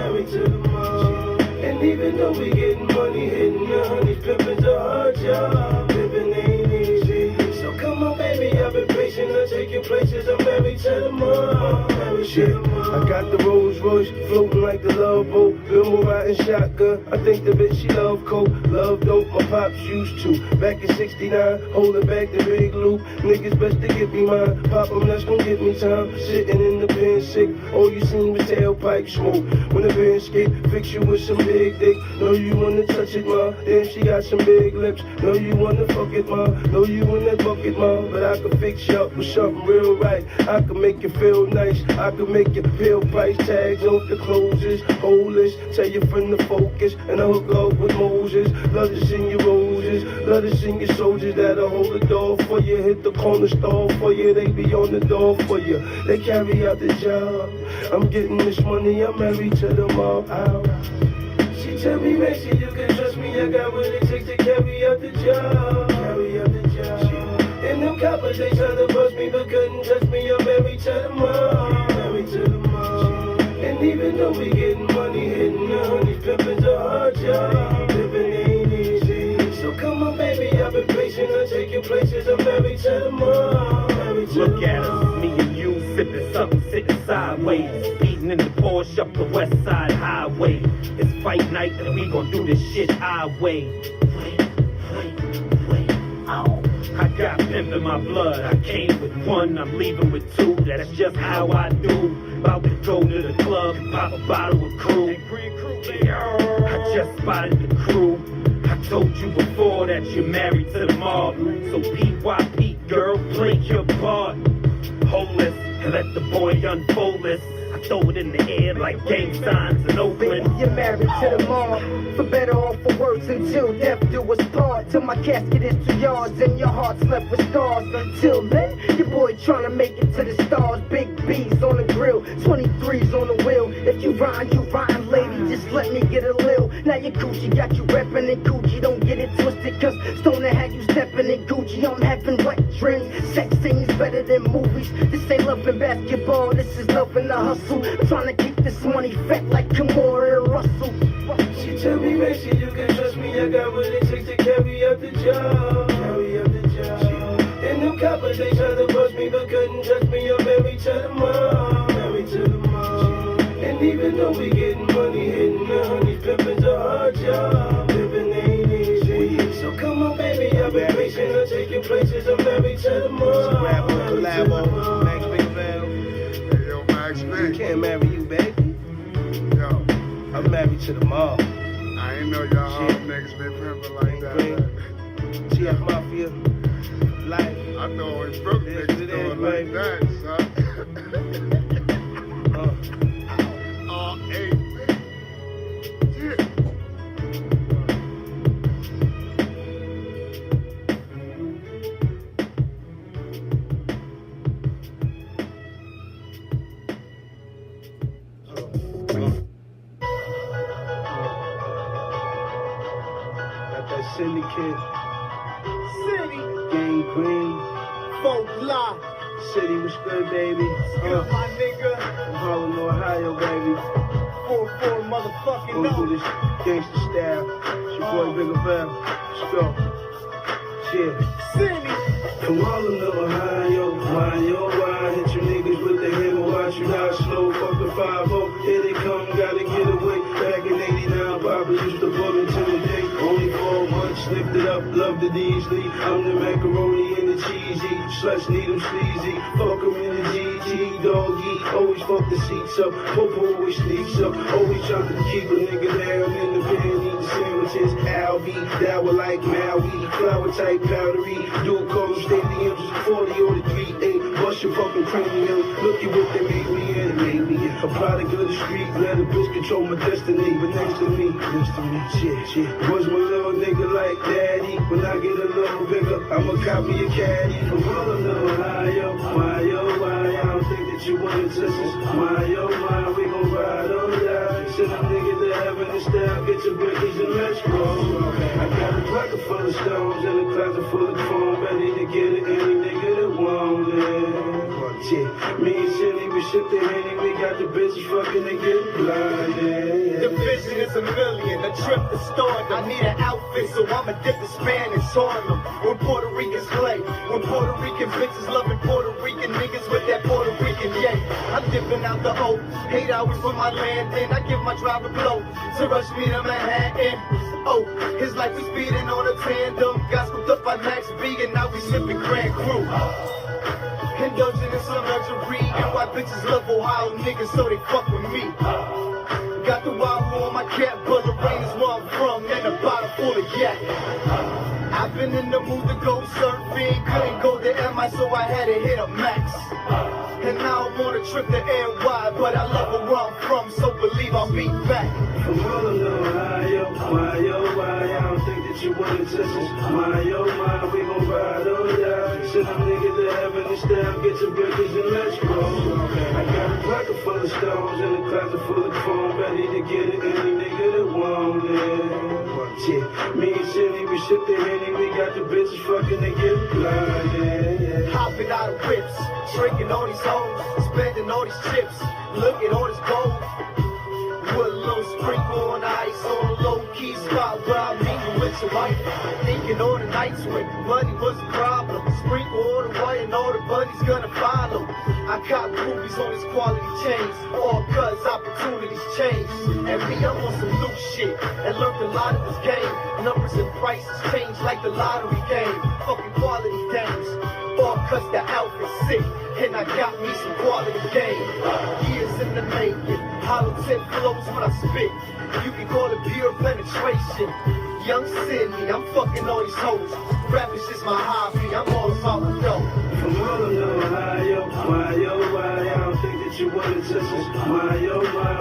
And even though we getting money, hitting the honey dripping's a hard job. Living ain't easy. So come on, baby, I've been patient. I'll take you places. I'm married to the mob. I got the Rolls Royce floating like the Love Boat. Bill riding shotgun. I think the bitch she love coke, love dope. My pops used to. Back in '69, holding back the big loop. Niggas best to give me mine. Pop 'em, that's gon' give me time. Sitting in the pen sick. All you seen was tailpipe smoke. When the van skate, fix you with some big dick. Know you wanna touch it, ma. Damn, she got some big lips. Know you wanna fuck it, ma. Know you in that bucket, ma. But I can fix you up with something real right. I can make you feel nice. I can make you feel price tags off the closes. Holeless, tell your friend to focus. And I hook up with Moses. Love to sing your roses. Love to sing your soldiers that'll hold the door for you. Hit the corner store for you. They be on the door for you. They carry out the job. I'm getting this money. I'm married to the mob. She tell me, make sure you can trust me. I got what it takes to carry out the job. And them coppers, they try to bust me, but couldn't touch me. I'm married to the mob. And even though we getting money, hitting the honey dripping's a hard job. Living ain't easy. So come on, baby, I've been patient. I'll take you places. I'm married to the mob. Look at us, me and you sipping something, sitting sideways, speeding in the Porsche up the West Side Highway. It's fight night and we gon' do this shit our way. Ow. I got pimp in my blood. I came with one, I'm leaving with two. That's just how I do. About to go to the club and pop a bottle of crew. I just spotted the crew. I told you before that you're married to the mob. So PYP, girl, play your part. Hold this and let the boy unfold this. I throw it in the air like gang signs in Oakland. Baby, you're married to the mob. For better or for worse, until death do us part. Till my casket is 2 yards and your heart's left with scars. Until then, your boy tryna make it to the stars. Big B's on the grill, 23's on the wheel. If you rhyme, lady, just let me get a lil. Now your Gucci got you reppin' in Gucci, don't get it twisted. Cause Stoner had you steppin' in Gucci. I'm having wet dreams, sex scenes better than movies. This ain't love and basketball, this is love and the hustle. I'm trying to keep this money fat like Kimura and Russell. She tell me, make sure you can trust me. I got what it takes to carry out the job. And them coppers, they try to bust me, but couldn't touch me. I'm married to the mob. And even though we getting money, hitting the honey dripping's a hard job. Living ain't easy. So come on, baby, I've been patient. I'll take you places. I'm married to the mob. Collabo, Max Big Val. Hey, yo, Max Big. Can't marry you, baby. Yo, I'm married to the mob. I ain't know y'all all niggas been pimping like that. GF Mafia. life. I know it's broke Yes, next it door is, like baby. that, son. Oh, hey, yeah. Got that syndicate, City, gang green, folk lie. city was good, baby. Good, my nigga. Harlem, Ohio, baby. 4-4 motherfucking Go through no. this gangster style. It's your boy Bigger Bell. Let's go. Yeah. City, From Harlem to Ohio, why, hit you niggas with the hammer, watch you not slow, fuck the 5-0, here they come, gotta get away, back in 89, Papa used to pull into the day, only 4 months, slipped it up, loved it easily, I'm the macaroni and the cheesy, sluts need them sleazy, fuck them in the GG, doggy, always fuck the seats up, Popo always sneaks up, always trying to keep a nigga down in the pan, eating sandwiches, Albie, that were like Maui, flower type powdery, dual code stadiums, 40 or the 3-8, bust your fucking cranium, look at what they made me in, a product of the street, let a bitch control my destiny, but next to me, shit, was my little nigga like daddy, when I get a little bigger, I'ma copy a caddy, from Harlem to Ohio, why, I don't think that you wanna touch us, why, we gon' ride or die, send a nigga to heaven and style, get your breakers and let's go, I got a pocket full of stones and a closet full of chrome, ready to get it, any nigga that want it. Yeah, me and Shelly, we ship the Henny, we got the bitches fucking and get blinded. the vision is a million, a trip to stardom. I need an outfit, so I'ma dip the Spanish Harlem. When Puerto Ricans play, when Puerto Rican bitches loving Puerto Rican niggas with that Puerto Rican yay. I'm dipping out the O, 8 hours from my landing. I give my driver blow to rush me to Manhattan. Oh, his life we speeding on a tandem. Got scooped up by Max B and now we sipping Grand Cru. Indulging in some luxury, and why bitches love Ohio niggas so they fuck with me. Got the Wahoo on my cap, but Lorraine is where I'm from, and a bottle full of yak. I've been in the mood to go surfing, couldn't go to MI, so I had to hit a max. And now I'm on a trip to NY, but I love where I'm from, so believe I'll be back. From Harlem to Ohio, why, I don't think that you wanna touch us, why, we gon' ride or die, send a nigga to heaven and style, get your breakers and let's go, I got a pocket full of stones and a closet full of chrome, ready to get it, any nigga that want it. Yeah, me and Shelly, we ship the Henny, we got the bitches fucking and get blinded. Hopping out of whips, drinking all these hoes, spending all these chips, looking all this gold. With a little sprinkle on ice on a low-key spot where I'm meeting with your wife. Thinking all the nights when money was a problem. Sprinkle all the white and all the bunnies gonna follow. I caught movies on this quality change, all cause opportunities change. And me, I'm on some new shit and learned a lot of this game. Numbers and prices change like the lottery game. Fucking quality games, all cause the outfit's sick. And I got me some quality game. Years in the making, hollow tip flows when I spit. You can call it pure penetration. Young Sydney, I'm fucking all these hoes. Rap is just my hobby, I'm all about the dough. From Harlem to Ohio, why, I don't think that you wanna touch us, why,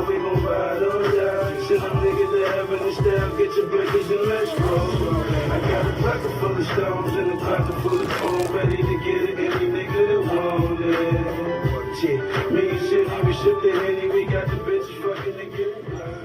we gon' ride or die, send a nigga to heaven and style, get your breakers and let's go, I got a pocket full of stones and a closet full of chrome, ready to get it, any nigga that want it. Yeah, me and Shelly, we ship the Henny, we got the bitches fucking and get blinded.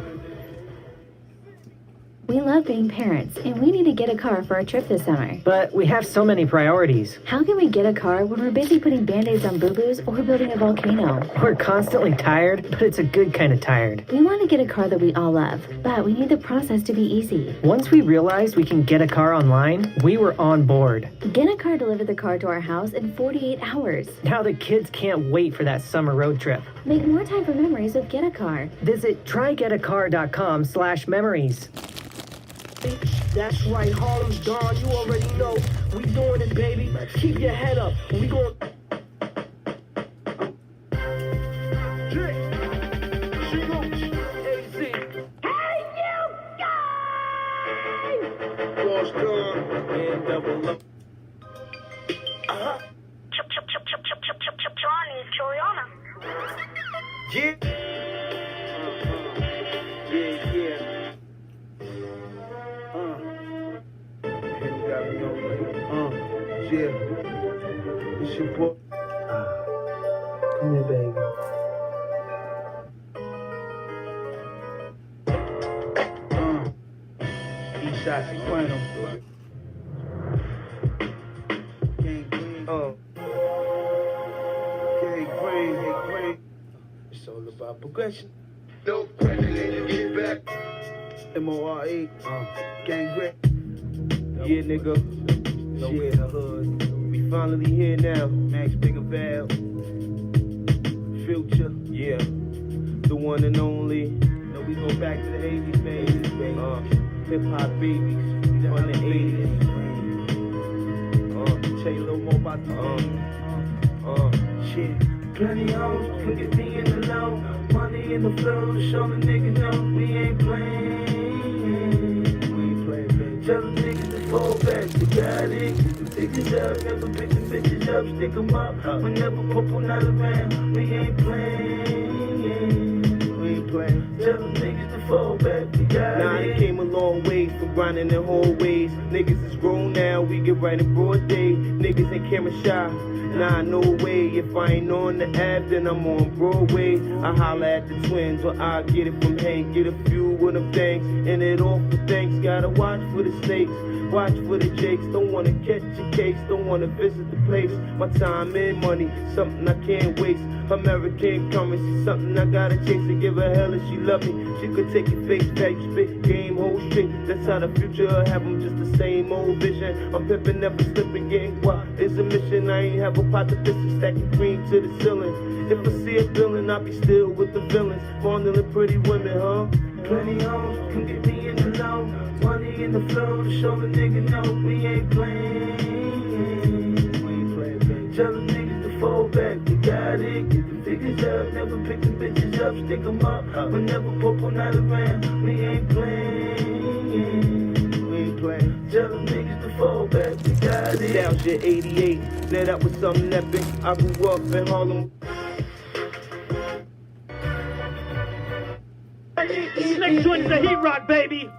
We love being parents, and we need to get a car for our trip this summer. But we have so many priorities. How can we get a car when we're busy putting band-aids on boo-boos or building a volcano? We're constantly tired, but it's a good kind of tired. We want to get a car that we all love, but we need the process to be easy. Once we realized we can get a car online, we were on board. Get a Car delivered the car to our house in 48 hours. Now the kids can't wait for that summer road trip. Make more time for memories with Get a Car. Visit trygetacar.com/memories. That's right, Harlem's gone, you already know. We doing it, baby. Keep your head up. We gon' Yeah. Yeah. You got me on yeah. It's your boy. Come here, baby. Eastside Soprano. Green. It's all about progression. No pressure, then you get back. M-O-R-E, gang grip. Yeah, nigga. Nowhere in the hood. We finally here now. Max Bigger Val. Future, yeah. The one and only. No, we go back to the 80s, baby. Hip hop babies. On the 80s. Tell you a little more about the shit. Plenty hoes, look at me in the low. Money in the flow to show the niggas know we ain't playing. We ain't playing, baby. Tell the niggas to fall back, we got it. Pick it up, never pick the bitches up, stick them up. Whenever Popo not around, we ain't playing. We ain't playing. Tell the niggas to fall back, we got it. Nah, it came a long way from grinding in hallways. Niggas is grown now, we get right in broad day. Niggas ain't camera shy. Nah, no way. If I ain't on the app, then I'm on Broadway. I holla at the twins, or I get it from Hank. Get a few of them things, and it all for thanks. Gotta watch for the snakes, watch for the jakes. Don't wanna catch a case, don't wanna visit the place. My time and money, something I can't waste. American currency, something I gotta chase. And give her hell if she love me. She could take it face value, spit game, whole straight. That's how the future have them, just the same old vision. I'm pimping, never slipping, getting wild. It's a mission, I ain't have a pot of biscuits, stacking green to the ceiling. If I see a villain, I'll be still with the villains. Fondling pretty women, huh? Plenty hoes, come get me in the low. Money in the flow to show the nigga know we ain't playing. We ain't playing, baby. Tell the niggas to fall back, we got it. Get the figures up, never pick the bitches up, stick them up. Whenever Popo not around, we ain't playing. We ain't playing. Tell them niggas to fall back, we got it. Nostalgia 88, net up with something epic. I grew up in Harlem. This next joint is a heat rock, baby.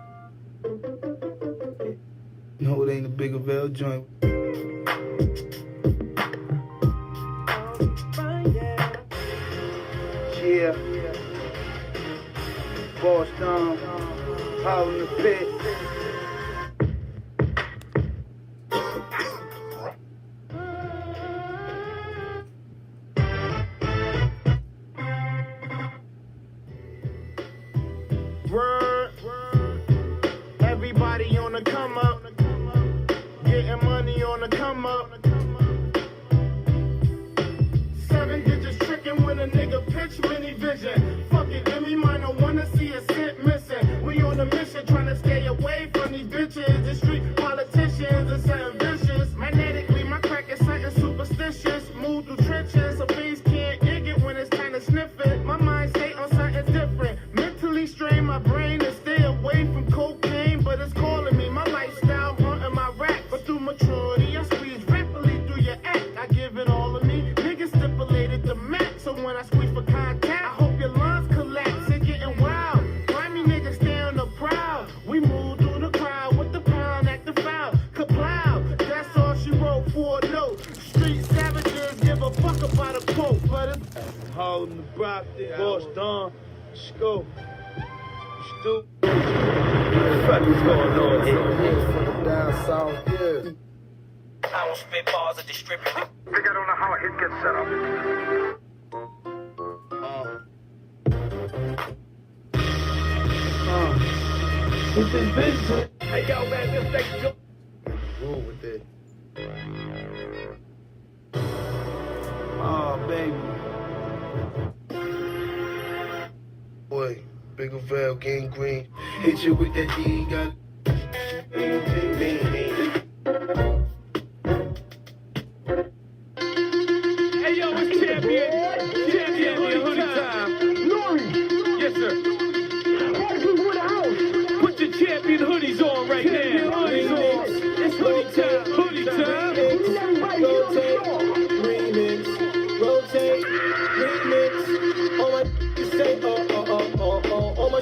No, it ain't a Bigger Val joint. Yeah. Boss down, out in the pit. Everybody on the come up, getting money on the come up. 7 digits tricking when a nigga pitch mini vision. Fuck it, give me mine, I wanna see a cent missing. We on a mission trying to stay away from these bitches. The street politicians are something vicious. Magnetically, my crack is something superstitious. Move through trenches, so things can't dig it when it's time to sniff it. My mind stay on something different. Mentally strain my brain and stay away from cocaine, but it's calling me. My lifestyle haunting my rack, but through maturity, I squeeze rapidly through your act. I give it all of me. Niggas stipulated the max, so when I squeeze for contact, I hope your lungs collapse. It's getting wild. Grimy niggas stay on the prowl. We move through the crowd with the pound, act the foul. Kaplow, that's all she wrote for a note. Street savages give a fuck about a quote, but it's Holding the block, boss down, scope, stoop. What is going on here? Down south, yeah. I don't spit bars or distribute it. Think I don't know how a hit gets set up. What's this bitch? Hey, yo, man, this next joint. Roll with it. Oh, baby. Boy, Bigger Val, gang green. Hit you with that D, got. Hey, yo, it's champion hoodie time. Yes, sir. Put your champion hoodies on right now. It's hoodie time. Hoodie time. Rotate, remix, remix. All my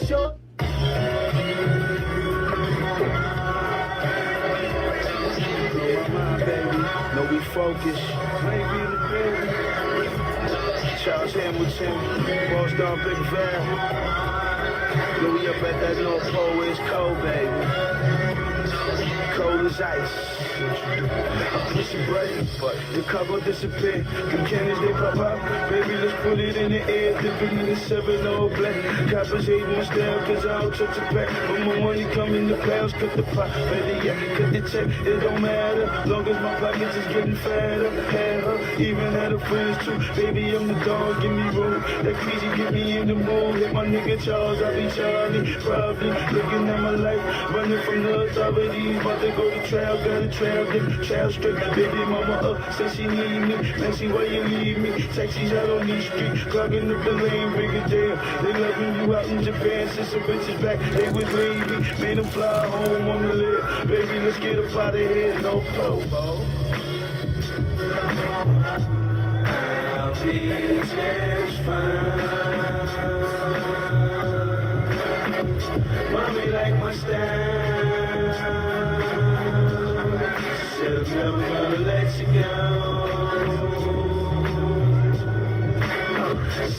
sure. No, we focus. Maybe in the building. Charles Hamilton, Boss Dog Big Van. Louis up at that North Pole, it's cold, baby. Cold as ice. I'm pushing buttons, but the cover disappear. The cannons they pop up, baby, let's put it in the air. Dipping in the 7-0 black. Coppers hating my style, cause I don't touch a pack. But my money come in the pounds, cut the pot. Better yet, cut the check, it don't matter. Long as my pockets is getting fatter. Had her, even had her friends too. Baby, I'm the dog, give me room. That crazy get me in the mood. Hit my nigga Charles, I be Charlie. Probably looking at my life, running from the authorities. About to go to trial, got a trial, get the trial straight. Baby mama up, say she need me. Maxie, why you leave me? Taxis out on these streets, clogging up the lane, bigger damn. They loving you out in Japan, since some bitches back, they was wavy. Made them fly home on the lid. Baby, let's get up out of here, no promo. I'll be just fine. Mommy like my style. Said I'm never gonna let you go.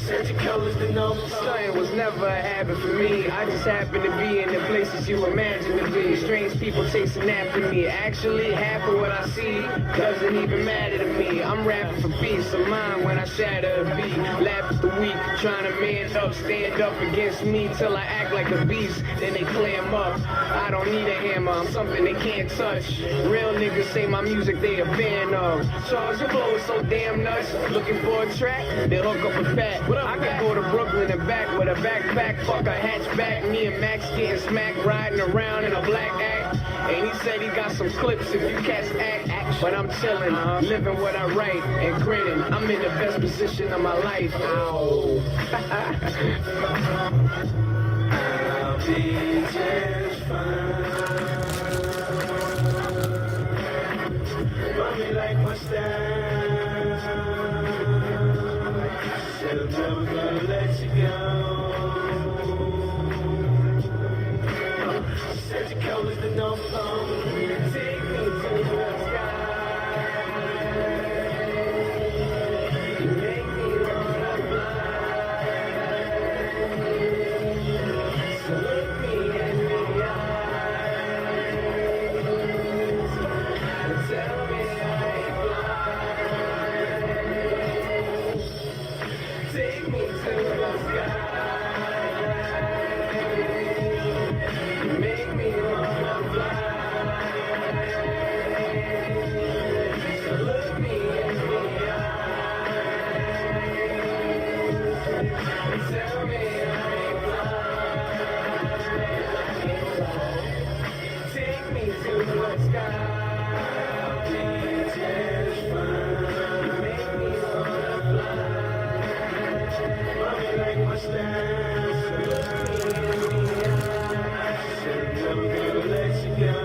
Said your colors to know. Stunting was never a habit for me. I just happen to be in the places you imagine to be. Strange people chasing after me. Actually, half of what I see doesn't even matter to me. I'm rapping for peace of mind when I shatter a beat. Laugh at the weak, trying to man up, stand up against me till I act like a beast. Then they clam up. I don't need a hammer, I'm something they can't touch. Real niggas say my music they a fan of. Charles, your flow is so damn nuts. Looking for a track, they hook up a fat. I could go to Brooklyn and back with a backpack, fuck a hatchback. Me and Max getting smacked, riding around in a black act. And he said he got some clips if you cats act. But I'm chilling, living what I write and grinning. I'm in the best position of my life. Ow. I'll be just fine. Mommy like my style. Said I'm never gonna let you go. Said your colors to no phone. Take me to the sky. You make me wanna fly. So look me in the eyes and tell me I ain't blind. Take me to the sky. You make me wanna fly. So look me in the eyes and tell me I ain't blind. Take me to the sky. I'll be just fine. You make me wanna fly. Mommy like my style. So look me in the eyes. Said I'm never gonna let you go.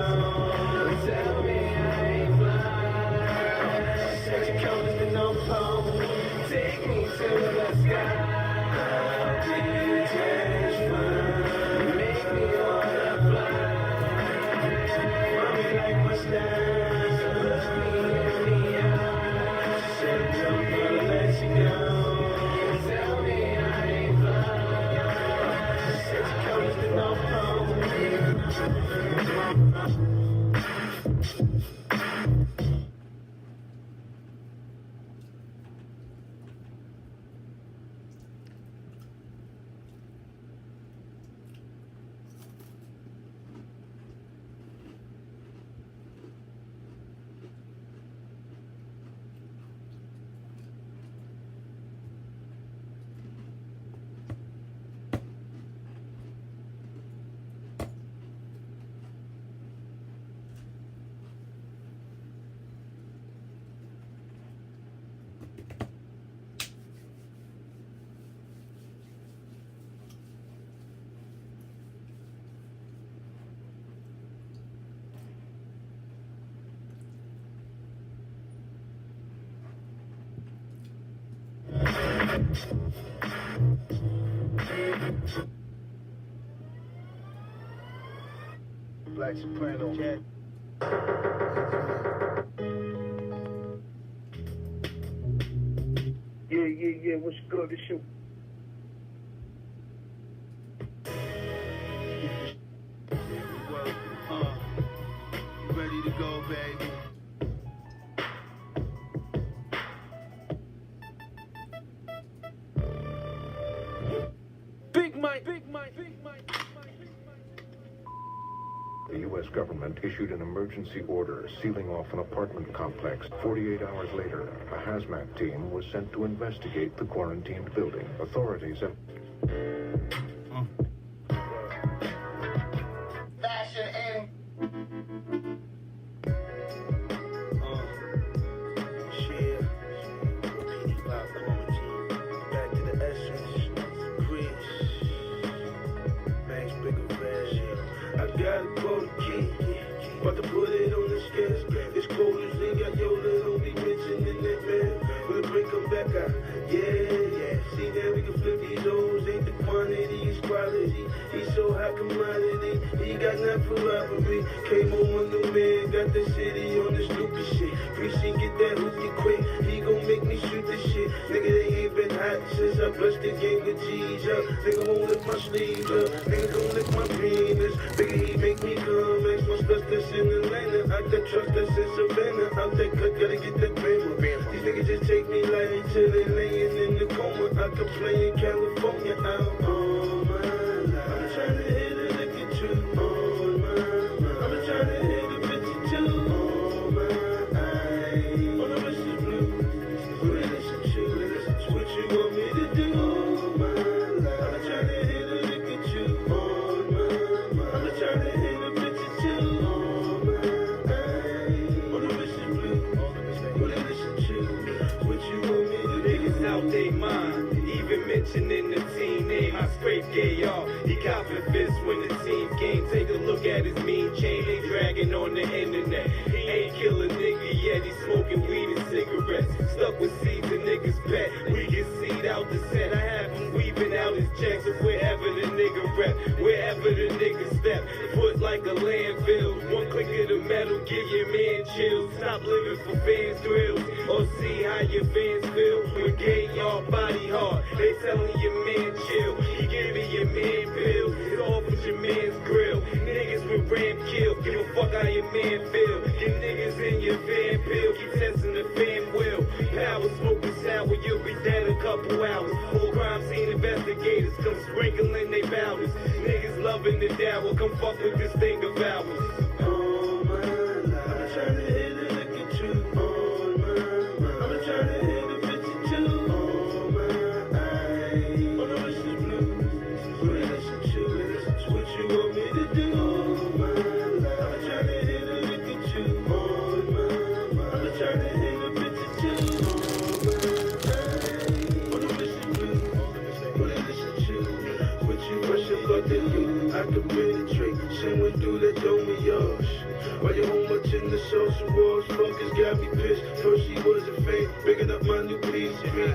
Tell me I ain't blind. Said your colors to no pole. Take me to the sky. I'll be just fine. You make me wanna fly. Mommy like my style. So look me in the eyes. Said I'm never gonna let you go. Tell me I ain't blind. Said your colors to no pole. Black Soprano. Cat. Yeah, what's good? It's you. You ready to go, baby? Big Mike. The U.S. government issued an emergency order sealing off an apartment complex. 48 hours later, a hazmat team was sent to investigate the quarantined building. Authorities have... Fashion and... Shit. PD5 quarantine. Back to the essence. Chris. Max bigger fashion. I gotta go to key. About to put it on the scale. It's cold as they got Yoda. Don't be mentioning that man. When the break come back out. Yeah. See now we can flip these O's. Ain't the quantity, it's quality. He's so high commodity. He got nothing for robbery. Came on one new man. Got the city on this stupid shit. Precinct get that hoopty quick. He gon' make me shoot this shit. Nigga, they ain't been hot since I blessed the game with G's up. Nigga won't lift my sleeves up. Nigga gon' lift my penis. Nigga, he make me come. Ask my stuff that's in Atlanta. Out that trust that's in Savannah. Out that cut, gotta get that bama. These niggas just take me lightly till they laying in the coma. I could play in California out on my life. I'm trying to hit a lick at you on my mind. I'm trying to hit a bitch at you on my eye. On the wrist is blue. Really some shit. What you want me to do on my life? I'm trying to hit a lick at you on my mind. I'm trying to hit a bitch at you on my eye. On the wrist is blue. Really some shit. What you want me to do? Niggas out they mind. Even mentioning the team name, I scrape gay off. He copping fists when the team game. Take a look at his mean chain, they dragging on the internet. He ain't kill a nigga yet, he smoking weed and cigarettes. Stuck with seeds and niggas pet. We get seed out the set. I have him weaving out his checks. And wherever the nigga rep, wherever the nigga step, put like a landfill. One click of the metal, give your man chills. Stop living for fans thrills, or see how your fans feel. When gay y'all body hard, they telling your man chill. He giving your man pills. It's off with your man's grill. Niggas with ramp kill. Give a fuck how your man feel. Your niggas in your van pill. Keep testing the fan will. Power smoking sour. You'll be dead a couple hours. Full crime scene investigators come sprinkling they bowers. Niggas loving the dower. Come fuck with this thing of ours. On my life. I'm trying to hit a lick at you on my mind. I'm trying to hit a bitch at you on my eye. On the wrist is blue. Really some shit. What you want me to do on my life? I'm trying to hit a lick at you on my mind. I'm trying to hit a bitch at you on my eye. On the wrist is blue. Really some shit. What you rush about to do? I can penetrate. Someone do that on me, yours. Why you home much in the social wars? Fuckers got me pissed. First she was a fan, picking up my new piece of me.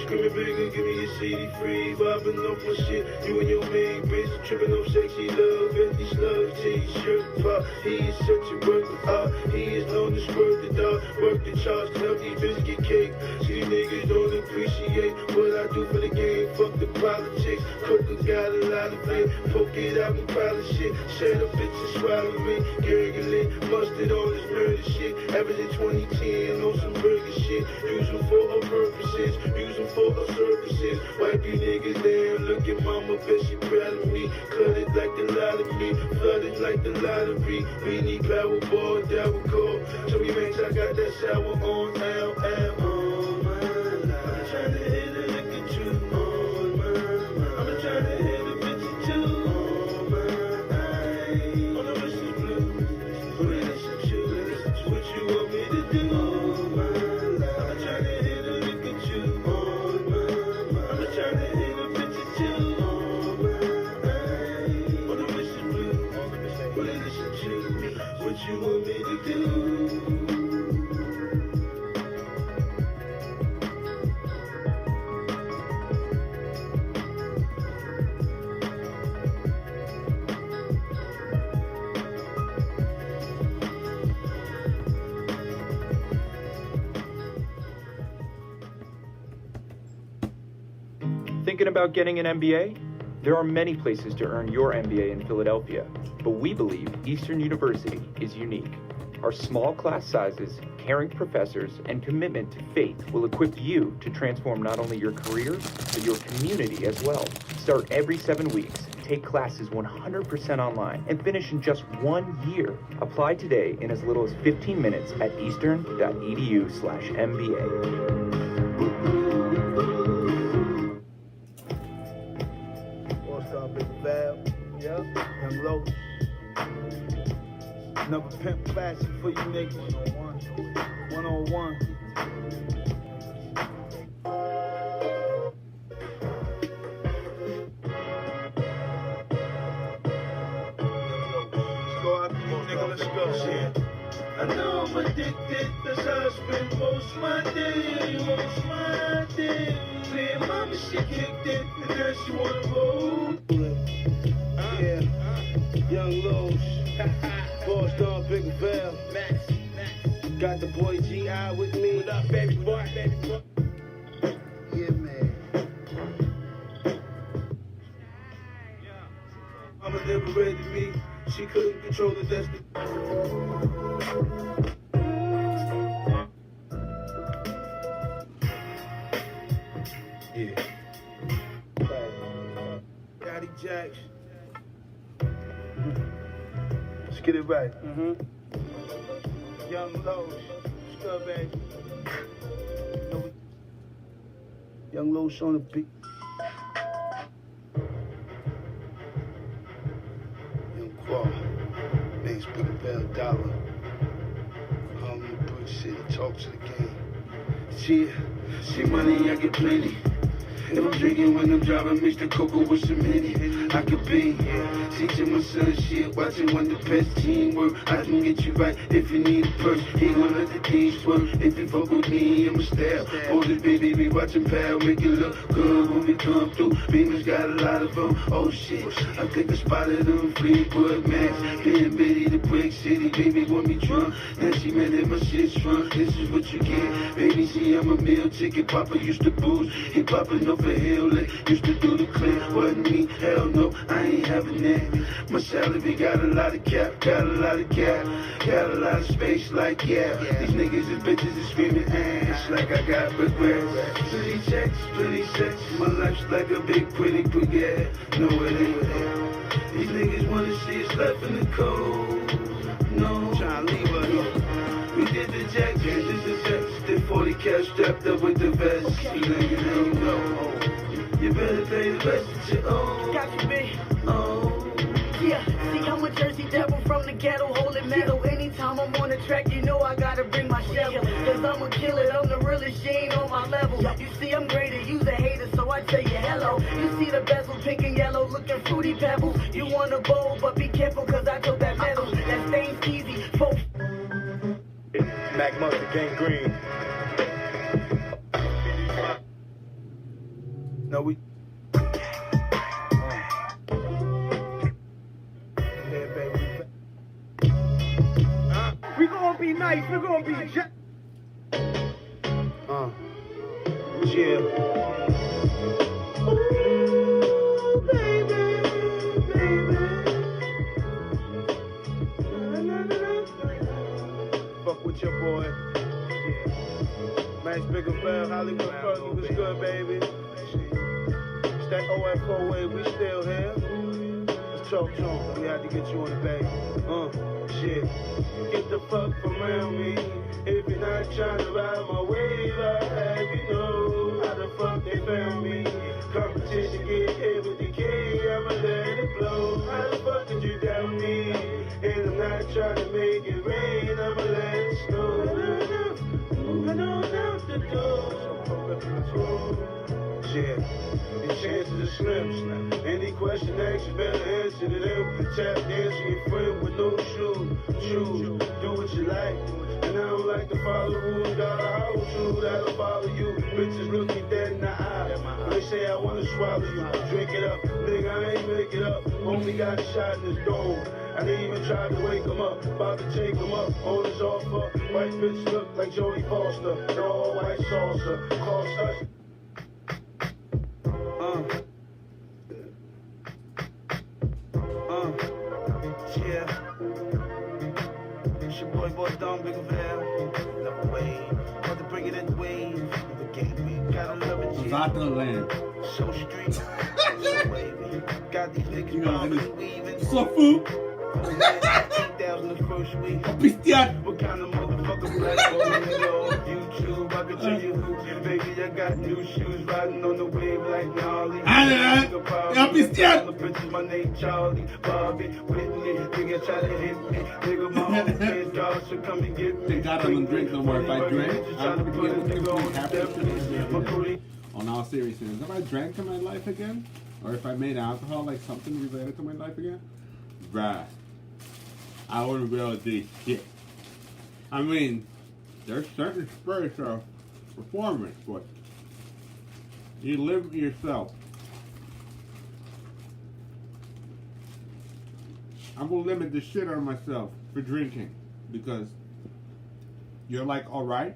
Screaming bigger, give me a CD free. Bobbing off my shit, you and your main bitch. Tripping off sexy love, empty slugs, t-shirt pop. He is such a work of art. He is known to squirt the dog. Work the charge, healthy biscuit cake. See these niggas don't appreciate what I do for the game. Fuck the politics. Coca got a lot of it. Poke it out and pile of shit. Shut up, bitch, and swallow me. Gurgling, mustard on this murder shit. Average 2010 on some burger shit. Use them for her purposes. Use them for her services. Wipe you niggas down. Look at mama, bet she proud of me. Cut it like the lot of me. Flood it like the lottery. We need Powerball, that would call. So we make sure I got that shower on, on my life. I'm trying to hit a lick at you on my mind. I'm trying to hit a bitch at you on my eye. On the wrist is blue. Really some shit. What you want me to do on my life? I'm trying to hit a lick at you on my mind. I'm trying to hit a bitch at you on my eye. On the wrist is blue. Really some shit. What you want me to do? Thinking about getting an MBA? There are many places to earn your MBA in Philadelphia, but we believe Eastern University is unique. Our small class sizes, caring professors, and commitment to faith will equip you to transform not only your career, but your community as well. Start every 7 weeks, take classes 100% online, and finish in just 1 year. Apply today in as little as 15 minutes at eastern.edu/MBA. All-Star Big Val, yeah, Young Low. Another pimp fashion for you niggas. 101. Let's go out there, nigga, let's go. Shit. I know I'm addicted, that's how I spend most my day. Saying mama, she kicked it, and now she wanna roll. Yeah, Young Low. Boss Dog, Big Val. Got the boy G.I. with me. What up, baby boy? Yeah, man. Mama never read to me, she couldn't control the destiny. Yeah. Daddy Jacks. Let's get it right. Young Lowe's. What's good, baby? Young Lowe's on the beat. Young Qual. Name's Big Bell Dollar. Harlem, Brick City, talk to the game. See money, I get plenty. If I'm drinking when I'm driving, mix the cocoa with some Henny. I could be teaching my son shit, watching when the best teamwork. I can get you right if you need a purse. He gon' let the D's work. If you fuck with me, I'ma stab. Hold it, baby, be watching pal, make it look good when we come through. Beamer's got a lot of them. Oh shit, I think I spotted them. Fleetwood Max, Ben Biddy, the Brick City. Baby want me drunk, now she mad that my shit shrunk. This is what you get, baby. See, I'm a meal ticket. Papa used to booze, he poppin' up for hell. Used to do the clip, wasn't me. Hell no, I ain't having that. My salary got a lot of cap, got a lot of space. Like these niggas and bitches is screaming ass like I got regrets. Pretty checks, pretty sex. My life's like a big pretty baguette. No, it ain't. These niggas wanna see us left in the cold. No, Tryna leave her here. we did the jack, did the sex. Did 40 cash strapped up with the vest. You niggas don't know. You better pay the rest of your own. Got you, B. Oh. Yeah, see, I'm a Jersey devil from the ghetto, holding metal. Anytime I'm on the track, you know I gotta bring my shovel. Cause I'ma kill it, I'm the realest, she ain't on my level. You see, I'm greater, you's a hater, so I tell you hello. You see the bezel, pink and yellow, looking fruity pebbles. You want a bowl, but be careful, cause I took that metal. That stains easy, folks. Mac Mustard, Gang Green. No, we. Yeah, baby. We gonna be nice. We gonna be yeah. Ooh, baby, baby. Fuck with your boy. Max Bigger Bell, Hollywood Fergie, what's good, baby? That OFOA, we still here. Let's talk to him. We had to get you on the bag. Shit. Get the fuck from around me. If you're not trying to ride my wave, I'll have you know how the fuck they found me. Competition get hit with the key, I'ma let it blow. How the fuck did you doubt me? And I'm not trying to make it rain, I'ma let it snow. Moving on out the door. Yeah, the chances are slim. Any question asked, you better answer to them. Tap dancing your friend with no shoes. Do what you like. And I don't like to follow rules. Got a house rule that'll follow you. Bitches look me dead in the eye. They say I wanna swallow you. Drink it up, nigga, I ain't make it up. Only got a shot in this dome. I didn't even try to wake him up. About to take him up. On his offer. White bitch look like Jodie Foster. All white salsa. Cost us. Vodka land. So street, so wavy. Got these niggas You know, bobbing it and weaving. is so food. 8,000 the first week. Pistiat. What kind of motherfucker black boy nigga on YouTube? I can tell you who, baby. I got new shoes riding on the wave like gnarly. Pistiat. The bitches, my name Charlie, Bobby, Whitney. Nigga try to hit me. Nigga, my own face, God, so come and get me. They got I don't drink no more. If I drank, I would be able to drink half the shit. On all seriousness, if I drank in my life again, or if I made alcohol like something related to my life again, bruh, I wouldn't be able to do shit. I mean, there's certain spiritual performance, but you live with yourself. I'm gonna limit the shit out of myself for drinking because you're like alright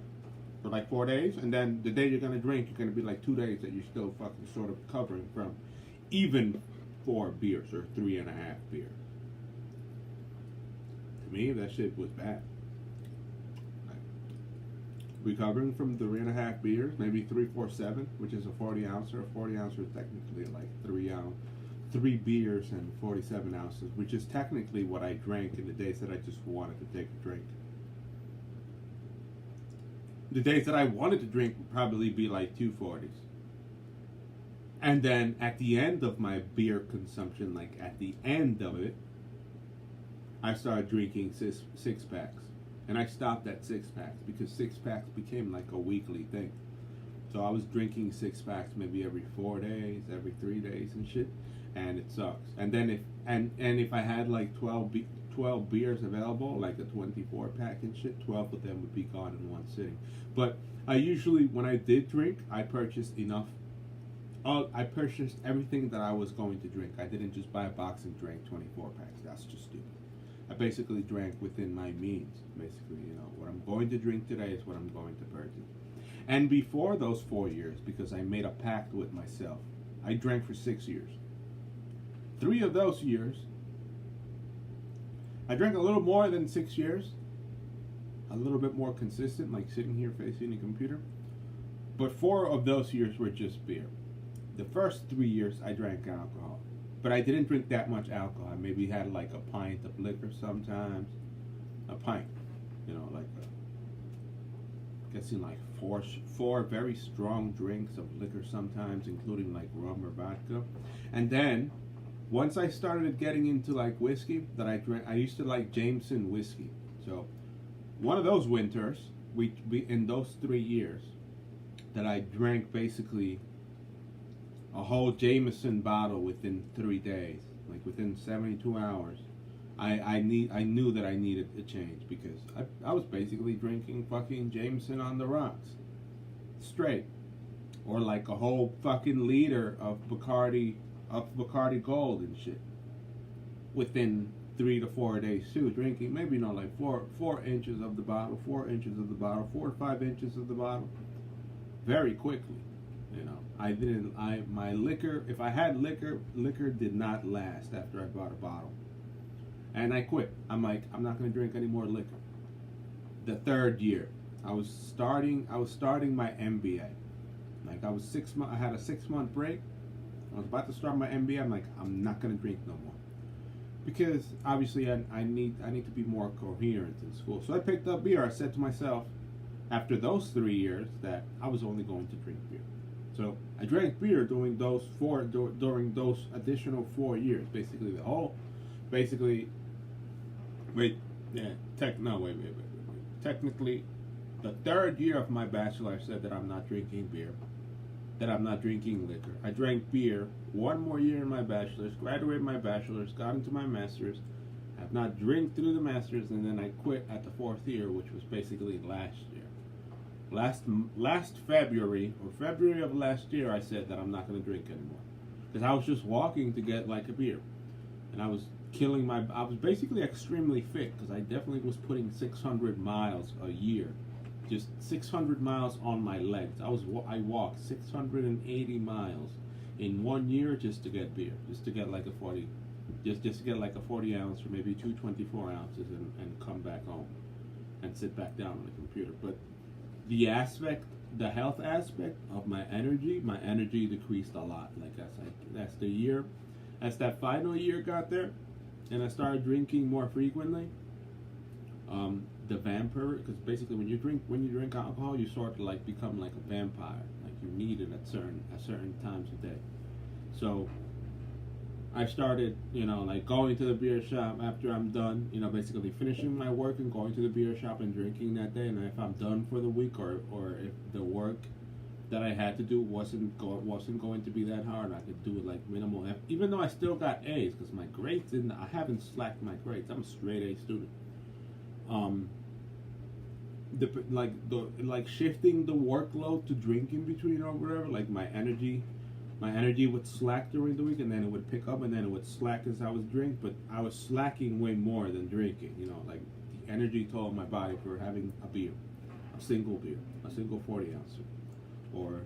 for like 4 days, and then the day you're gonna drink, you're gonna be like 2 days that you're still fucking sort of recovering from even 4 beers or 3.5 beers. To me, that shit was bad. Like, recovering from 3.5 beers, maybe 347, which is a 40 ouncer. A 40 ouncer is technically like 3 beers and 47 ounces, which is technically what I drank in the days that I just wanted to take a drink. The days that I wanted to drink would probably be like 240s. And then at the end of my beer consumption, like at the end of it, I started drinking six packs. And I stopped at 6 packs because 6 packs became like a weekly thing. So I was drinking 6 packs maybe every 4 days, every 3 days and shit. And it sucks. And then if I had like 12 beers available, like a 24 pack and shit, 12 of them would be gone in one sitting. But I usually, when I did drink, I purchased enough. I purchased everything that I was going to drink. I didn't just buy a box and drink 24 packs. That's just stupid. I basically drank within my means. Basically, you know, what I'm going to drink today is what I'm going to purchase. And before those 4 years, because I made a pact with myself, I drank for 6 years. 3 of those years, I drank a little more than 6 years. A little bit more consistent, like sitting here facing the computer. But 4 of those years were just beer. The first 3 years, I drank alcohol. But I didn't drink that much alcohol. I maybe had like a pint of liquor sometimes. A pint. You know, like guessing like four very strong drinks of liquor sometimes, including like rum or vodka. And then, once I started getting into like whiskey that I drank, I used to like Jameson whiskey. So, one of those winters, we in those 3 years, that I drank basically a whole Jameson bottle within 3 days, like within 72 hours. I knew that I needed a change because I was basically drinking fucking Jameson on the rocks, straight, or like a whole fucking liter of Bacardi Gold and shit within 3 to 4 days too. Drinking maybe not like 4 inches of the bottle, 4 inches of the bottle, 4 to 5 inches of the bottle, very quickly. You know, my liquor, if I had liquor did not last after I bought a bottle. And I quit. I'm like, I'm not going to drink any more liquor. The 3rd year, I was starting my MBA. Like I had a 6-month break. I was about to start my MBA. I'm like, I'm not going to drink no more. Because obviously I need to be more coherent in school. So I picked up beer. I said to myself, after those 3 years, that I was only going to drink beer. So I drank beer during those additional 4 years. Technically, the 3rd year of my bachelor, I said that I'm not drinking beer, that I'm not drinking liquor. I drank beer 1 more year in my bachelor's, graduated my bachelor's, got into my master's, have not drank through the master's, and then I quit at the 4th year, which was basically last year. Last February, or February of last year, I said that I'm not going to drink anymore. Because I was just walking to get like a beer. And I was basically extremely fit, because I definitely was putting 600 miles a year. Just 600 miles on my legs. I walked 680 miles in 1 year just to get beer. Just to get like a 40, just to get like a 40 ounce or maybe 2 24 ounces and come back home. And sit back down on the computer. But the aspect the health aspect of my energy decreased a lot. Like that's the year, as that final year got there, and I started drinking more frequently. The vampire, because basically when you drink alcohol, you sort of like become like a vampire. Like you need it at certain times of day. So I started, like going to the beer shop after I'm done, basically finishing my work and going to the beer shop and drinking that day. And if I'm done for the week, or if the work that I had to do wasn't going to be that hard, I could do it like minimal effort. Even though I still got A's, because my grades I haven't slacked my grades. I'm a straight A student. Shifting the workload to drinking between or whatever, like my energy would slack during the week, and then it would pick up, and then it would slack as I was drinking. But I was slacking way more than drinking. Like the energy toll of my body for having a beer, a single 40 ounce, or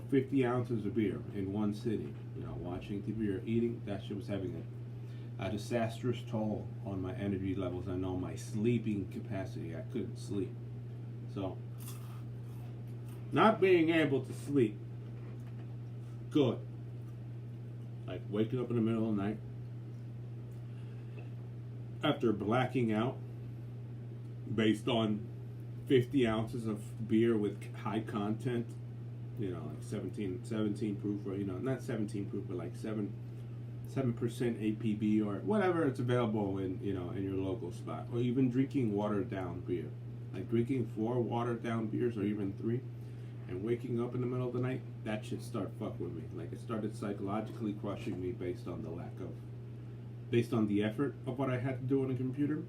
50 ounces of beer in one sitting. Watching TV or eating, that shit was having a disastrous toll on my energy levels and on my sleeping capacity. I couldn't sleep. So, not being able to sleep, good. Like waking up in the middle of the night after blacking out based on 50 ounces of beer with high content, like 17 proof, or not 17 proof, but like 7% APB or whatever it's available in in your local spot, or even drinking watered down beer, like drinking 4 watered down beers or even 3, and waking up in the middle of the night, that shit started fucking with me. Like it started psychologically crushing me based on the effort of what I had to do on a computer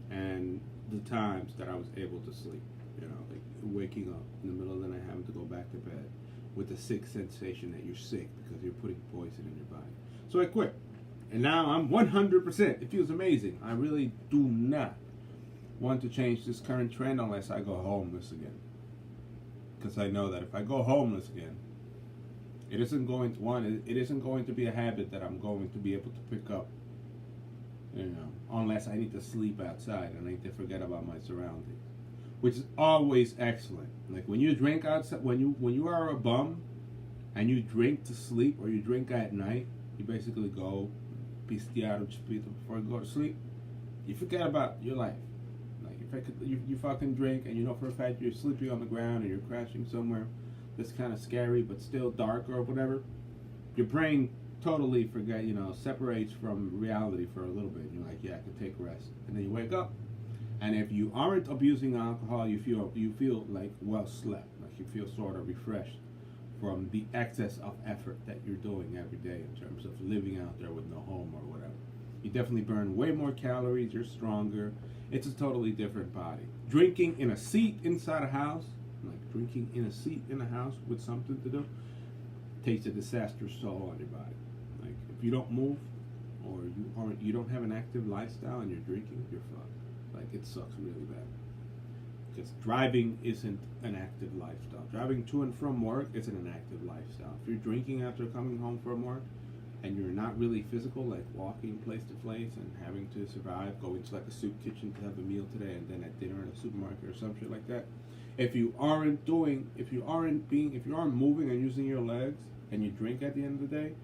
and the times that I was able to sleep. Like waking up in the middle of the night, having to go back to bed with the sick sensation that you're sick because you're putting poison in your body. So I quit. And now I'm 100%. It feels amazing. I really do not want to change this current trend unless I go homeless again. Because I know that if I go homeless again, it isn't going to be a habit that I'm going to be able to pick up. Unless I need to sleep outside and I need to forget about my surroundings, which is always excellent. Like when you drink outside, when you are a bum and you drink to sleep, or you drink at night, you basically go pistear before you go to sleep. You forget about your life. Like you fucking drink, and for a fact you're sleeping on the ground and you're crashing somewhere that's kind of scary but still dark or whatever. Your brain totally separates from reality for a little bit. You're like, yeah, I can take rest, and then you wake up. And if you aren't abusing alcohol, you feel like well slept, like you feel sort of refreshed from the excess of effort that you're doing every day in terms of living out there with no home or whatever. You definitely burn way more calories, you're stronger. It's a totally different body. Drinking in a seat inside a house, like drinking in a seat in a house with something to do, takes a disastrous toll on your body. Like if you don't move, or you don't have an active lifestyle and you're drinking, you're fucked. Like it sucks really bad. Because driving isn't an active lifestyle. Driving to and from work isn't an active lifestyle. If you're drinking after coming home from work and you're not really physical, like walking place to place and having to survive, going to like a soup kitchen to have a meal today and then at dinner in a supermarket or some shit like that. If you aren't moving and using your legs and you drink at the end of the day,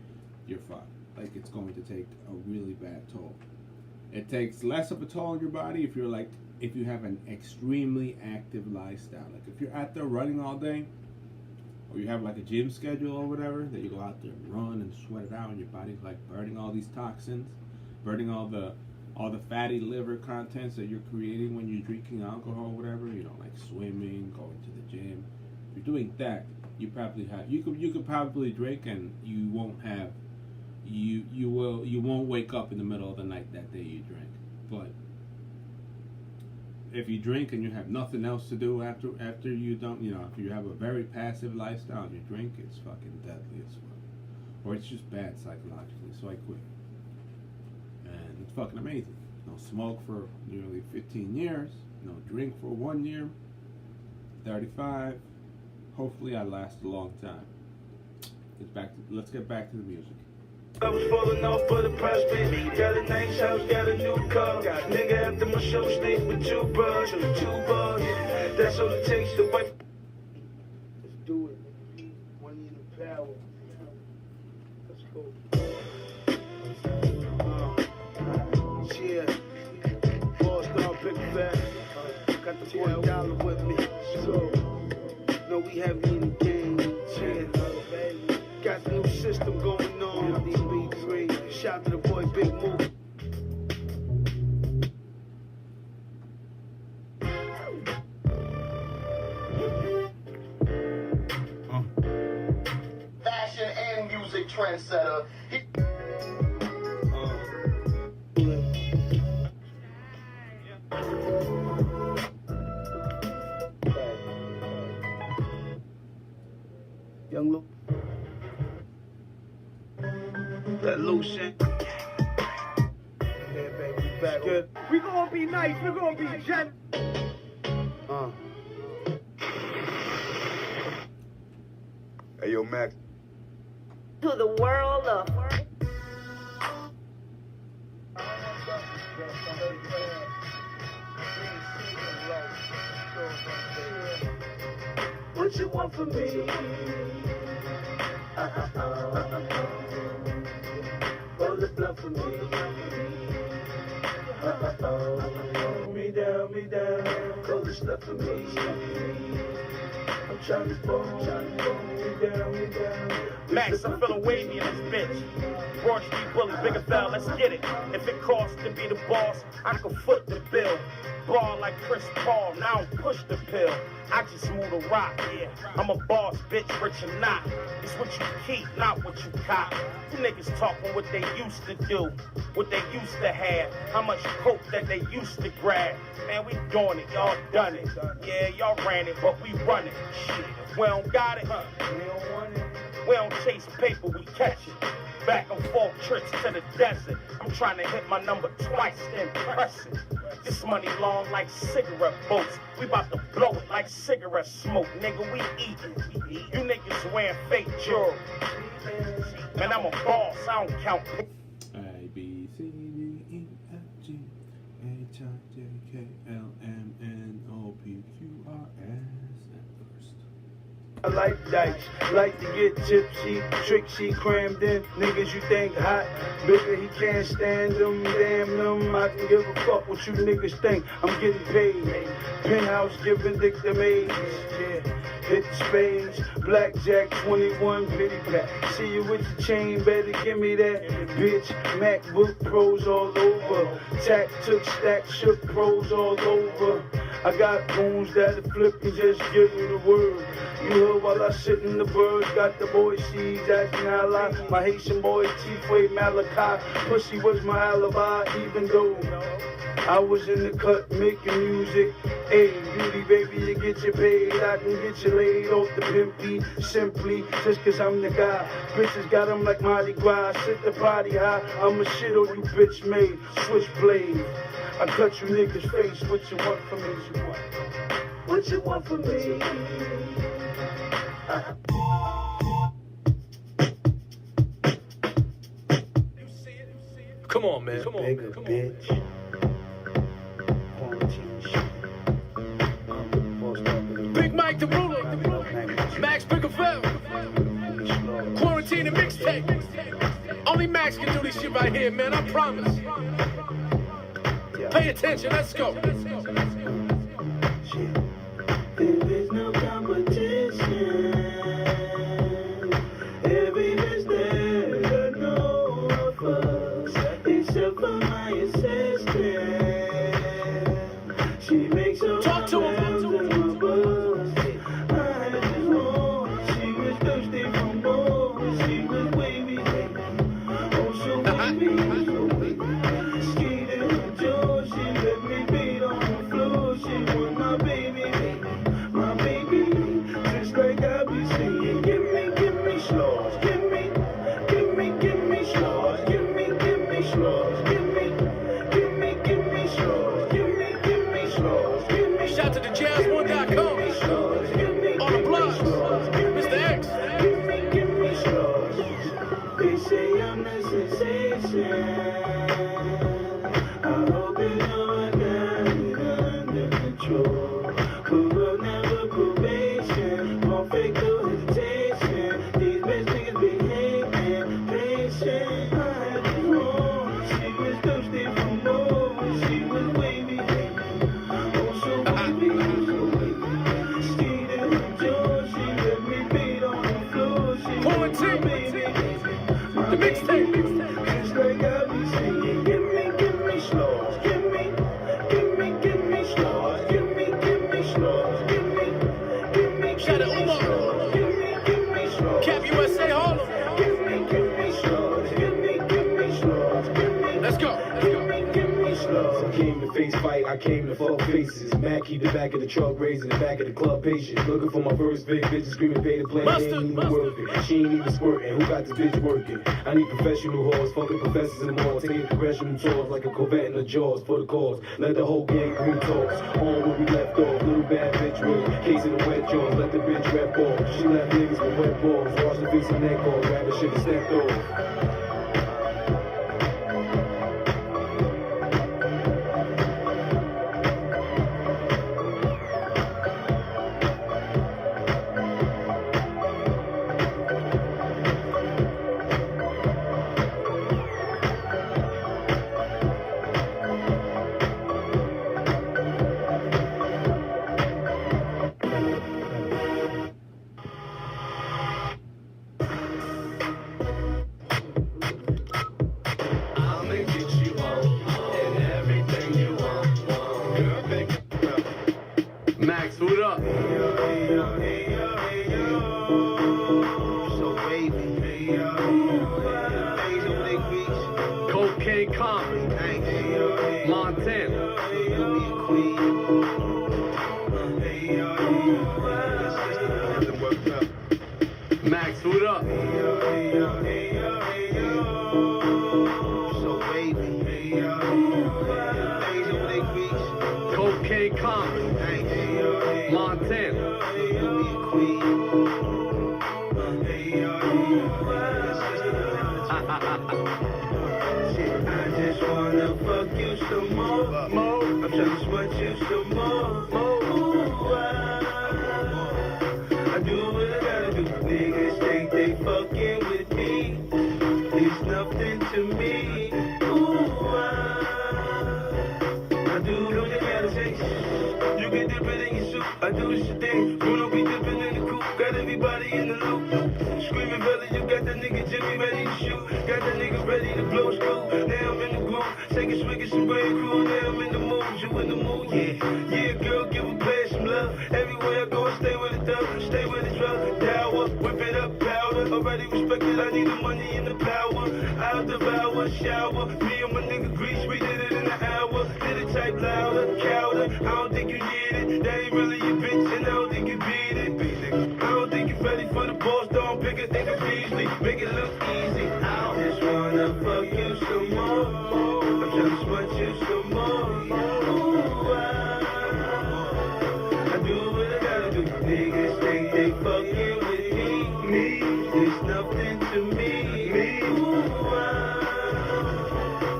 you're fucked. Like it's going to take a really bad toll. It takes less of a toll on your body if you have an extremely active lifestyle. Like if you're out there running all day, or you have like a gym schedule or whatever, that you go out there and run and sweat it out, and your body's like burning all these toxins, burning all the fatty liver contents that you're creating when you're drinking alcohol or whatever. Like swimming, going to the gym. If you're doing that, you could probably drink and you won't have. You won't wake up in the middle of the night that day you drink. But if you drink and you have nothing else to do after you don't, if you have a very passive lifestyle and you drink, it's fucking deadly as fuck. Or it's just bad psychologically. So I quit. And it's fucking amazing. No smoke for nearly 15 years. No drink for 1 year. 35. Hopefully I last a long time. Let's get back to the music. I was falling off for the prospect. Got a nice house, got a new car. Nigga after my show, sleep with 2 bars. That's all it takes to wipe. Yeah, All-Star Big Fat, got the $40 with me, so, know we heavy in the game, yeah, got the new system going on, DB3, shout out to the boy Big Move. Fashion and music trendsetter. Young Lou. That lotion. Yeah, baby, back. Good. We gonna be nice. We gonna be gentle. Hey, yo, Mac. To the world of What you want from me? Roll the blunt for me. Me down. Roll the stuff for me. I'm trying to bone. Me down. Max, I'm feeling wavy in this bitch. Broad Street Bully, Bigger Fell, let's get it. If it costs to be the boss, I can foot the bill. Ball like Chris Paul, now I don't push the pill. I just move the rock, yeah. I'm a boss, bitch, rich or not. It's what you keep, not what you cop. You niggas talking what they used to do, what they used to have, how much coke that they used to grab. Man, we doing it, y'all done it. Yeah, y'all ran it, but we run it. Shit, if we don't got it, we don't want it. We don't chase paper, we catch it. Back and forth trips to the desert. I'm trying to hit my number twice, then press it. This money long like cigarette boats. We about to blow it like cigarette smoke. Nigga, we eatin'. You niggas wearing fake jewelry. Man, I'm a boss, I don't count. A, B, C, D, E, F, G, H, I, J, K, L, M, N, O, P, Q, R, S, at first. I like dice, like to get tipsy, tricksy, crammed in. Niggas you think hot, bigger he can't stand them. Damn them, I can give a fuck what you niggas think. I'm getting paid. Penthouse giving dick the maids, yeah. Hit the spades, blackjack, 21 pity pack. See you with the chain, better give me that. Bitch, MacBook Pros all over. Tack took stack, shook pros all over. I got goons that'll flip and just give me the word. You heard while I sit in the birds, got the boy seeds, asking how I lie. My Haitian boy, T-Way Malachi. Pussy was my alibi, even though I was in the cut making music. Hey, beauty baby, you get your paid. I can get you laid off the pimpy. Simply, just cause I'm the guy. Bitches got them like Mardi Gras. Sit the party high, I'ma shit on you bitch made. Switchblade, I cut you niggas face. What you want from me? What you want from me? Come on, man. Bigger bitch. Big Mike the Ruler. Max Bigger Fell. Quarantine and mixtape. Only Max can do this shit right here, man. I promise. Pay attention. Let's go. There is no competition. Every bitch there, no of us, except for my assistant. She makes her Talk to him. She was thirsty for more. She was wavy. Oh, so wavy. Skated with Joe. She let me beat on the floor. She was my baby. My baby. Just like I be saying. Give me slows. Give me slows. Give me slows. Give me slows. Give me slows. Give me. Shout to the jazz1.com. On the blocks. Mr. X. Give me slows. They say I'm a sensation. I hope you know I got it under control. But never probation. Won't fake no hesitation. These bitch niggas be hating. chain. I had to roll. She was thirsty for more. She was wavy. Oh, so wavy. Stayed in her jaws. She let me beat on the floor. She was my baby. The mixtape. Just like I be singing. Give me slows. Give me slows. Give me slows. Give me Shout out Umar. Give me slows. Cap USA Harlem. Give me slows. Give me slows. Let's go. Give me slows. I came to face fight, I came to fuck faces. Mac keep the back of the truck raising the back of the club patient. Looking for my first big bitch, screaming pay to play, they ain't even worth it. She ain't even squirting, who got the bitch working? I need professional whores, fucking professors and more. Taking congressional tours like a Corvette in the jaws for the cause. Let the whole gang green talks, on where we left off. Little bad bitch with case of the wet jaws, let the bitch rap off. She left niggas with wet balls, wash the face and neck off, grab the shit and stepped off. Max, what up? So wavy. Cocaine Common. Montana. Max, what up? So wavy. Cocaine Common. Montana. I just wanna fuck you some more. I'm tryna sweat you some more. I do what I gotta do. Niggas think they fucking with me. It's nothing to me. I do what I gotta taste. You can dip it in your soup. I do this shit thing. Bruno be dipping in the coop. Got everybody in the loop. Screaming belly, you got that nigga Jimmy ready to shoot. Got that nigga ready to blow school. Now I'm in the groove. Take a swig of some bread crew. Now I'm in the mood. You in the mood, yeah. Yeah, girl, give a player some love. Everywhere I go, I stay with the thug. Stay with the drug. Dower, whip it up, powder. Already respected, I need the money and the power. I'll devour, shower. Me and my nigga Grease, we did it in an hour. Did it type louder, cowder. I don't think you need it. That ain't really your bitch, and I don't think you beat it. I don't think you ready for the boss. Don't pick it, think of Beasley. Make it look easy. I just wanna fuck you some more. I'm tryna sweat you some more. I do what I gotta do. Niggas think they fucking with me. It's nothing to me.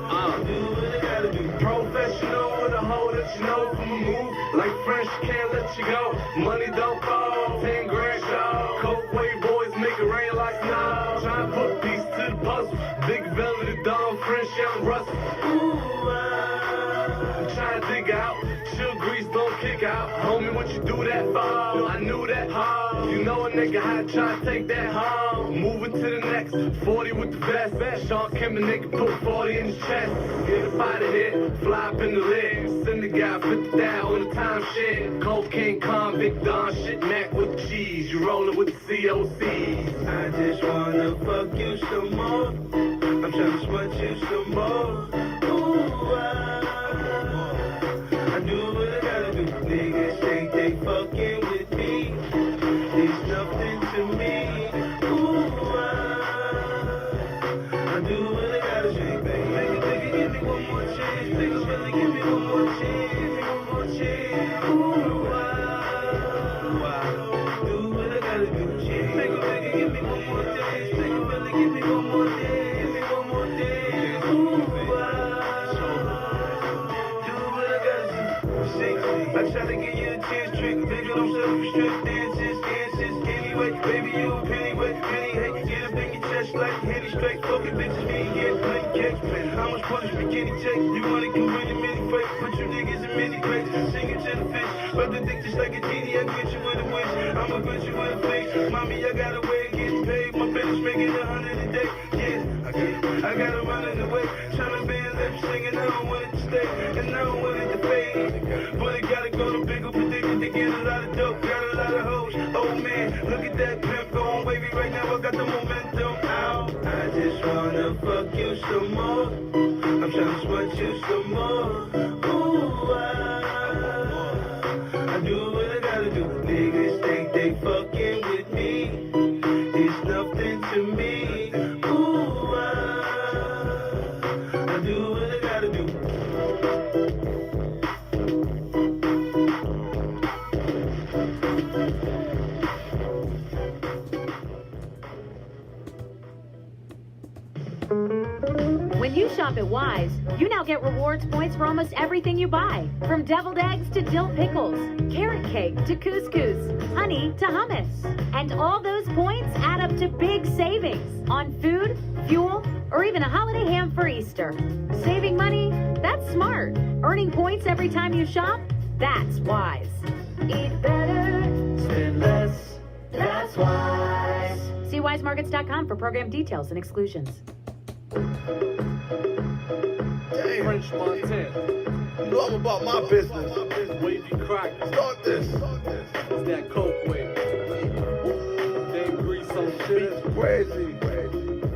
I do what I gotta do. Professional with a hoe that you know from a move. Like French, can't let you go. Money don't fall. 10 grand show. Coke wave boys make it rain like snow. Trying to put a piece to the puzzle. Big velvet Don French, young Russell. I'm trying to dig out. Chill grease, don't kick out. Homie, what you do that for? I knew that hard. You know a nigga how to try to take that home. Moving to the next. 40 with the vest. Sean Kim, a nigga put 40 in his chest. Get up out of here. Fly up in the lid. Send the guy 50 down on the time shit. Cocaine convict, Don shit, Mac with cheese. You rollin' with the COCs. I just wanna fuck you some more. I'm tryna sweat you some more. I do what I gotta do. Niggas think they fucking with me. It's nothing to me. I do what I gotta do, baby. Make a nigga give me one more chance. Niggas really give me one more chance. Give me one more chance. Do what I gotta do. Make a nigga give me one more dance. Nigga really give me one more dance. Give me one more dance. Do what I gotta do. I try to give you a chance, trick. Baby, don't self-restrict. Dances. Anyway, baby, you a penny hate. Get up in your chest like Henny straight. Fucking bitches be getting plenty cakes. How much punishment can he take? You money can bring you many fakes. Put you niggas in many crates. Sing it to the fish. But the dick just like a genie. I get you with a wish. I'ma get you with a face. Mommy, I got a way of getting paid. My bitch making 100 a day. Yeah, I got her running away. Tryna be a lip singing. I don't want it to stay. And I don't want it to fade. But it gotta go to bigger predicted to get a lot of dope. Got a lot of hoes. Oh man, look at that pimp going wavy right now. I got the momentum out. I just wanna fuck you some more. I'm tryna sweat you some more. Ooh, I do what I gotta do. Niggas think they fucking with me. It's nothing to me. Ooh, I do what I gotta do. When you shop at Wise, you now get rewards points for almost everything you buy. From deviled eggs to dill pickles, carrot cake to couscous, honey to hummus. And all those points add up to big savings on food, fuel, or even a holiday ham for Easter. Saving money? That's smart. Earning points every time you shop? That's Wise. Eat better, spend less. That's Wise. See wisemarkets.com for program details and exclusions. French Montana. You know I'm about my business. Wavy crack. Start this. It's that coke wave. Dame grease on the Shit beat. is crazy.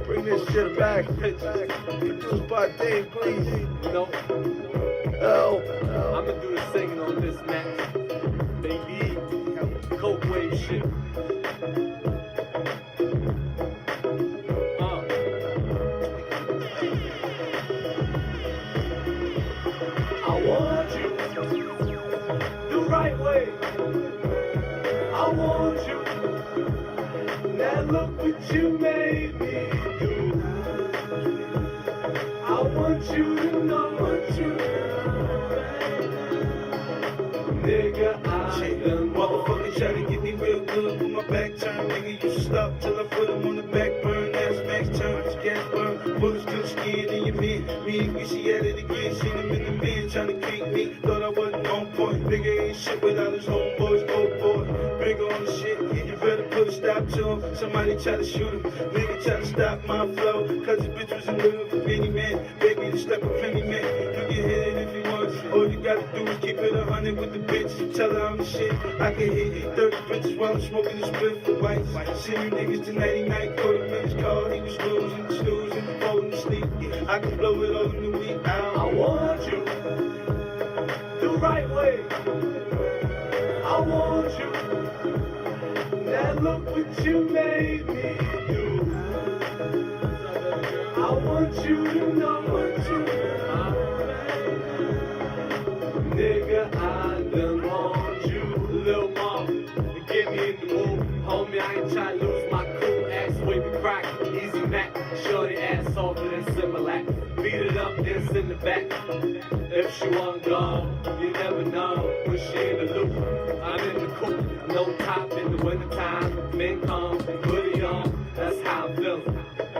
Bring this shit back. Produced by Dame, please. You know? Hell. I'ma do the singing on this match. Baby. Coke wave shit. I want you the right way. I want you. Now look what you made me do. I want you to know what you nigga, I done motherfucker try to get me real good with my back turned. Nigga, you should stop till I put him on the back burn. That's max turns, gas burn. Bullets through the skin in your man. Me and Greasy at it again. Seen him in the man trying to creep me. Thought I wasn't on point. Nigga ain't shit without his homeboys. Oh boy, bigger on the shit. You better put a stop to him. Somebody try to shoot him. Nigga try to stop my flow. Cause the bitch was in love with Penny Man. Beg me to step a Penny Man. You can hit it if you want. All you gotta do is keep it 100 with the bitch. Tell her I'm the shit. I can hit 30 bitches while I'm smoking the split for whites. See you niggas tonight, night. Call the minutes call. He was snoozing, falling asleep. I can blow it all in the week. I want you the right way. I want you. Now look what you made me do. I want you to know what you nigga, I done want you. Lil' mama, you get me in the mood. Homie, I ain't tryna lose my cool ass. Wavy crack, easy Mac. Shorty ass softer than Similac. Beat it up, then send it back. If she want gone, you never know when she in the loop. I'm in the coop, no top in the wintertime. Men come, hoodie on, that's how I'm feeling.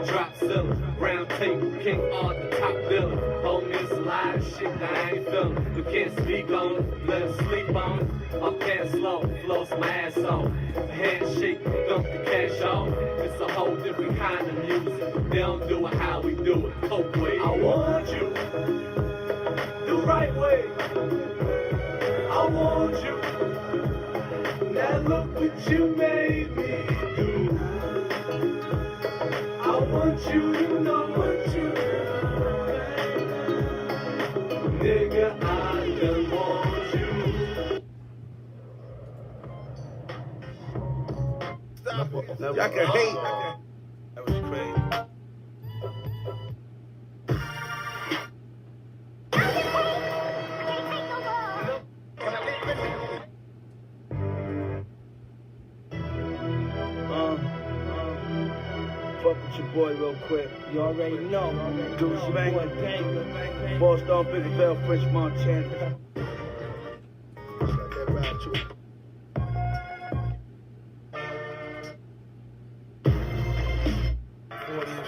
Drop ceiling, round table, King Arthur, top villain. Homie, it's a lot of shit that I ain't feeling. You can't speak on it, let him sleep on it. Up there slow, floss my ass off. Handshake, dump the cash off. It's a whole different kind of music. They don't do it how we do it. Coke wave. I want you the right way. I want you. Now look what you made me do. I want you to know what you nigga, I done want you. Stop it. Y'all can hate. That was crazy. Fuck with your boy real quick. You already know. Deuce Bang. Boston, Big Bell, French Montana. Got that rap too.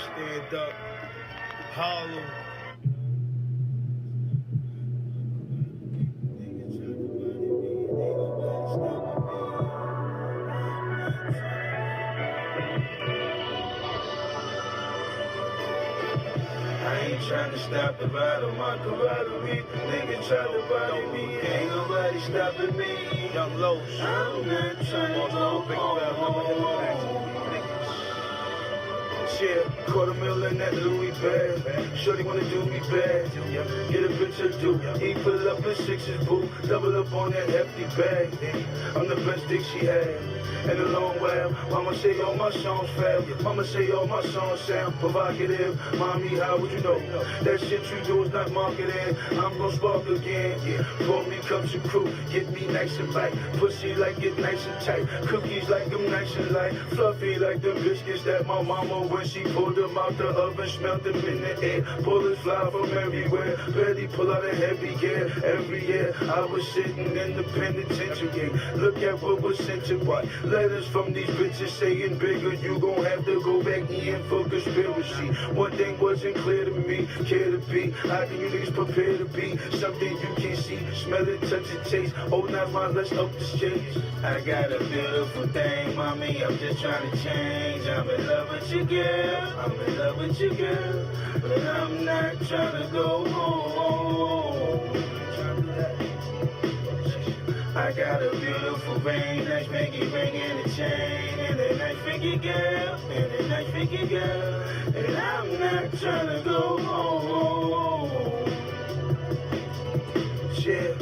Stand up. Harlem. I ain't tryna stop the ride on my camaraderie. Nigga try to body me, ain't nobody stopping me. Young Los, I'm not tryna go home. Yeah, $250,000 in that Louis bag. Shorty wanna do me bad. Get a bitch a do. He pull up in sixes, boo. Double up on that hefty bag. I'm the best dick she had. In a long while, mama say all my songs fail. Mama say all my songs sound provocative. Mommy, how would you know? That shit you do is not marketing. I'm gon' spark again. Yeah, pour me cups of crew. Get me nice and light. Pussy like it nice and tight. Cookies like them nice and light. Fluffy like them biscuits that my mama when she pulled them out the oven, smelled them in the air. Bullets fly from everywhere. Betty pull out a heavy gear. Every year I was sitting in the penitentiary. Look at what was sent to what. Letters from these bitches saying bigger. You gon' have to go back in for conspiracy. One thing wasn't clear to me. Care to be? How can you niggas prepare to be something you can't see? Smell it, touch it, taste. Oh, now let's up the shades. I got a beautiful thing, mommy. I'm just trying to change. I'm in love with you, girl. I'm in love with you, girl. But I'm not trying to go home. I got a beautiful ring, nice pinky ring and a chain, and a nice freaky girl, and a nice freaky girl, and I'm not trying to go home. Yeah.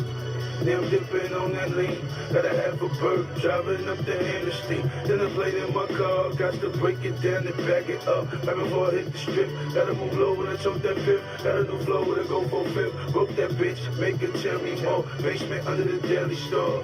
Them dipping on that lean, gotta have a bird driving up the interstate. Then I played in my car, got to break it down and back it up. Right before I hit the strip, gotta move low when I choke that fifth. Got a new flow with a go for fifth. Broke that bitch, make her tell me more. Basement under the deli store.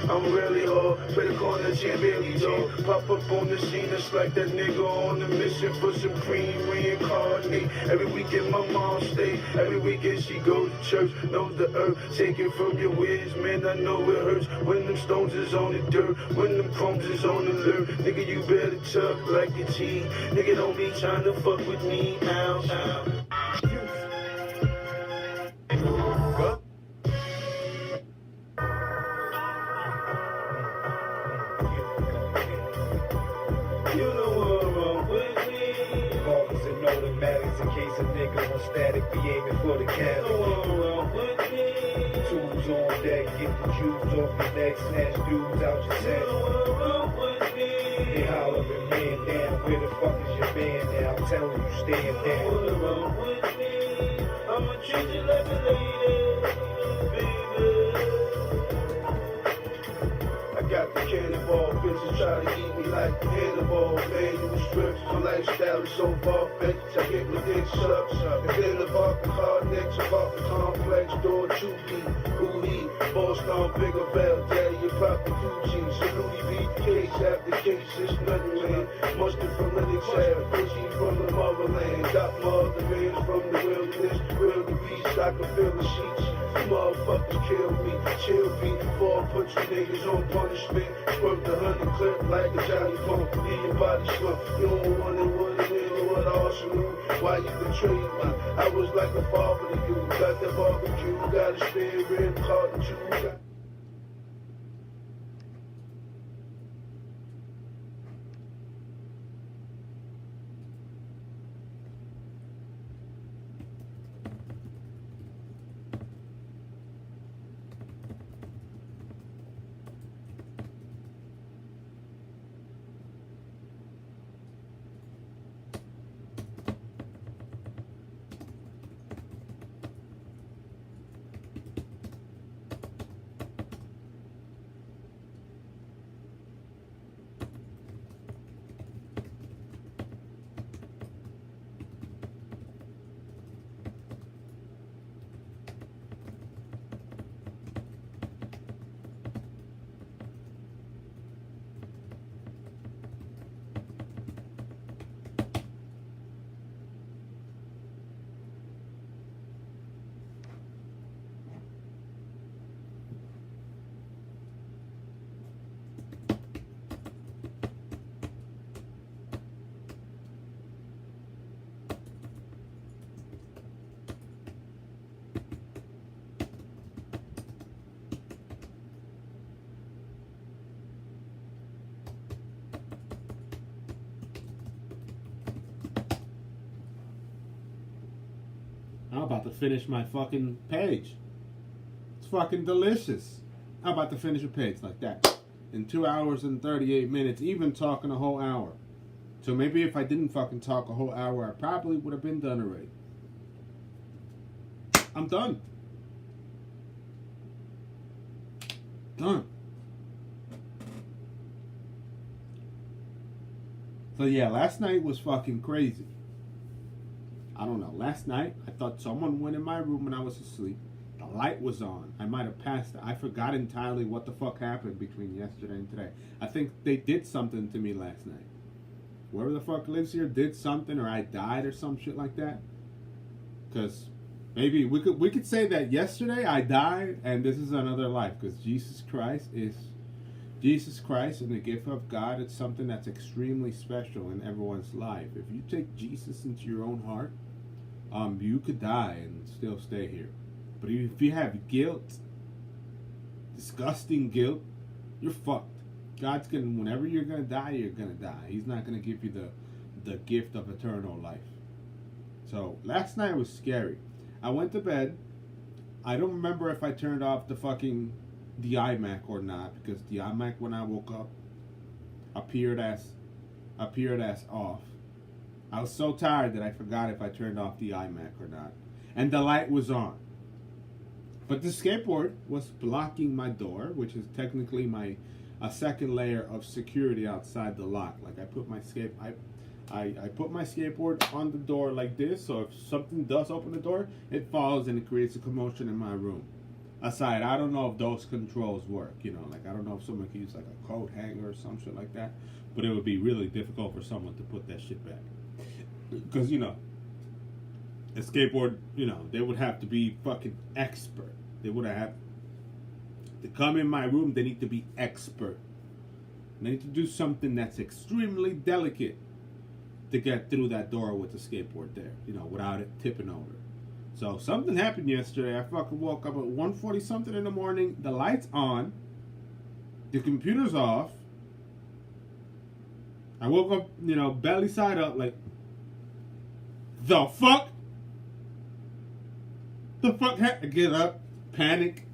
I'm really hard, play the corner, champion door. Pop up on the scene, it's like that nigga on a mission for some cream, reincarnate. Every weekend my mom stay, every weekend she goes to church. Knows the earth, take it from your whiz, man, I know it hurts. When them stones is on the dirt, when them crumbs is on the lure. Nigga, you better tuck like your teeth. Nigga, don't be trying to fuck with me, ow, ow. You know what wrong with me. Markers and automatics in case a nigga on static be aiming for the cat. You know what wrong with me. Tools on deck, get the jewels off your neck, snatch dudes out your set. You know what wrong with me. They hollering, man down, where the fuck is your man now? I'm telling you, stand down. You know what wrong with me. I'ma treat you like a lady, baby. I got the cannonball, bitches try to eat me like Hannibal. Manual strips, my lifestyle is so far-fetched. I get my dick sucked. And then about the hard necks, about the complex door to be. Who he? Boston, bigger bell, daddy, you pop the Gucci. Salute B, case after case, it's nothing, man. Mustard from Linux, Gucci from the motherland. Got mother mans from the wilderness. Real the beast, I can feel the sheets. Motherfuckers kill me, chill me. Before I put you niggas on punishment. Squirt the 100 clip like a Johnny Pump. Leave your body slump. You don't want it, what it is, or what arsenal. Why you betrayed me? I was like a father to you. Got that barbecue, got a spare rib, caught and chew. I'm about to finish my fucking page. It's fucking delicious. I'm about to finish a page like that in 2 hours and 38 minutes, even talking a whole hour. So maybe if I didn't fucking talk a whole hour, I probably would have been done already. I'm done. Done. So yeah, last night was fucking crazy. I don't know. Last night, I thought someone went in my room when I was asleep. The light was on. I might have passed. I forgot entirely what the fuck happened between yesterday and today. I think they did something to me last night. Whoever the fuck lives here did something, or I died or some shit like that. Because maybe we could say that yesterday I died and this is another life. Because Jesus Christ and the gift of God, it's something that's extremely special in everyone's life. If you take Jesus into your own heart, you could die and still stay here. But if you have guilt, disgusting guilt, you're fucked. God's gonna, whenever you're gonna die, you're gonna die. He's not gonna give you the gift of eternal life. So last night was scary. I went to bed. I don't remember if I turned off the iMac or not, because the iMac when I woke up appeared as off. I was so tired that I forgot if I turned off the iMac or not. And the light was on. But the skateboard was blocking my door, which is technically a second layer of security outside the lock. Like I put my skateboard on the door like this, so if something does open the door, it falls and it creates a commotion in my room. Aside, I don't know if those controls work, like I don't know if someone can use like a coat hanger or some shit like that, but it would be really difficult for someone to put that shit back. Because, a skateboard, they would have to be fucking expert. They would have to come in my room, they need to be expert. They need to do something that's extremely delicate to get through that door with the skateboard there, without it tipping over. So something happened yesterday. I fucking woke up at 1:40 something in the morning. The light's on. The computer's off. I woke up, belly side up, like, the fuck? The fuck? I get up, panic.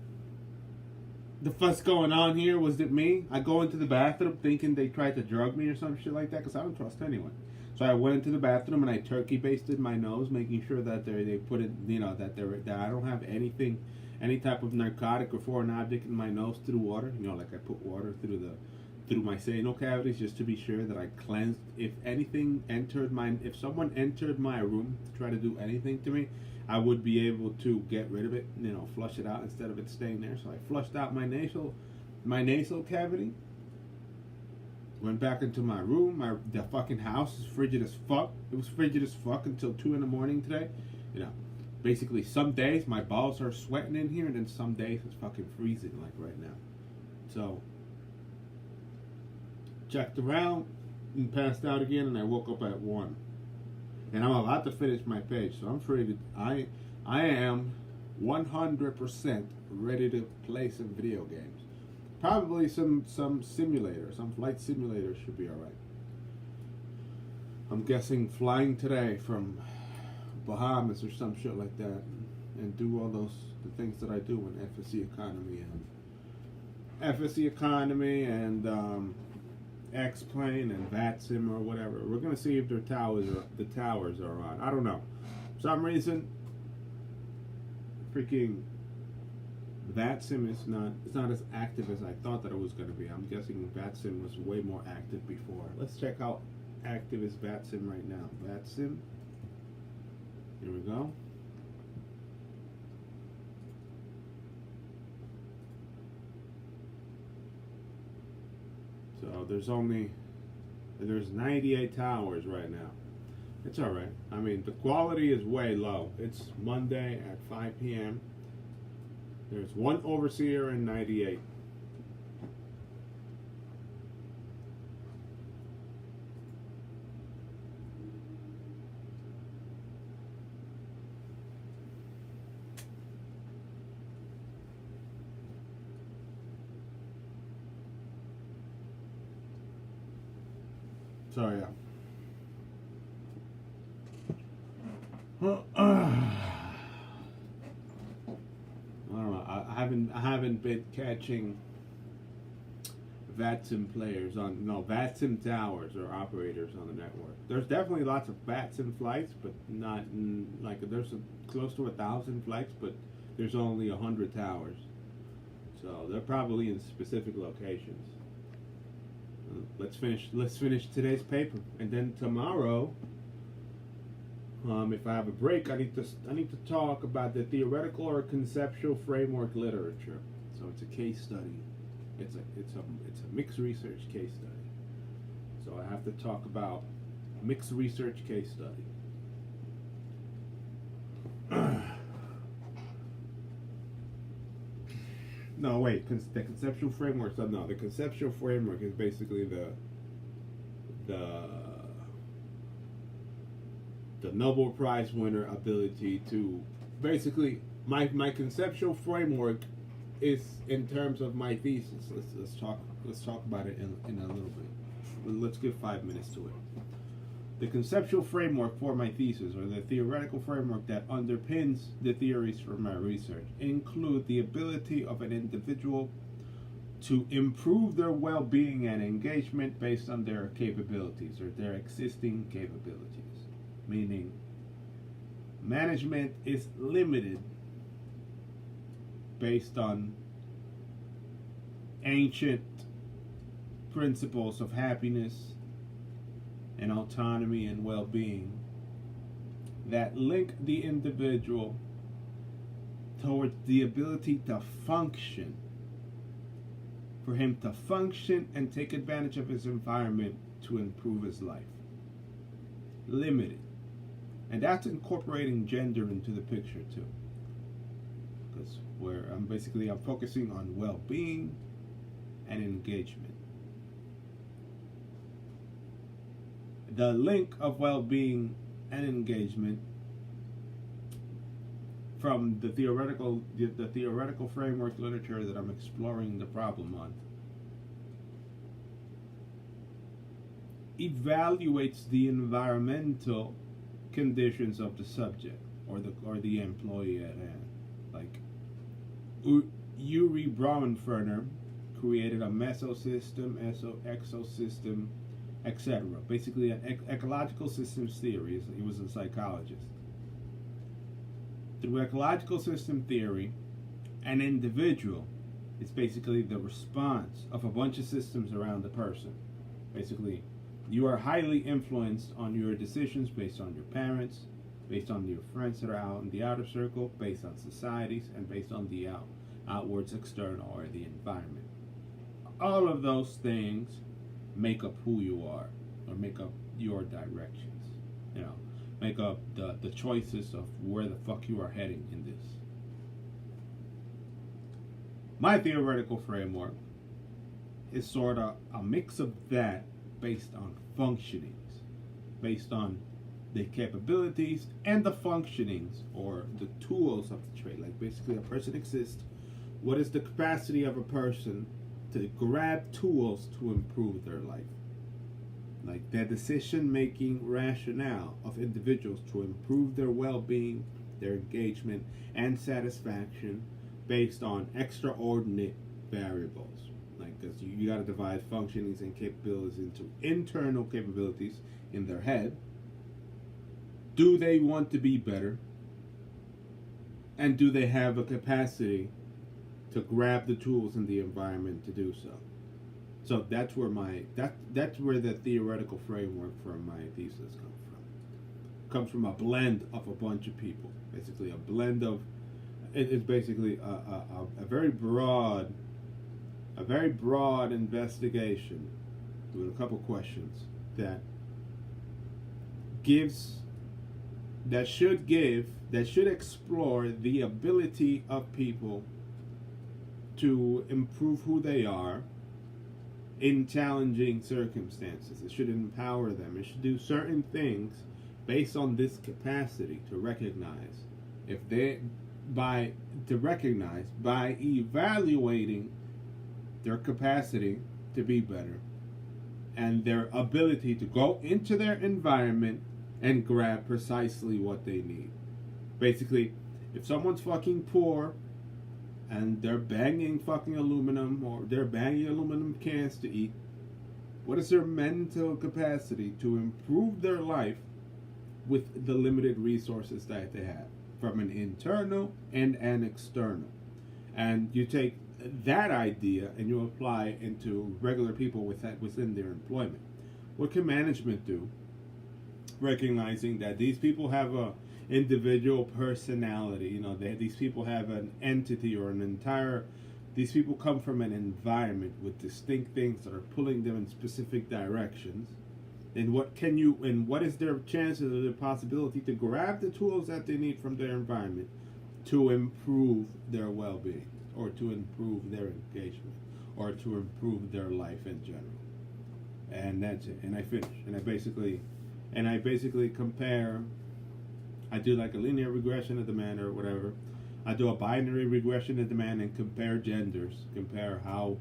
The fuck's going on here? Was it me? I go into the bathroom thinking they tried to drug me or some shit like that, because I don't trust anyone. So I went into the bathroom and I turkey basted my nose, making sure that they put it, that I don't have any type of narcotic or foreign object in my nose through water. Like I put water through my anal cavities just to be sure that I cleansed. If someone entered my room to try to do anything to me, I would be able to get rid of it, flush it out instead of it staying there. So I flushed out my nasal cavity. Went back into my room. The fucking house is frigid as fuck. It was frigid as fuck until 2 in the morning today. Basically some days my balls are sweating in here, and then some days it's fucking freezing like right now. So checked around and passed out again, and I woke up at 1. And I'm about to finish my page, so I'm ready. I am 100% ready to play some video games. Probably some simulator, some flight simulator should be alright. I'm guessing flying today from Bahamas or some shit like that, and do all the things that I do in FSC Economy and X-Plane and VATSIM or whatever. We're gonna see if the towers are on. I don't know. For some reason, freaking VATSIM is not as active as I thought that it was going to be. I'm guessing VATSIM was way more active before. Let's check how active is VATSIM right now. VATSIM. Here we go. So there's 98 towers right now. It's all right. I mean, the quality is way low. It's Monday at 5 p.m. There's one overseer and 98. So yeah. haven't been catching VATSIM players VATSIM towers or operators on the network. There's definitely lots of VATSIM flights, but not there's close to 1,000 flights, but there's only 100 towers. So they're probably in specific locations. Let's finish today's paper, and then tomorrow, if I have a break, I need to talk about the theoretical or conceptual framework literature. So it's a case study. It's a mixed research case study. So I have to talk about mixed research case study. No, wait. The conceptual framework. So no, the conceptual framework is basically the Nobel Prize winner ability to basically my conceptual framework is in terms of my thesis. Let's talk about it in a little bit. Let's give 5 minutes to it. The conceptual framework for my thesis, or the theoretical framework that underpins the theories for my research, include the ability of an individual to improve their well-being and engagement based on their capabilities or their existing capabilities. Meaning, management is limited based on ancient principles of happiness and autonomy and well-being that link the individual towards the ability to function, for him to function and take advantage of his environment to improve his life. Limited. And that's incorporating gender into the picture too. Because I'm focusing on well-being and engagement. The link of well-being and engagement from the theoretical framework literature that I'm exploring the problem on evaluates the environmental conditions of the subject or the employee at hand. Like Uri Braunferner created a mesosystem, exosystem, etc. Basically, an ecological systems theory. He was a psychologist. Through ecological system theory, an individual is basically the response of a bunch of systems around the person. Basically, you are highly influenced on your decisions based on your parents, based on your friends that are out in the outer circle, based on societies, and based on the outwards external or the environment. All of those things make up who you are, or make up your directions. Make up the choices of where the fuck you are heading in this. My theoretical framework is sort of a mix of that based on functionings, based on the capabilities and the functionings or the tools of the trait. Like basically a person exists. What is the capacity of a person to grab tools to improve their life? Like the decision-making rationale of individuals to improve their well-being, their engagement, and satisfaction based on extraordinary variables. Like, because you got to divide functionings and capabilities into internal capabilities in their head. Do they want to be better? And do they have a capacity to grab the tools in the environment to do so? So that's where that's where the theoretical framework for my thesis comes from. It comes from a blend of a bunch of people. Basically, a blend of it's basically a very broad investigation with a couple questions that should explore the ability of people to improve who they are in challenging circumstances. It should empower them. It should do certain things based on this capacity to recognize by evaluating their capacity to be better and their ability to go into their environment and grab precisely what they need. Basically, if someone's fucking poor and they're banging fucking aluminum, or they're banging aluminum cans to eat, what is their mental capacity to improve their life with the limited resources that they have, from an internal and an external? And you take that idea and you apply it into regular people within their employment. What can management do, recognizing that these people have a individual personality? You know, these people have an entity or an entire. These people come from an environment with distinct things that are pulling them in specific directions. And what is their chances or the possibility to grab the tools that they need from their environment to improve their well-being, or to improve their engagement, or to improve their life in general? And that's it. And I finish. And I basically compare. I do like a linear regression of demand or whatever. I do a binary regression of demand and compare genders, compare how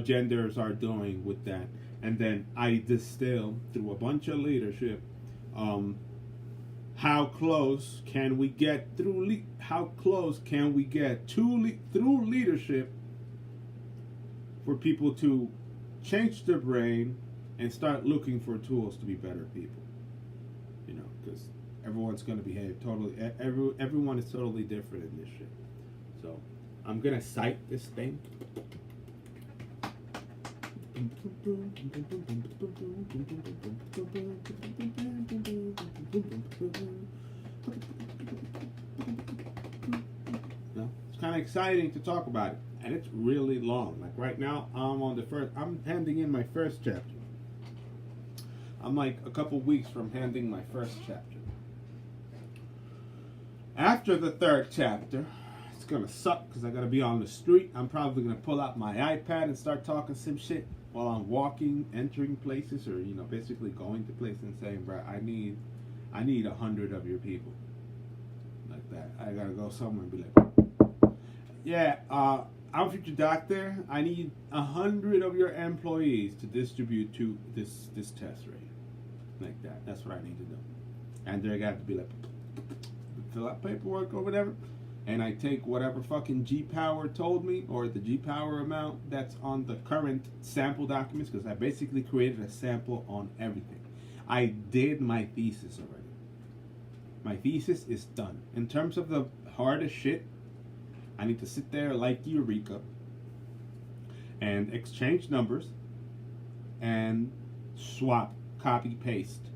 genders are doing with that. And then I distill through a bunch of leadership, how close can we get through leadership for people to change their brain and start looking for tools to be better people. You know, because everyone's going to behave totally. Everyone is totally different in this shit. So I'm gonna cite this thing. No, it's kind of exciting to talk about it, and it's really long. Like right now, I'm handing in my first chapter. I'm like a couple weeks from handing my first chapter. After the third chapter, it's gonna suck because I gotta be on the street. I'm probably gonna pull out my iPad and start talking some shit while I'm walking, entering places, or basically going to places and saying, "Bro, I need 100 of your people." Like that. I gotta go somewhere and be like, "Yeah, I'm a future doctor. I need 100 of your employees to distribute to this test rate." Like that. That's what I need to do. And they got to be like, fill out paperwork or whatever, and I take whatever fucking G-Power told me, or the G-Power amount that's on the current sample documents, because I basically created a sample on everything. I did my thesis already. My thesis is done. In terms of the hardest shit, I need to sit there like Eureka and exchange numbers and swap, copy paste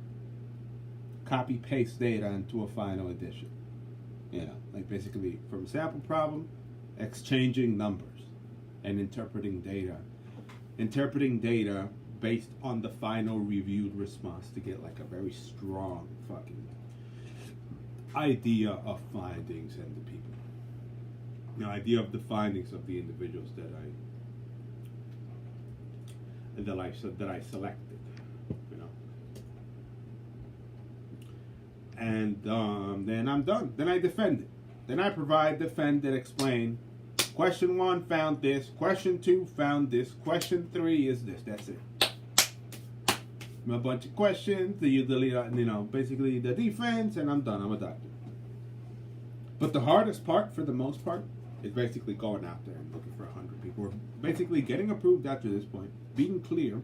data into a final edition. You know, like basically from sample problem, exchanging numbers and interpreting data based on the final reviewed response to get like a very strong fucking idea of findings and the people. You know, idea of the findings of the individuals that I selected. You know. And then I'm done. Then I defend it. Then I provide, defend, and explain. Question 1 found this. Question 2 found this. Question 3 is this. That's it. A bunch of questions. You delete, basically the defense, and I'm done. I'm a doctor. But the hardest part, for the most part, is basically going out there and looking for 100 people. Or basically getting approved after this point. Being clear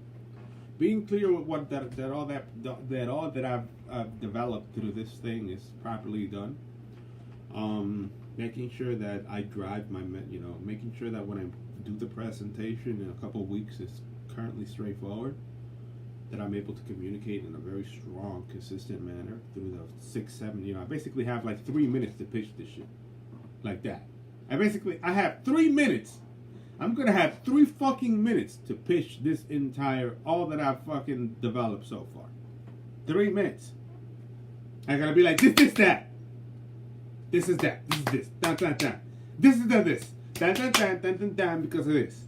with what all that I've developed through this thing is properly done. Making sure that I drive making sure that when I do the presentation in a couple of weeks, it's currently straightforward. That I'm able to communicate in a very strong, consistent manner through the 6, 7. I basically have like 3 minutes to pitch this shit, like that. I have 3 minutes. I'm gonna have 3 fucking minutes to pitch this all that I've fucking developed so far. 3 minutes. I gotta be like, this, that. This is that. This is this. Dun. This is this. Dun, because of this.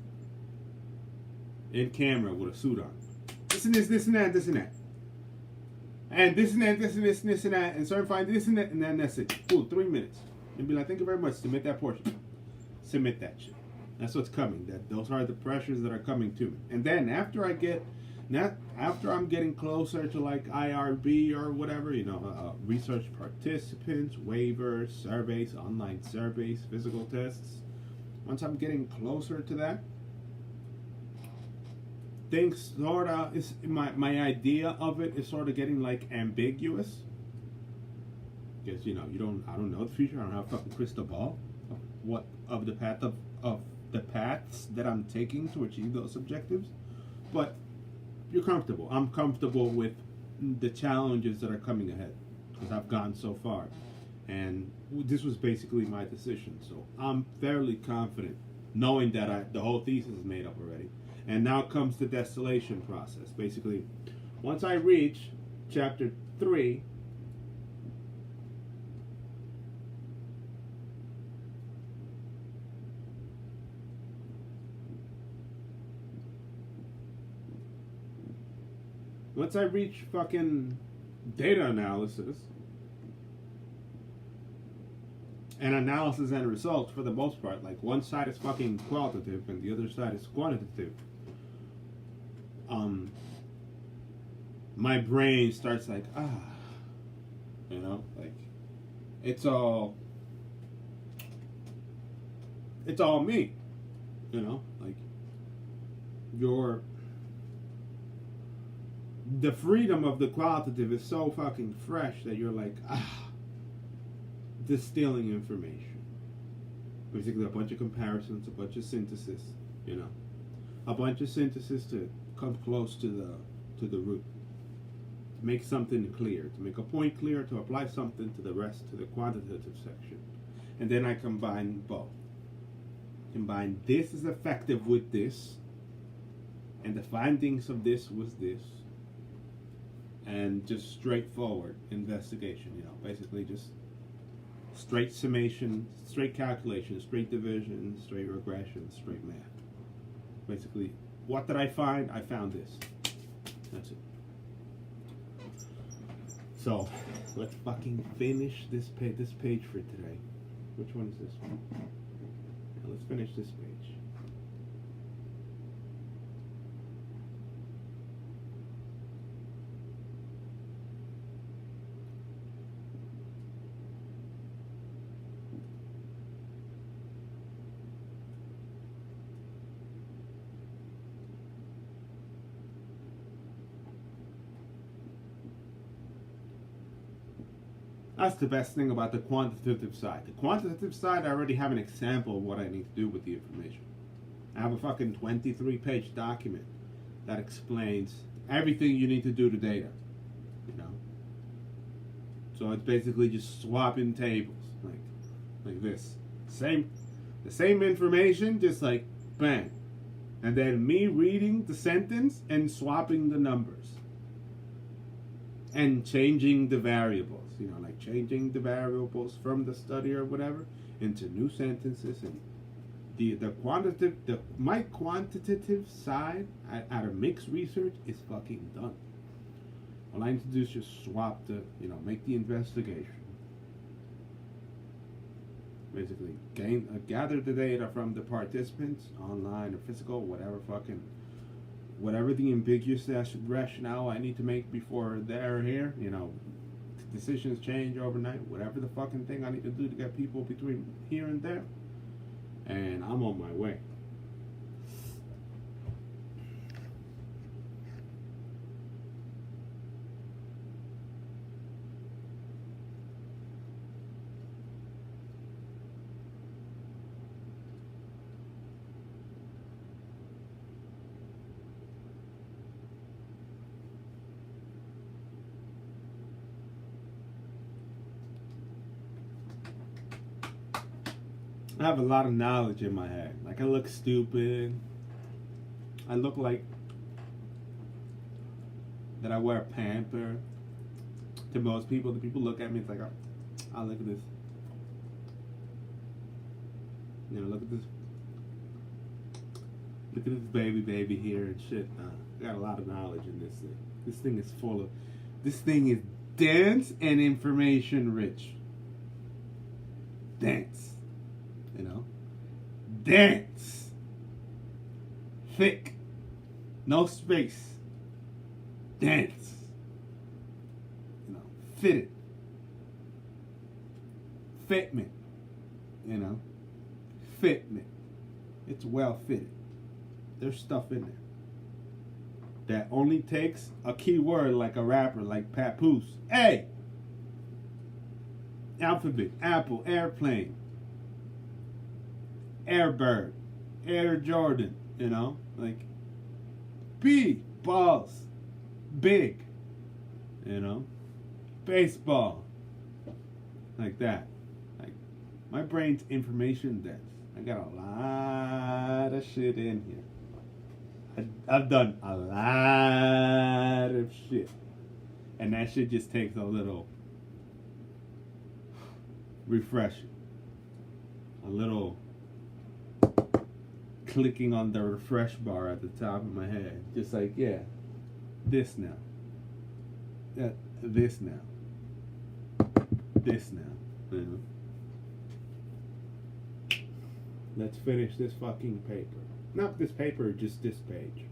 In camera with a suit on. This and that. And this and that. And certifying this and that. And then that's it. Cool, 3 minutes. And be like, thank you very much. Submit that portion. Submit that shit. That's what's coming. Those are the pressures that are coming to me. And then after I'm getting closer to like IRB or whatever, research participants, waivers, surveys, online surveys, physical tests, once I'm getting closer to that, things sorta is my idea of it is sort of getting like ambiguous. Because I don't know the future. I don't have a fucking crystal ball of the paths that I'm taking to achieve those objectives. But you're comfortable. I'm comfortable with the challenges that are coming ahead because I've gone so far, and this was basically my decision. So I'm fairly confident, knowing that the whole thesis is made up already. And now comes the distillation process. Basically, once I reach chapter 3. Once I reach fucking data analysis and analysis and results, for the most part, like one side is fucking qualitative and the other side is quantitative, my brain starts like, like it's all me, like the freedom of the qualitative is so fucking fresh that you're like, distilling information. Basically, a bunch of comparisons, a bunch of synthesis, a bunch of synthesis to come close to the root, to make something clear, to make a point clear, to apply something to the rest, to the quantitative section, and then I combine both. Combine this is effective with this, and the findings of this was this. And just straightforward investigation, basically just straight summation, straight calculation, straight division, straight regression, straight math. Basically, what did I find? I found this. That's it. So, let's fucking finish this page for today. Which one is this one? Now let's finish this page. That's the best thing about the quantitative side. The quantitative side, I already have an example of what I need to do with the information. I have a fucking 23-page document that explains everything you need to do to data. So it's basically just swapping tables, like this. The same information, just like bang, and then me reading the sentence and swapping the numbers and changing the variables. Like changing the variables from the study or whatever into new sentences, and my quantitative side at a mixed research is fucking done. All I need to do is just swap make the investigation. Basically, gather the data from the participants, online or physical, whatever the ambiguous rationale I need to make before they're here. Decisions change overnight. Whatever the fucking thing I need to do to get people between here and there, and I'm on my way. I have a lot of knowledge in my head. Like, I look stupid. I look like that I wear pamper. To most people, the people look at me, it's like, oh, look at this. Look at this. Look at this baby here and shit. I got a lot of knowledge in this thing. This thing is dense and information rich. Dense. Dense. Thick. No space. Dense. Fitted. Fitment. Fitment. It's well fitted. There's stuff in there that only takes a keyword like a rapper like Papoose. Hey! Alphabet, Apple, Airplane, Airbird, Air Jordan, you know? Like, B, balls, big, you know? Baseball, like that. Like, my brain's information dense. I got a lot of shit in here. I've done a lot of shit. And that shit just takes a little refreshing. A little clicking on the refresh bar at the top of my head. Just like, yeah, this now. This now. This now. You know? Let's finish this fucking paper. Not this paper, just this page.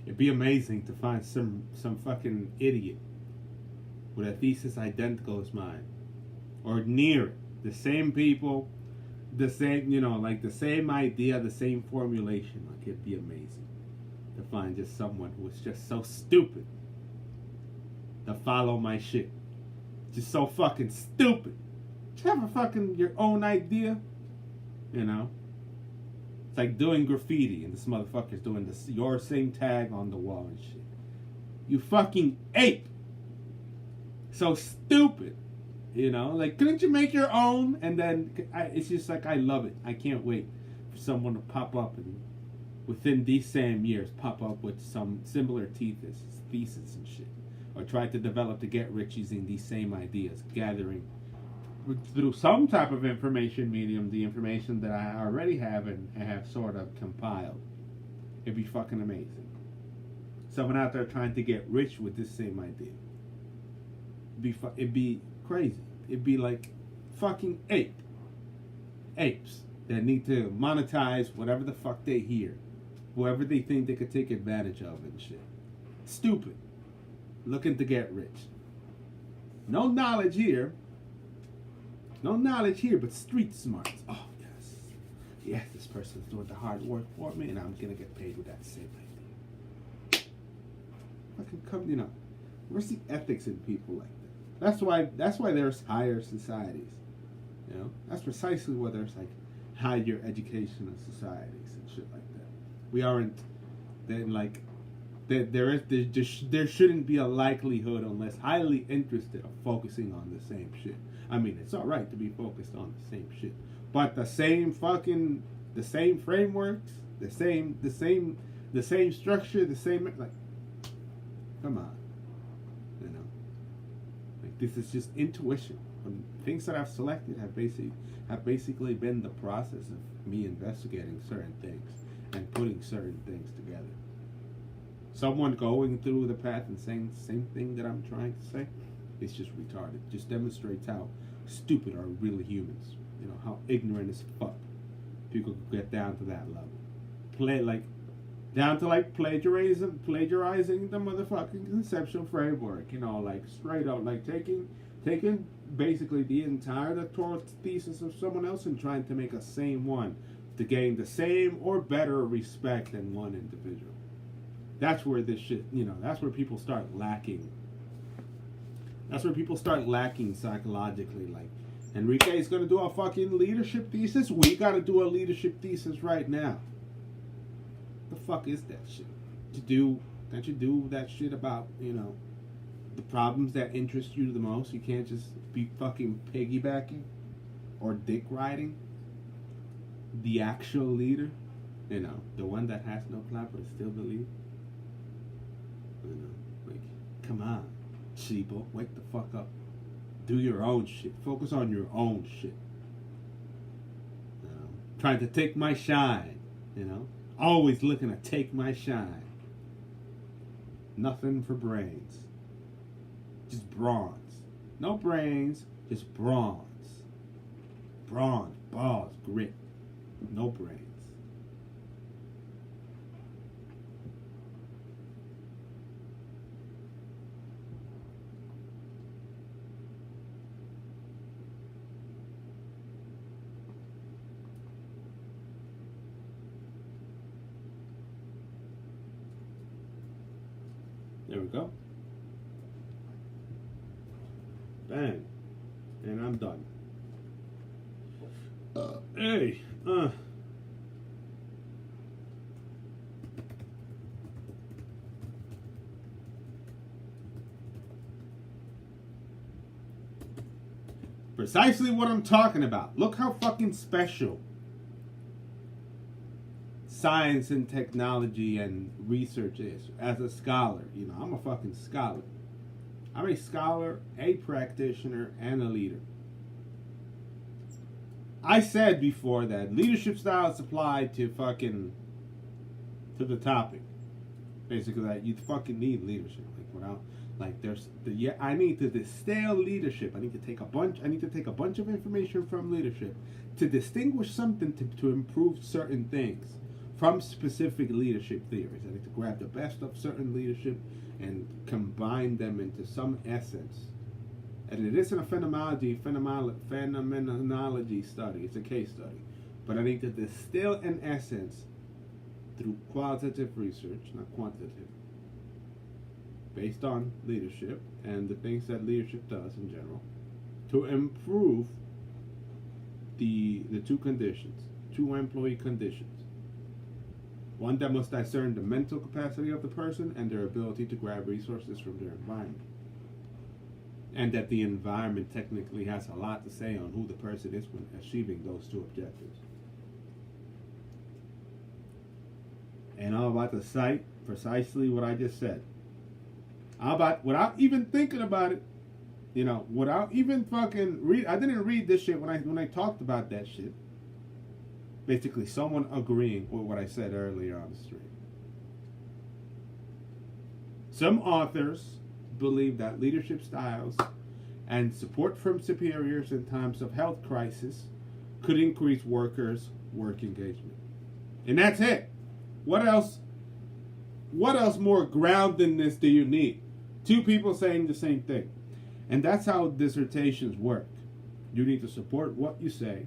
It'd be amazing to find some fucking idiot with a thesis identical as mine, or near it. The same people, the same, you know, like the same idea, the same formulation. Like, it'd be amazing to find just someone who was just so stupid to follow my shit. Just so fucking stupid. Just have a fucking your own idea, you know. It's like doing graffiti and this motherfucker's doing this your same tag on the wall and shit. You fucking ape. So stupid. You know, like, couldn't you make your own? And then it's just like, I love it. I can't wait for someone to pop up and within these same years pop up with some similar thesis and shit, or try to develop to get rich using these same ideas, gathering through some type of information medium the information that I already have and have sort of compiled. It'd be fucking amazing. Someone out there trying to get rich with this same idea. It'd be crazy. It'd be like fucking apes that need to monetize whatever the fuck they hear, whoever they think they could take advantage of and shit. Stupid. Looking to get rich. No knowledge here. No knowledge here, but street smarts. Oh, yes. Yes, this person's doing the hard work for me, and I'm gonna get paid with that same idea. Fucking come, you know. Where's the ethics in people like that? That's why there's higher societies. You know? That's precisely why there's like higher educational societies and shit like that. We aren't then like there shouldn't be a likelihood unless highly interested of focusing on the same shit. I mean, it's all right to be focused on the same shit, but the same frameworks, the same structure, the same, like, come on, you know, like, this is just intuition. Things that I've selected have basically been the process of me investigating certain things and putting certain things together. Someone going through the path and saying the same thing that I'm trying to say, it's just retarded. Just demonstrates how stupid are really humans. You know, how ignorant as fuck people could get down to that level. Down to like plagiarizing the motherfucking conceptual framework. You know, like straight up, like taking basically the entire doctoral thesis of someone else and trying to make a same one to gain the same or better respect than one individual. That's where this shit, you know, that's where people start lacking. That's where people start lacking psychologically. Like, Enrique's gonna do a fucking leadership thesis. We gotta do a leadership thesis right now. The fuck is that shit? Can't you do that shit about, you know, the problems that interest you the most? You can't just be fucking piggybacking or dick riding the actual leader, you know, the one that has no clout but is still the leader. You know, like, come on, sheeple, wake the fuck up. Do your own shit. Focus on your own shit. You know, trying to take my shine, you know, always looking to take my shine. Nothing for brains. Just bronze. No brains, just bronze. Bronze, balls, grit. No brains. There we go. Bang. And I'm done. Hey. Precisely what I'm talking about. Look how fucking special science and technology and research is. As a scholar, you know, I'm a fucking scholar. I'm a scholar, a practitioner, and a leader. I said before that leadership styles apply to the topic. Basically, that you fucking need leadership. Like, without, like, I need to distill leadership. I need to take a bunch of information from leadership to distinguish something to improve certain things from specific leadership theories. I need to grab the best of certain leadership and combine them into some essence. And it isn't a phenomenology study, it's a case study. But I need to distill an essence through qualitative research, not quantitative, based on leadership and the things that leadership does in general, to improve the two employee conditions. One that must discern the mental capacity of the person and their ability to grab resources from their environment. And that the environment technically has a lot to say on who the person is when achieving those two objectives. And I'm about to cite precisely what I just said. Without even thinking about it, you know, without even fucking I didn't read this shit when I talked about that shit. Basically, someone agreeing with what I said earlier on the stream. Some authors believe that leadership styles and support from superiors in times of health crisis could increase workers' work engagement. And that's it. What else more groundedness do you need? Two people saying the same thing. And that's how dissertations work. You need to support what you say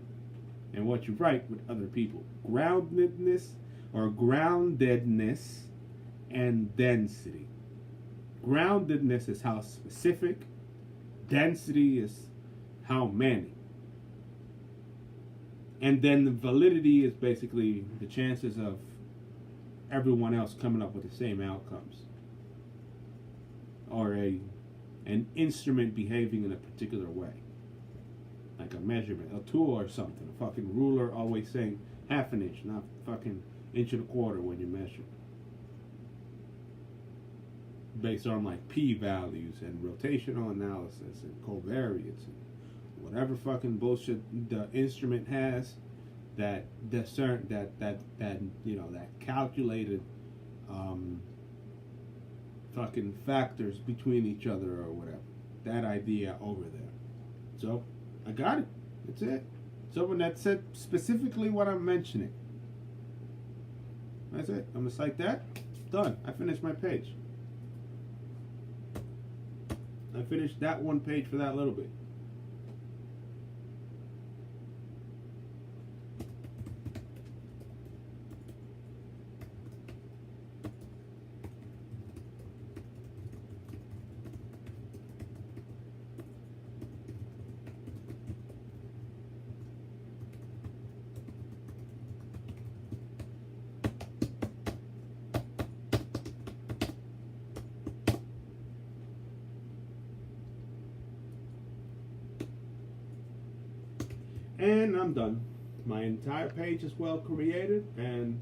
and what you write with other people. Groundedness and density. Groundedness is how specific. Density is how many. And then the validity is basically the chances of everyone else coming up with the same outcomes or an instrument behaving in a particular way, like a measurement, a tool or something. A fucking ruler always saying half an inch, not fucking inch and a quarter when you measure, based on like p-values and rotational analysis and covariance and whatever fucking bullshit the instrument has that discern that you know, that calculated fucking factors between each other or whatever. That idea over there. So I got it. That's it. So when that said specifically what I'm mentioning, that's it. I'm just like that. Done. I finished my page. I finished that one page for that little bit. And I'm done. My entire page is well created, and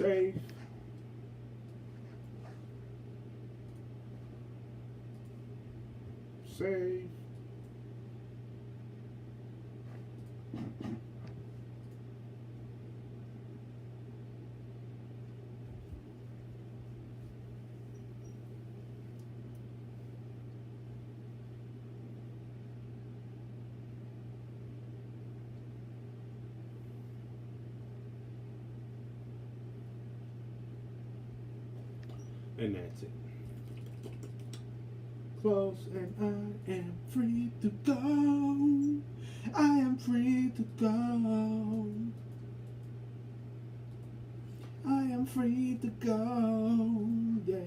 save. Save. And that's it. Close and I am free to go. I am free to go. I am free to go. Yeah.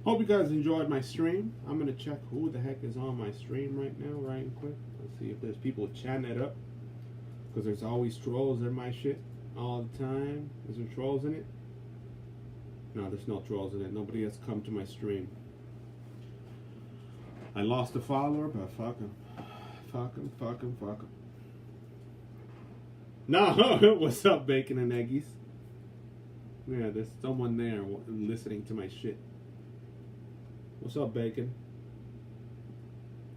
Hope you guys enjoyed my stream. I'm gonna check who the heck is on my stream right now, right quick. Let's see if there's people chatting it up, because there's always trolls in my shit all the time. Is there trolls in it? No, there's no trolls in it. Nobody has come to my stream. I lost a follower, but fuck him. Fuck him, fuck him, fuck him. No, what's up, Bacon and Eggies? Yeah, there's someone there listening to my shit. What's up, Bacon?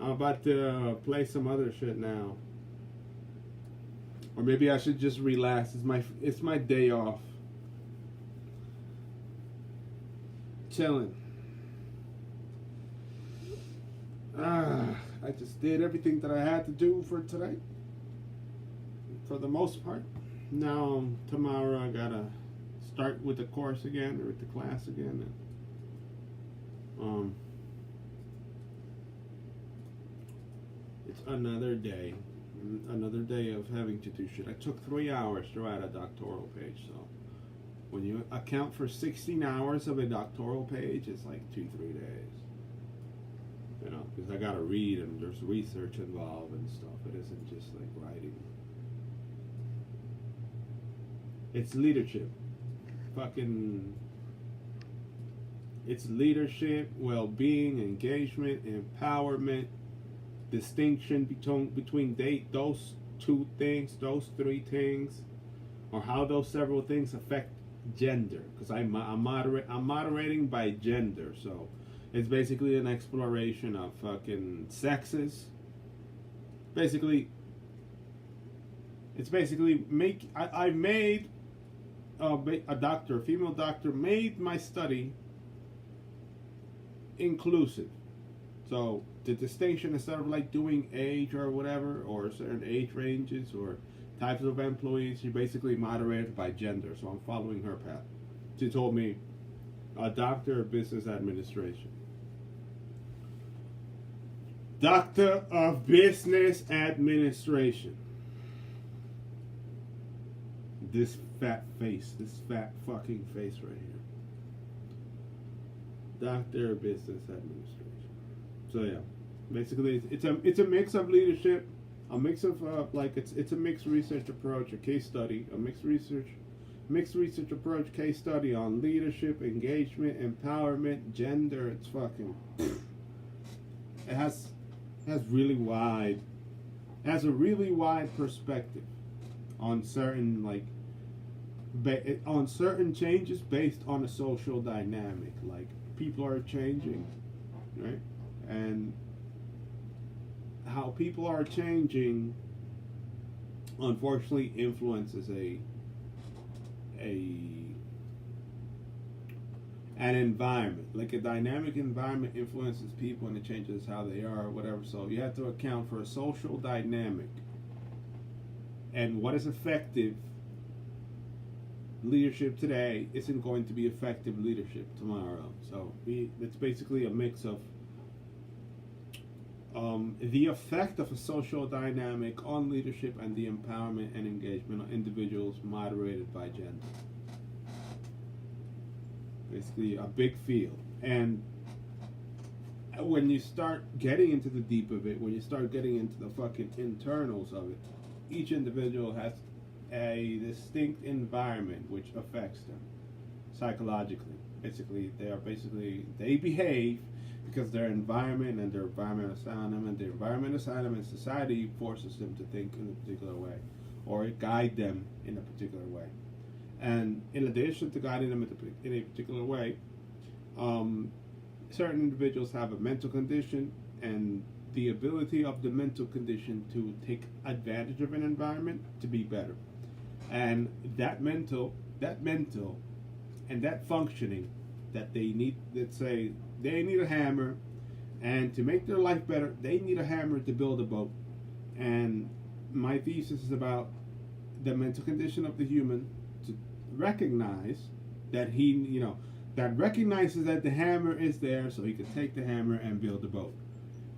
I'm about to play some other shit now. Or maybe I should just relax. It's my day off. Chilling. I just did everything that I had to do for tonight. for the most part. Now tomorrow I gotta start with the course again, or with the class again. It's another day of having to do shit. I took 3 hours to write a doctoral page, so when you account for 16 hours of a doctoral page, it's like 2-3 days. You know, because I gotta read and there's research involved and stuff. It isn't just like writing. It's leadership. It's leadership, well-being, engagement, empowerment, distinction between those two things, those three things, or how those several things affect gender. Because I'm moderating by gender, so it's basically an exploration of fucking sexes. I made a female doctor made my study inclusive. So the distinction, instead of like doing age or whatever, or certain age ranges or types of employees, she basically moderated by gender. So I'm following her path. She told me a doctor of business administration. Doctor of business administration. This fat fucking face right here. Doctor of business administration. So yeah, basically it's a mix of leadership, a mix of it's a mixed research approach, a case study, a mixed research approach, case study on leadership, engagement, empowerment, gender. It's fucking. It has a really wide perspective on certain on certain changes based on a social dynamic. Like people are changing, right? And how people are changing, unfortunately, influences an environment. Like a dynamic environment influences people and it changes how they are or whatever. So you have to account for a social dynamic and what is effective leadership today isn't going to be effective leadership tomorrow. So it's basically a mix of the effect of a social dynamic on leadership and the empowerment and engagement of individuals moderated by gender. Basically a big field. And when you start getting into the deep of it, when you start getting into the fucking internals of it, each individual has a distinct environment which affects them psychologically. They behave because their environment and their environment assigned them, and their environment assigned them, and society forces them to think in a particular way, or guide them in a particular way. And in addition to guiding them in a particular way, certain individuals have a mental condition, and the ability of the mental condition to take advantage of an environment to be better. And that mental and that functioning that they need, let's say they need a hammer, and to make their life better, they need a hammer to build a boat. And my thesis is about the mental condition of the human to recognize that that recognizes that the hammer is there, so he can take the hammer and build the boat.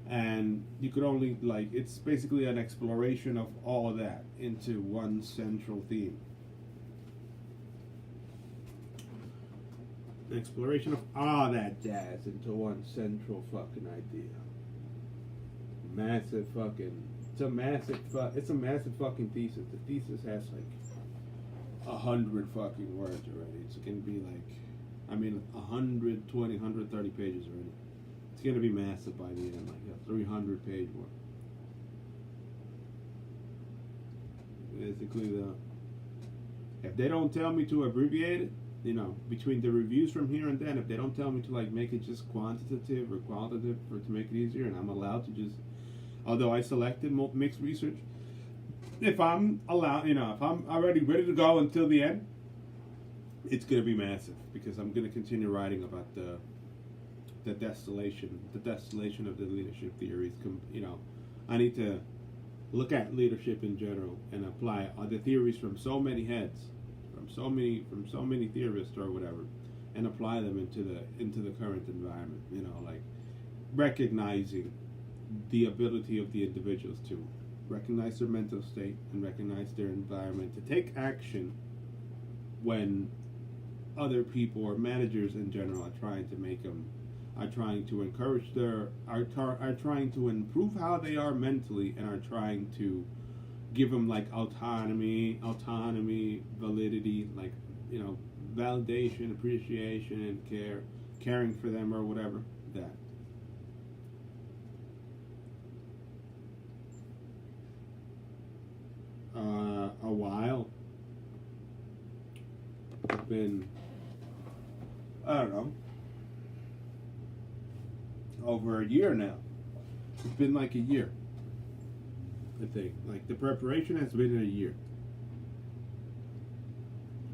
And you could only, it's basically an exploration of all of that into one central theme. An exploration of all that jazz into one central fucking idea. It's a massive fucking thesis. The thesis has 100 fucking words already. It's gonna be 120, 130 pages already. It's gonna be massive by the end, a 300-page one. Basically, if they don't tell me to abbreviate it, between the reviews from here and then, if they don't tell me to make it just quantitative or qualitative to make it easier, and I'm allowed to just, although I selected mixed research, if I'm allowed, if I'm already ready to go until the end, it's gonna be massive, because I'm gonna continue writing about the distillation of the leadership theories. I need to look at leadership in general and apply the theories from so many heads, from so many theorists or whatever, and apply them into the current environment. You know, like recognizing the ability of the individuals to recognize their mental state and recognize their environment, to take action when other people or managers in general are trying to encourage are trying to improve how they are mentally, and are trying to give them like autonomy, validity, like, you know, validation, appreciation, and caring for them or whatever. That. A while. It's been, I don't know, over a year now. It's been like a year, I think. Like, the preparation has been a year.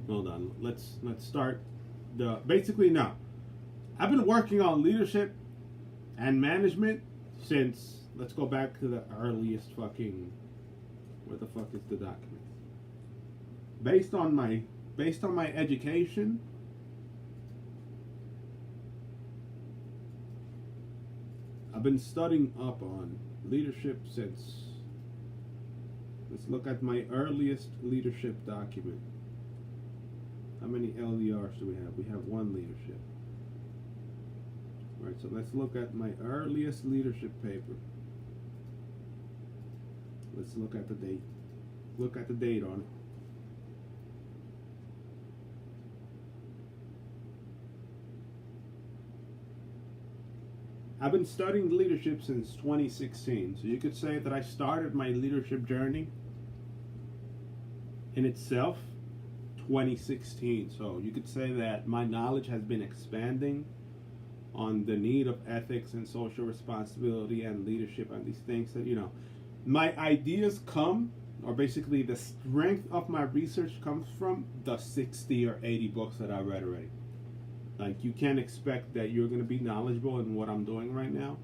Hold on, let's start basically now. I've been working on leadership and management since, let's go back to the earliest fucking, where the fuck is the document? Based on my education, I've been studying up on leadership since, let's look at my earliest leadership document. How many LDRs do we have? We have one leadership. Alright, so let's look at my earliest leadership paper. Let's look at the date. Look at the date on it. I've been studying leadership since 2016, so you could say that I started my leadership journey in itself 2016. So you could say that my knowledge has been expanding on the need of ethics and social responsibility and leadership and these things that, you know, my ideas come, or basically the strength of my research comes from the 60 or 80 books that I read already. Like, you can't expect that you're going to be knowledgeable in what I'm doing right now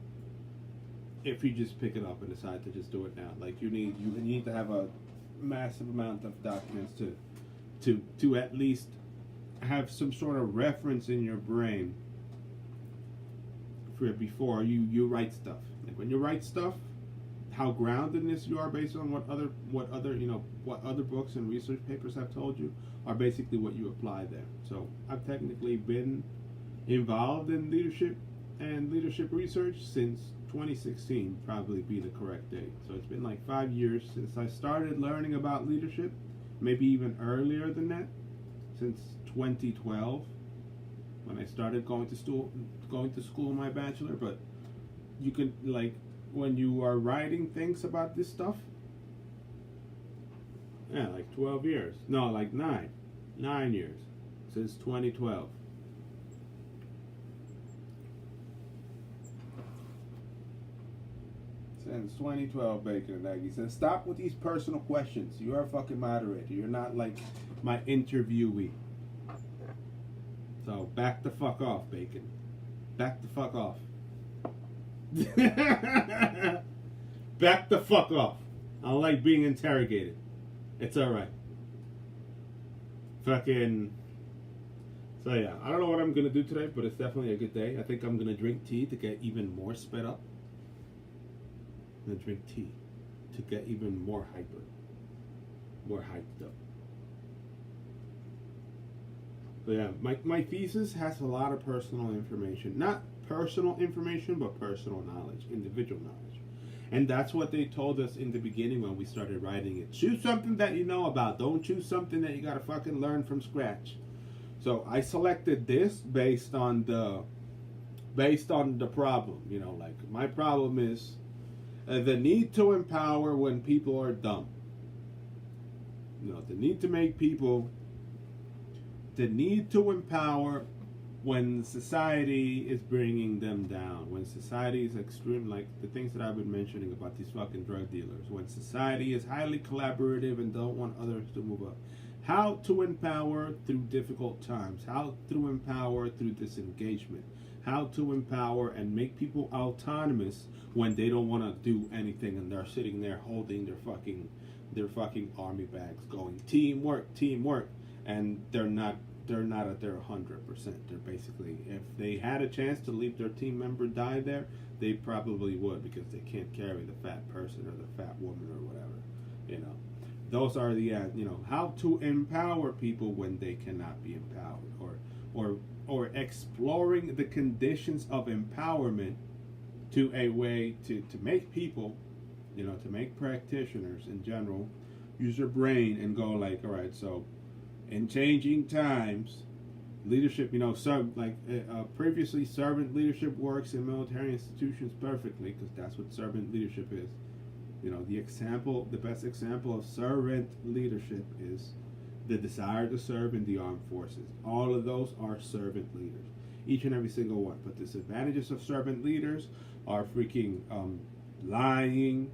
if you just pick it up and decide to just do it now. Like, you need to have a massive amount of documents to at least have some sort of reference in your brain for before you write stuff. Like, when you write stuff, how groundedness you are based on what other books and research papers have told you are basically what you apply there. So I've technically been involved in leadership and leadership research since 2016, probably be the correct date. So it's been like 5 years since I started learning about leadership, maybe even earlier than that, since 2012 when I started going to school my bachelor. But you can, like, when you are writing things about this stuff, yeah, like 12 years. No, like 9 years since 2012. Since 2012, Bacon and Aggie says, stop with these personal questions. You are a fucking moderator. You're not like my interviewee. So back the fuck off, Bacon. Back the fuck off. Back the fuck off. I don't like being interrogated. It's alright. Fucking. So yeah, I don't know what I'm gonna do today, but it's definitely a good day. I think I'm gonna drink tea to get even more sped up. I'm gonna drink tea to get even more hyper. More hyped up. But yeah, my thesis has a lot of personal information. Not personal information, but personal knowledge, individual knowledge. And that's what they told us in the beginning when we started writing it. Choose something that you know about. Don't choose something that you gotta fucking learn from scratch. So I selected this based on the problem. You know, like, my problem is the need to empower when people are dumb. You know, the need to make people, the need to empower when society is bringing them down, when society is extreme, like the things that I've been mentioning about these fucking drug dealers, when society is highly collaborative and don't want others to move up. How to empower through difficult times, how to empower through disengagement, how to empower and make people autonomous when they don't want to do anything and they're sitting there holding their fucking army bags, going teamwork, and they're not at their 100%. They're basically, if they had a chance to leave their team member die there, they probably would, because they can't carry the fat person or the fat woman or whatever. You know, those are the how to empower people when they cannot be empowered, or exploring the conditions of empowerment to a way to make people, to make practitioners in general use their brain and go like, all right, so in changing times, leadership, previously servant leadership works in military institutions perfectly, because that's what servant leadership is. The best example of servant leadership is the desire to serve in the armed forces. All of those are servant leaders, each and every single one. But disadvantages of servant leaders are freaking lying,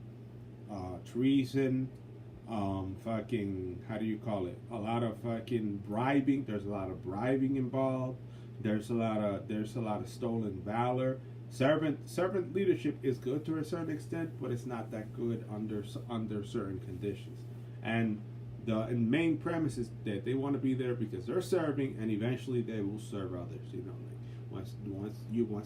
treason, a lot of fucking bribing. There's a lot of bribing involved. There's a lot of stolen valor. Servant leadership is good to a certain extent, but it's not that good under certain conditions. And the main premise is that they want to be there because they're serving, and eventually they will serve others. Once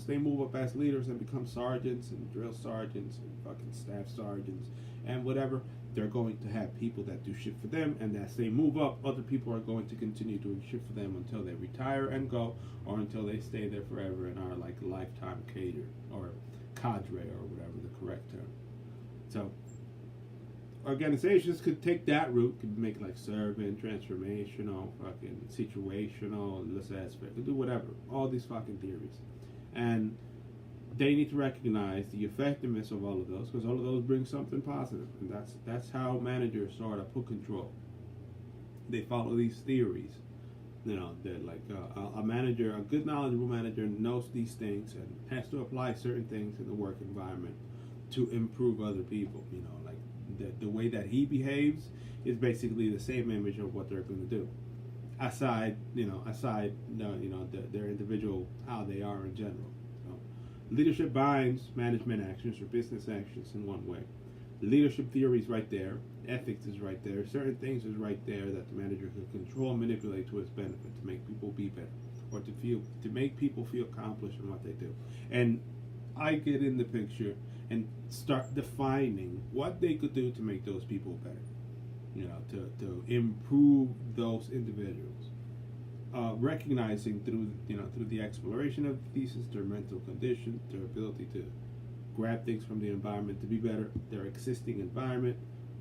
they move up as leaders and become sergeants and drill sergeants and fucking staff sergeants and whatever, they're going to have people that do shit for them, and as they move up, other people are going to continue doing shit for them until they retire and go, or until they stay there forever and are like lifetime cadre or cadre or whatever the correct term. So organizations could take that route, could make like servant, transformational, fucking situational, laissez-faire, could do whatever, all these fucking theories. And they need to recognize the effectiveness of all of those, because all of those bring something positive, and that's how managers sort of put control. They follow these theories. They're like a manager, a good knowledgeable manager knows these things and has to apply certain things in the work environment to improve other people. Like the way that he behaves is basically the same image of what they're going to do. Aside their individual, how they are in general. Leadership binds management actions or business actions in one way. Leadership theory is right there. Ethics is right there. Certain things is right there that the manager can control and manipulate to his benefit to make people be better, or to make people feel accomplished in what they do. And I get in the picture and start defining what they could do to make those people better. To improve those individuals. Recognizing through the exploration of the thesis, their mental condition, their ability to grab things from the environment to be better, their existing environment,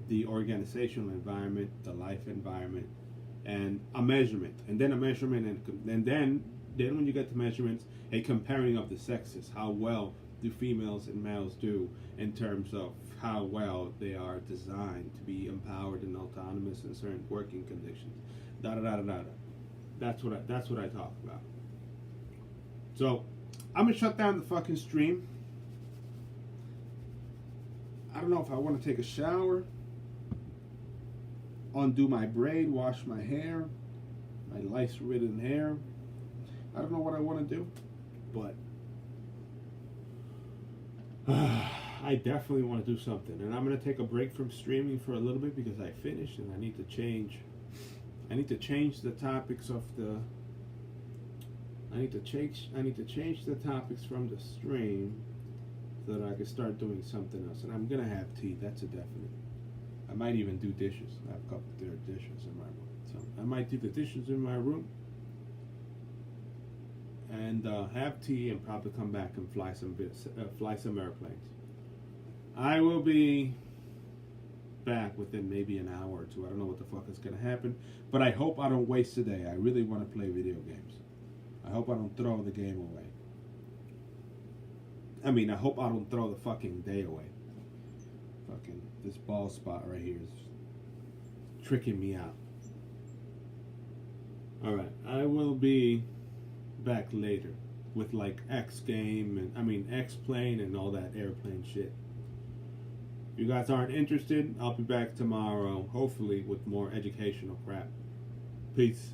the organizational environment, the life environment, and a measurement, and then then when you get to measurements, a comparing of the sexes. How well do females and males do in terms of how well they are designed to be empowered and autonomous in certain working conditions. That's what I talk about. So I'm gonna shut down the fucking stream. I don't know if I want to take a shower, undo my braid, wash my hair, my lice-ridden hair. I don't know what I want to do, but I definitely want to do something. And I'm gonna take a break from streaming for a little bit because I finished and I need to change the topics of the. I need to change the topics from the stream so that I can start doing something else. And I'm gonna have tea. That's a definite. I might even do dishes. I have a couple of dishes in my room, so I might do the dishes in my room and have tea and probably come back and fly some airplanes. I will be back within maybe an hour or two. I don't know what the fuck is gonna happen, but I hope I don't waste a day. I really want to play video games. I hope I don't throw the game away. I mean, I hope I don't throw the fucking day away. Fucking this ball spot right here is tricking me out. Alright, I will be back later with like X plane and all that airplane shit. If you guys aren't interested, I'll be back tomorrow, hopefully with more educational crap. Peace.